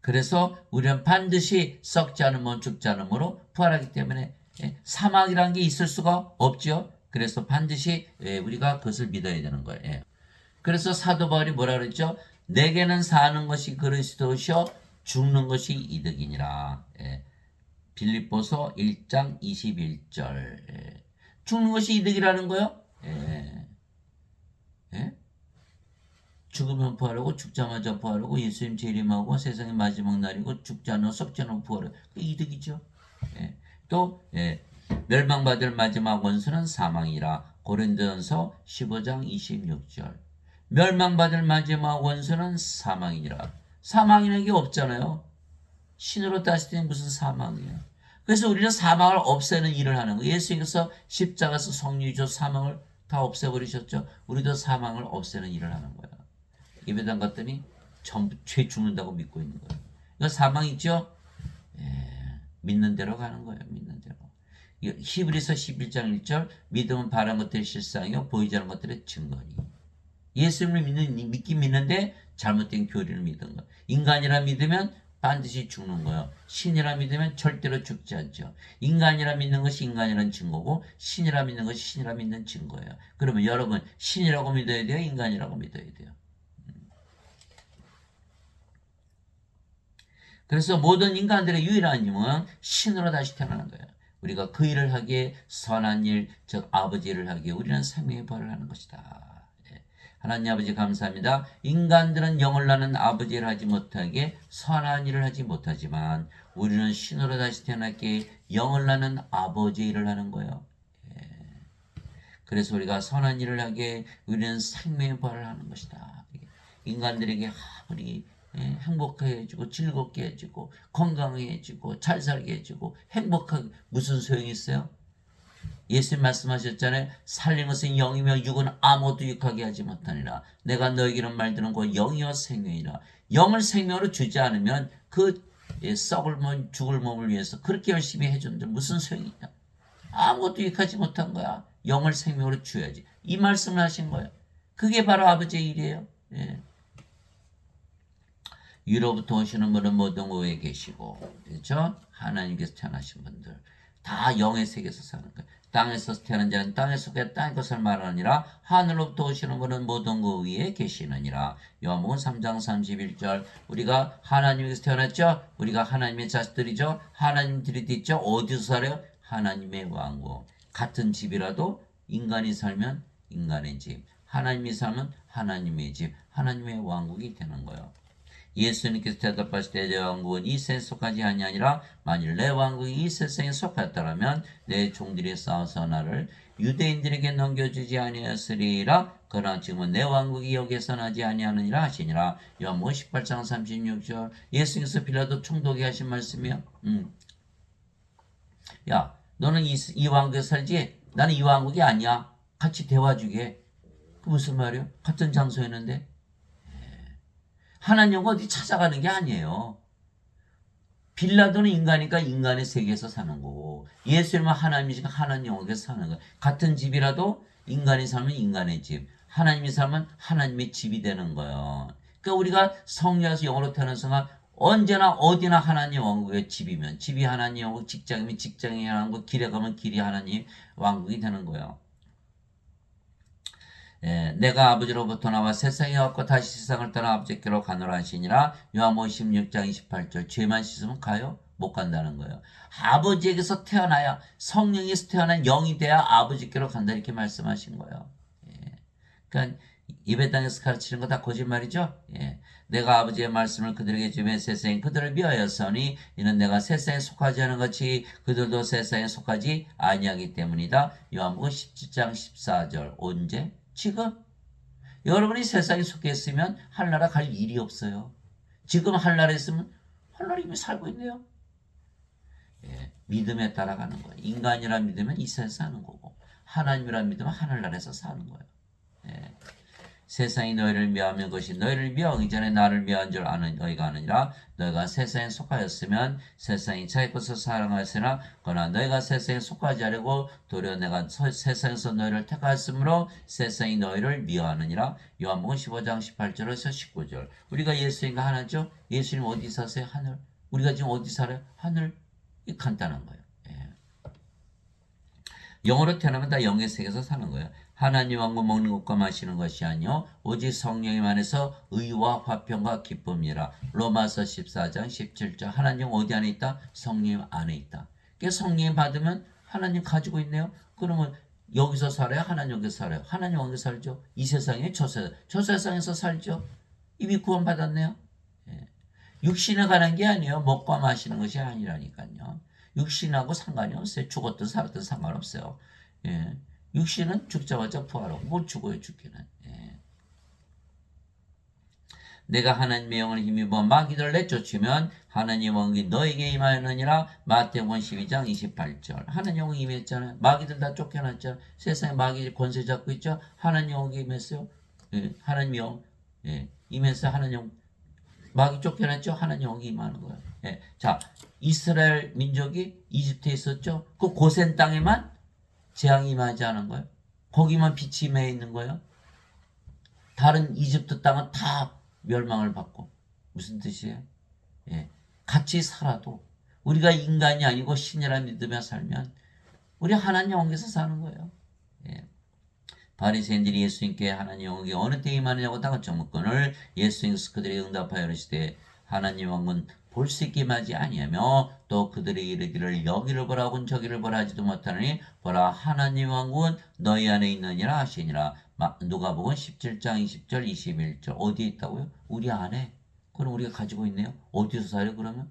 그래서 우리는 반드시 썩지 않은 몸 죽지 않은 몸으로 부활하기 때문에 사망이라는 게 있을 수가 없죠. 그래서 반드시 우리가 그것을 믿어야 되는 거예요. 그래서 사도 바울이 뭐라 그랬죠? 내게는 사는 것이 그리스도시요 죽는 것이 이득이니라. 빌립보서 1장 21절. 죽는 것이 이득이라는 거요? 죽으면 부활하고 죽자마자 부활하고 예수님 재림하고 세상의 마지막 날이고 죽지 않아 썩지 않아 부활하고 이득이죠. 또 멸망받을 마지막 원수는 사망이라. 고린도전서 15장 26절. 멸망받을 마지막 원수는 사망이니라. 사망이라는 게 없잖아요. 신으로 따질 때는 무슨 사망이에요. 그래서 우리는 사망을 없애는 일을 하는 거예요. 예수님께서 십자가에서 성리죠. 사망을 다 없애버리셨죠. 우리도 사망을 없애는 일을 하는 거예요. 예배당 갔더니 전부 죄 죽는다고 믿고 있는 거예요. 이거 사망 있죠? 믿는 대로 가는 거예요. 믿는 대로. 히브리서 11장 1절 믿음은 바란 것들의 실상이요 보이지 않는 것들의 증거니. 예수님을 믿긴 믿는데 잘못된 교리를 믿은 거. 인간이라 믿으면 반드시 죽는 거예요. 신이라 믿으면 절대로 죽지 않죠. 인간이라 믿는 것이 인간이라는 증거고 신이라 믿는 것이 신이라 믿는 증거예요. 그러면 여러분 신이라고 믿어야 돼요? 인간이라고 믿어야 돼요? 그래서 모든 인간들의 유일한 힘은 신으로 다시 태어나는 거예요. 우리가 그 일을 하기에 선한 일, 즉 아버지를 하기에 우리는 생명의 벌을 하는 것이다. 하나님 아버지 감사합니다. 인간들은 영을 낳는 아버지를 하지 못하게 선한 일을 하지 못하지만 우리는 신으로 다시 태어났기에 영을 낳는 아버지 일을 하는 거예요. 그래서 우리가 선한 일을 하기에 우리는 생명의 벌을 하는 것이다. 인간들에게 아무리 행복하게 해주고 즐겁게 해주고 건강하게 해주고 잘 살게 해주고 행복하게 무슨 소용이 있어요? 예수님 말씀하셨잖아요. 살린 것은 영이며 육은 아무것도 유익하게 하지 못하니라. 내가 너에게는 말드는 곧 영이와 생명이라. 영을 생명으로 주지 않으면 그 썩을 몸 죽을 몸을 위해서 그렇게 열심히 해줬는데 무슨 소용이 있냐. 아무것도 유익하지 못한 거야. 영을 생명으로 줘야지. 이 말씀을 하신 거예요. 그게 바로 아버지의 일이에요. 위로부터 오시는 분은 모든 오에 계시고, 그렇죠? 하나님께서 태어나신 분들 다 영의 세계에서 사는 거예요. 땅에서 태어난 자는 땅에 속해 땅의 것을 말하느니라. 하늘로부터 오시는 분은 모든 그 위에 계시느니라. 요한복음 3장 31절. 우리가 하나님께서 태어났죠? 우리가 하나님의 자식들이죠? 하나님들이 있죠? 어디서 살아요? 하나님의 왕국. 같은 집이라도 인간이 살면 인간의 집, 하나님이 살면 하나님의 집, 하나님의 왕국이 되는 거예요. 예수님께서 대답하실 때 내 왕국은 이 세상에 속하지 아니하니라. 만일 내 왕국이 이 세상에 속했더라면 내 종들이 싸워서 나를 유대인들에게 넘겨주지 아니하였으리라. 그러나 지금은 내 왕국이 여기에서 나지 아니하느니라 하시니라. 요한복음 18장 36절. 예수님께서 빌라도 총독이 하신 말씀이요. 야, 너는 이 왕국에 살지? 나는 이 왕국이 아니야. 같이 대화 주게. 그 무슨 말이요? 같은 장소였는데. 하나님 어디 찾아가는 게 아니에요. 빌라도는 인간이니까 인간의 세계에서 사는 거고 예수님은 하나님이니까 하나님 영역에서 사는 거예요. 같은 집이라도 인간이 살면 인간의 집, 하나님이 살면 하나님의 집이 되는 거예요. 그러니까 우리가 성령에서 영으로 태어난 순간 언제나 어디나 하나님 왕국의 집이면 집이 하나님 왕국, 직장이면 직장이 하나님 왕국, 길에 가면 길이 하나님 왕국이 되는 거예요. 내가 아버지로부터 나와 세상에 왔고 다시 세상을 떠나 아버지께로 가노라 하시니라. 요한복음 16장 28절. 죄만 씻으면 가요? 못 간다는 거예요. 아버지에게서 태어나야 성령에서 태어난 영이 돼야 아버지께로 간다 이렇게 말씀하신 거예요. 그러니까 예배당에서 가르치는 거 다 거짓말이죠. 내가 아버지의 말씀을 그들에게 주면 세상이 그들을 미워하였으니 이는 내가 세상에 속하지 않은 것이 그들도 세상에 속하지 아니하기 때문이다. 요한복음 17장 14절. 언제? 지금 여러분이 세상에 속해 있으면 하늘나라 갈 일이 없어요. 지금 하늘나라에 있으면 하늘나라 이미 살고 있네요. 믿음에 따라가는 거예요. 인간이라 믿으면 이 세상에 사는 거고 하나님이라 믿으면 하늘나라에서 사는 거예요. 예. 세상이 너희를 미워하면 그것이 너희를 미워하기 전에 나를 미워한 줄 아는 너희가 아느니라. 너희가 세상에 속하였으면 세상이 자기 것을 사랑하였으나 그러나 너희가 세상에 속하지 않으려고 도리어 내가 세상에서 너희를 택하였으므로 세상이 너희를 미워하느니라. 요한복음 15장 18절에서 19절. 우리가 예수님과 하나죠. 예수님 어디 사세요? 하늘. 우리가 지금 어디 살아요? 하늘. 이 간단한 거예요. 예. 영으로 태어나면 다 영의 세계에서 사는 거예요. 하나님 왕국 먹는 것과 마시는 것이 아니요 오직 성령님 안에서 의와 화평과 기쁨이라. 로마서 14장 17절. 하나님 어디 안에 있다? 성령 안에 있다. 그러니까 성령 받으면 하나님 가지고 있네요. 그러면 여기서 살아요? 하나님 여기서 살아요? 하나님 어디서 살죠? 이 세상에 저 세상에서 살죠. 이미 구원 받았네요. 예. 육신에 관한 게 아니에요. 먹고 마시는 것이 아니라니까요. 육신하고 상관이 없어요. 죽었든 살았든 상관없어요. 예. 육신은 죽자마자 부활하고 못 죽어요. 죽기는. 예. 내가 하나님의 영을 힘입어 마귀를 내쫓으면 하나님 영이 너에게 임하였느니라. 마태복음 12장 28절. 하나님 영이 임했잖아요. 마귀들 다 쫓겨났잖아요. 세상에 마귀 권세 잡고 있죠. 하나님 영이 임했어요. 예. 하나님 영 예. 임했어요. 하나님 영 마귀 쫓겨났죠. 하나님 영이 임하는 거예요. 예. 자, 이스라엘 민족이 이집트에 있었죠. 그 고센 땅에만 재앙이 임하지 않은 거예요. 거기만 빛이 임해 있는 거예요. 다른 이집트 땅은 다 멸망을 받고. 무슨 뜻이에요? 예. 같이 살아도 우리가 인간이 아니고 신이라 믿으며 살면 우리 하나님 영에서 사는 거예요. 예. 바리새인들이 예수님께 하나님 영이 어느 때 임하느냐고 다그쳐 묻거늘 예수님께서 그들이 응답하여 이르시되 하나님 왕은 볼 수 있게 임하지 아니하며 또 그들이 이르기를 여기를 보라 하고는 저기를 보라 하지도 못하느니 보라 하나님 왕은 너희 안에 있느니라 하시니라. 누가복음 17장 20절 21절. 어디에 있다고요? 우리 안에. 그럼 우리가 가지고 있네요. 어디서 살아요 그러면?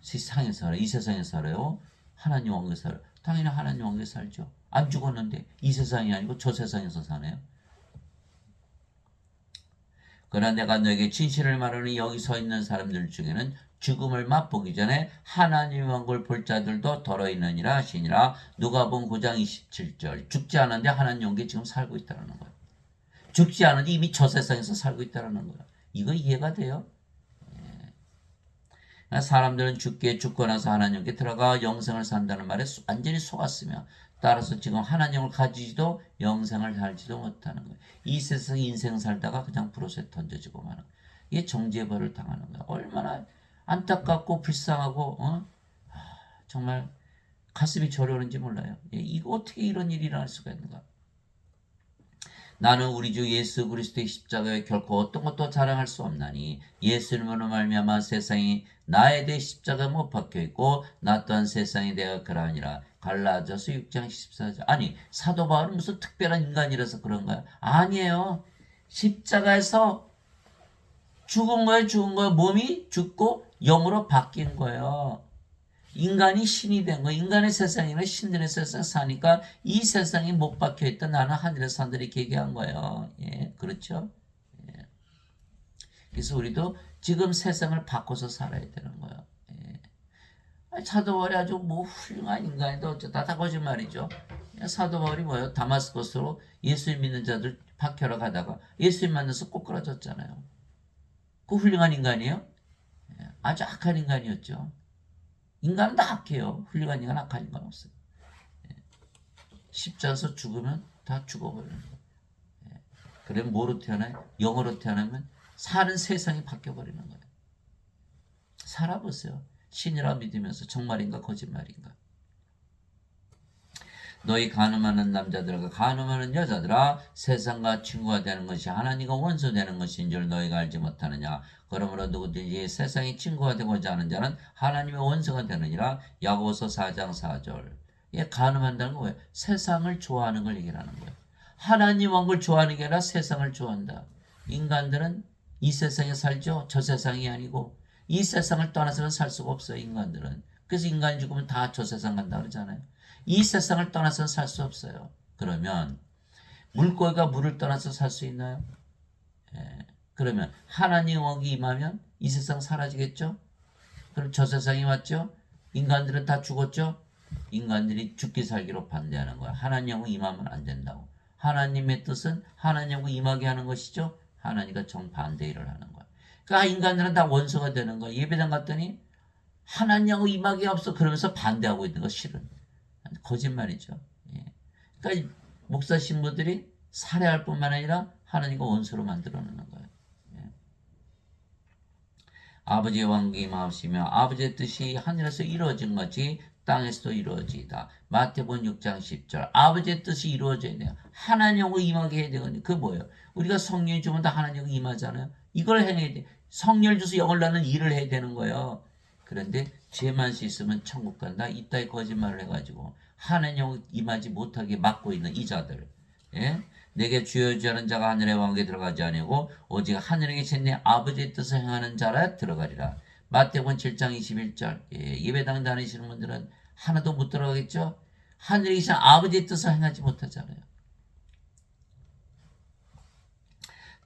세상에 살아요. 이 세상에 살아요. 하나님 왕국에 살아요. 당연히 하나님 왕국에 살죠. 안 죽었는데 이 세상이 아니고 저 세상에서 사네요. 그러나 내가 너에게 진실을 말하니 여기 서 있는 사람들 중에는 죽음을 맛보기 전에 하나님 왕국을 볼 자들도 더러 있느니라 하시니라. 누가복음 9장 27절. 죽지 않았는데 하나님 왕국에 지금 살고 있다는 거예요. 죽지 않은데 이미 저 세상에서 살고 있다는 거예요. 이거 이해가 돼요? 예. 사람들은 죽고 나서 하나님께 들어가 영생을 산다는 말에 완전히 속았으며 따라서 지금 하나님을 가지지도 영생을 살지도 못하는 거예요. 이 세상 인생 살다가 그냥 브로스에 던져지고 마는 거예요. 이게 정죄벌을 당하는 거예요. 얼마나 안타깝고 불쌍하고 정말 가슴이 저려오는지 몰라요. 이거 어떻게 이런 일이 일어날 수가 있는가. 나는 우리 주 예수 그리스도의 십자가에 결코 어떤 것도 자랑할 수 없나니 예수님으로 말미암아 세상이 나에 대해 십자가 못 박혀 있고 나 또한 세상에 대하여 그러하니라. 갈라디아서 6장 14절. 아니 사도 바울은 무슨 특별한 인간이라서 그런가요? 아니에요. 십자가에서 죽은 거예요. 몸이 죽고 영으로 바뀐 거예요. 인간이 신이 된 거예요. 인간의 세상이나 신들의 세상 사니까 이 세상에 못 박혀있던 나는 하늘에서 산다 이렇게 얘기한 거예요. 예, 그렇죠? 예. 그래서 우리도 지금 세상을 바꿔서 살아야 되는 거예요. 예. 사도 바울이 아주 훌륭한 인간인데 어쩌다 다 거짓말이죠. 사도 바울이 뭐예요? 다마스커스로 예수님 믿는 자들 박혀러 가다가 예수님 만나서 꼬꾸라졌잖아요. 그 훌륭한 인간이에요? 예. 아주 악한 인간이었죠. 인간은 다 악해요. 훌륭한 인간, 악한 인간 없어요. 십자가에서 죽으면 다 죽어버리는 거예요. 그래 뭐로 태어나요? 영으로 태어나면 사는 세상이 바뀌어버리는 거예요. 살아보세요. 신이라 믿으면서 정말인가 거짓말인가. 너희 간음하는 남자들과 간음하는 여자들아 세상과 친구가 되는 것이 하나님과 원수 되는 것인 줄 너희가 알지 못하느냐. 그러므로 누구든지 세상의 친구가 되고자 하는 자는 하나님의 원수가 되느니라. 야고보서 4장 4절. 간음한다는 건 뭐예요? 세상을 좋아하는 걸 얘기하는 거예요. 하나님 왕국을 좋아하는 게 아니라 세상을 좋아한다. 인간들은 이 세상에 살죠. 저 세상이 아니고 이 세상을 떠나서는 살 수가 없어요. 인간들은. 그래서 인간이 죽으면 다 저 세상 간다 그러잖아요. 이 세상을 떠나서는 살 수 없어요. 그러면 물고기가 물을 떠나서 살 수 있나요? 그러면 하나님 왕국이 임하면 이 세상 사라지겠죠? 그럼 저 세상이 왔죠? 인간들은 다 죽었죠? 인간들이 죽기 살기로 반대하는 거야. 하나님하고 임하면 안 된다고. 하나님의 뜻은 하나님하고 임하게 하는 것이죠. 하나님과 정반대 일을 하는 거야. 그러니까 인간들은 다 원수가 되는 거야. 예배당 갔더니 하나님하고 임하게 없어 그러면서 반대하고 있는 거 실은 거짓말이죠. 예. 그러니까 목사 신부들이 살해할 뿐만 아니라 하나님과 원수로 만들어 놓는 거예요. 예. 아버지의 왕국이 임하시며 아버지의 뜻이 하늘에서 이루어진 것이 땅에서도 이루어지이다. 마태복음 6장 10절. 아버지의 뜻이 이루어져야 돼요. 하나님하고 임하게 해야 되거든요. 그 뭐예요? 우리가 성령이 주면 다 하나님하고 임하잖아요. 이걸 행해야 돼. 성령을 주서 영을 낳는 일을 해야 되는 거예요. 그런데 죄만 씻으면 천국 간다. 이따위 거짓말을 해가지고 하나님하고 임하지 못하게 막고 있는 이 자들. 예? 내게 주여 주여 하는 자가 하늘의 왕국에 들어가지 아니하고 오직 하늘에 계신 내 아버지의 뜻을 행하는 자라 들어가리라. 마태복음 7장 21절. 예배당 다니시는 분들은 하나도 못 들어가겠죠? 하늘에 계신 아버지의 뜻을 행하지 못하잖아요.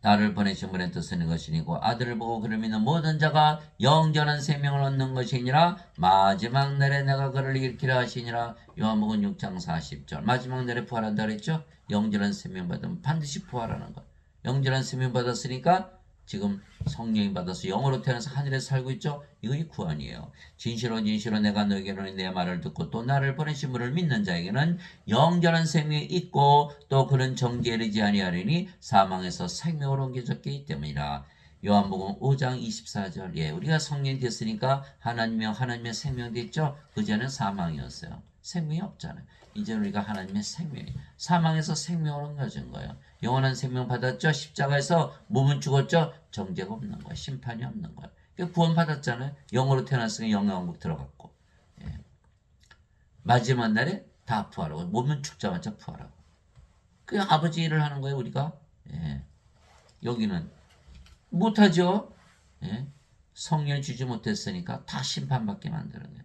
나를 보내신 분의 뜻은 이것이니고 아들을 보고 그를 믿는 모든 자가 영원한 생명을 얻는 것이니라. 마지막 날에 내가 그를 일으키라 하시니라. 요한복음 6장 40절. 마지막 날에 부활한다 그랬죠? 영원한 생명 받으면 반드시 부활하는 것. 영원한 생명 받았으니까 지금 성령이 받아서 영으로 태어나서 하늘에 살고 있죠. 이것이 구원이에요. 진실로 진실로 내가 너에게는 내 말을 듣고 또 나를 보내신 분을 믿는 자에게는 영원한 생명이 있고 또 그는 정죄에 이르지 아니하리니 사망에서 생명으로 옮겨졌기 때문이라. 요한복음 5장 24절. 예, 우리가 성령이 됐으니까 하나님의 생명 됐죠. 그전에는 사망이었어요. 생명이 없잖아요. 이제 우리가 하나님의 생명이 사망에서 생명으로 옮겨진 거예요. 영원한 생명 받았죠. 십자가에서 몸은 죽었죠. 정죄가 없는 거예요. 심판이 없는 거예요. 구원 받았잖아요. 영으로 태어났으니 영왕국 들어갔고. 예. 마지막 날에 다 부활하고 몸은 죽자마자 부활하고. 그 아버지 일을 하는 거예요. 우리가. 예. 여기는 못하죠. 예. 성령 주지 못했으니까 다 심판받게 만드는 거예요.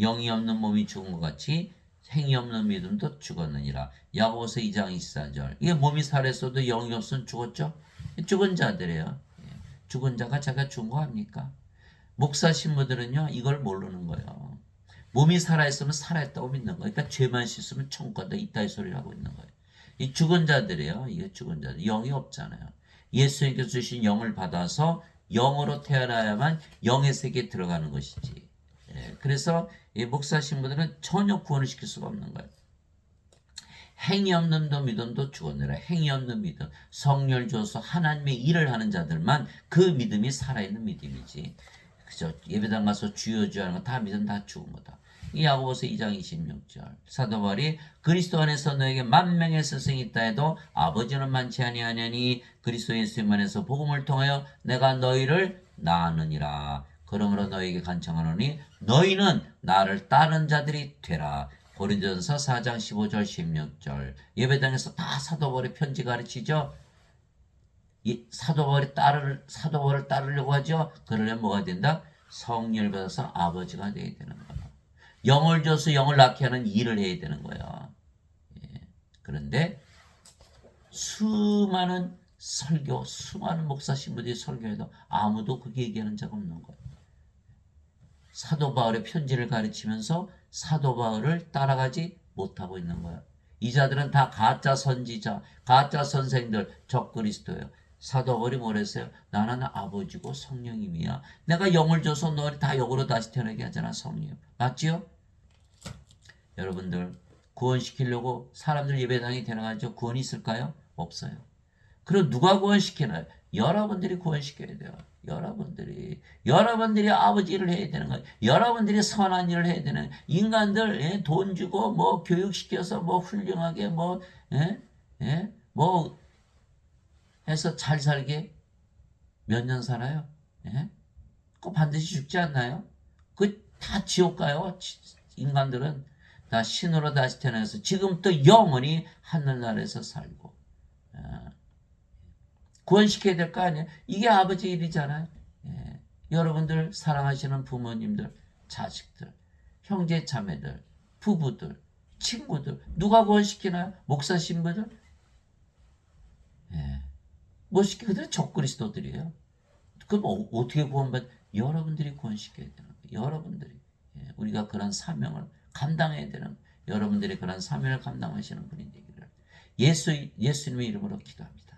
영이 없는 몸이 죽은 것 같이 행위 없는 믿음도 죽었느니라. 야고보서 2장 24절. 이게 몸이 살았어도 영이 없으면 죽었죠? 죽은 자들이에요. 죽은 자가 자기가 죽은 거 합니까? 목사 신부들은요 이걸 모르는 거예요. 몸이 살아있으면 살아있다고 믿는 거예요. 그러니까 죄만 씻으면 천국 간다 이따위 소리를 하고 있는 거예요. 이 죽은 자들이에요. 이게 죽은 자들. 영이 없잖아요. 예수님께서 주신 영을 받아서 영으로 태어나야만 영의 세계에 들어가는 것이지. 그래서 이 목사 신부들은 전혀 구원을 시킬 수가 없는 거예요. 행위 없는 믿음도 죽었느라. 행위 없는 믿음, 성령을 줘서 하나님의 일을 하는 자들만 그 믿음이 살아있는 믿음이지. 그죠? 예배당 가서 주여 주여 하는 거 다 믿음 다 죽은 거다. 이 야고보서 2장 26절. 사도 바울이 그리스도 안에서 너에게 만명의 스승이 있다 해도 아버지는 많지 아니하냐니 그리스도 예수님 안에서 복음을 통하여 내가 너희를 낳았느니라. 그러므로 너에게 간청하노니 너희는 나를 따른 자들이 되라. 고린도전서 4장 15절 16절. 예배당에서 다 사도 바울의 편지 가르치죠. 이 사도 바울을 따르려고 하죠. 그러려면 뭐가 된다? 성령을 받아서 아버지가 되어야 되는 거예요. 영을 줘서 영을 낳게 하는 일을 해야 되는 거예요. 예. 그런데 수많은 목사 신부들이 설교해도 아무도 그게 얘기하는 자가 없는 거예요. 사도 바울의 편지를 가르치면서 사도 바울을 따라가지 못하고 있는 거예요. 이 자들은 다 가짜 선지자, 가짜 선생들, 적그리스도예요. 사도 바울이 뭐랬어요? 나는 아버지고 성령님이야. 내가 영을 줘서 너를 다 영으로 다시 태어나게 하잖아, 성령. 맞지요? 여러분들 구원시키려고 사람들 예배당에 데려가죠. 구원이 있을까요? 없어요. 그럼 누가 구원시키나요? 여러분들이 구원시켜야 돼요. 여러분들이 아버지 일을 해야 되는 거예요. 여러분들이 선한 일을 해야 되는 거예요. 인간들 돈 주고 뭐 교육시켜서 뭐 훌륭하게 뭐 해서 잘 살게 몇 년 살아요? 꼭 반드시 죽지 않나요? 그 다 지옥 가요. 인간들은 다 신으로 다시 태어나서 지금부터 영원히 하늘나라에서 살고 구원시켜야 될 거 아니에요? 이게 아버지 일이잖아요. 여러분들 사랑하시는 부모님들, 자식들, 형제 자매들, 부부들, 친구들 누가 구원시키나요? 목사 신부들? 못 시키 그들은 적그리스도들이에요. 그럼 어떻게 구원받? 여러분들이 구원시켜야 되는 거예요. 여러분들이 우리가 그런 사명을 감당해야 되는 여러분들이 그런 사명을 감당하시는 분이 되기를 예수님의 이름으로 기도합니다.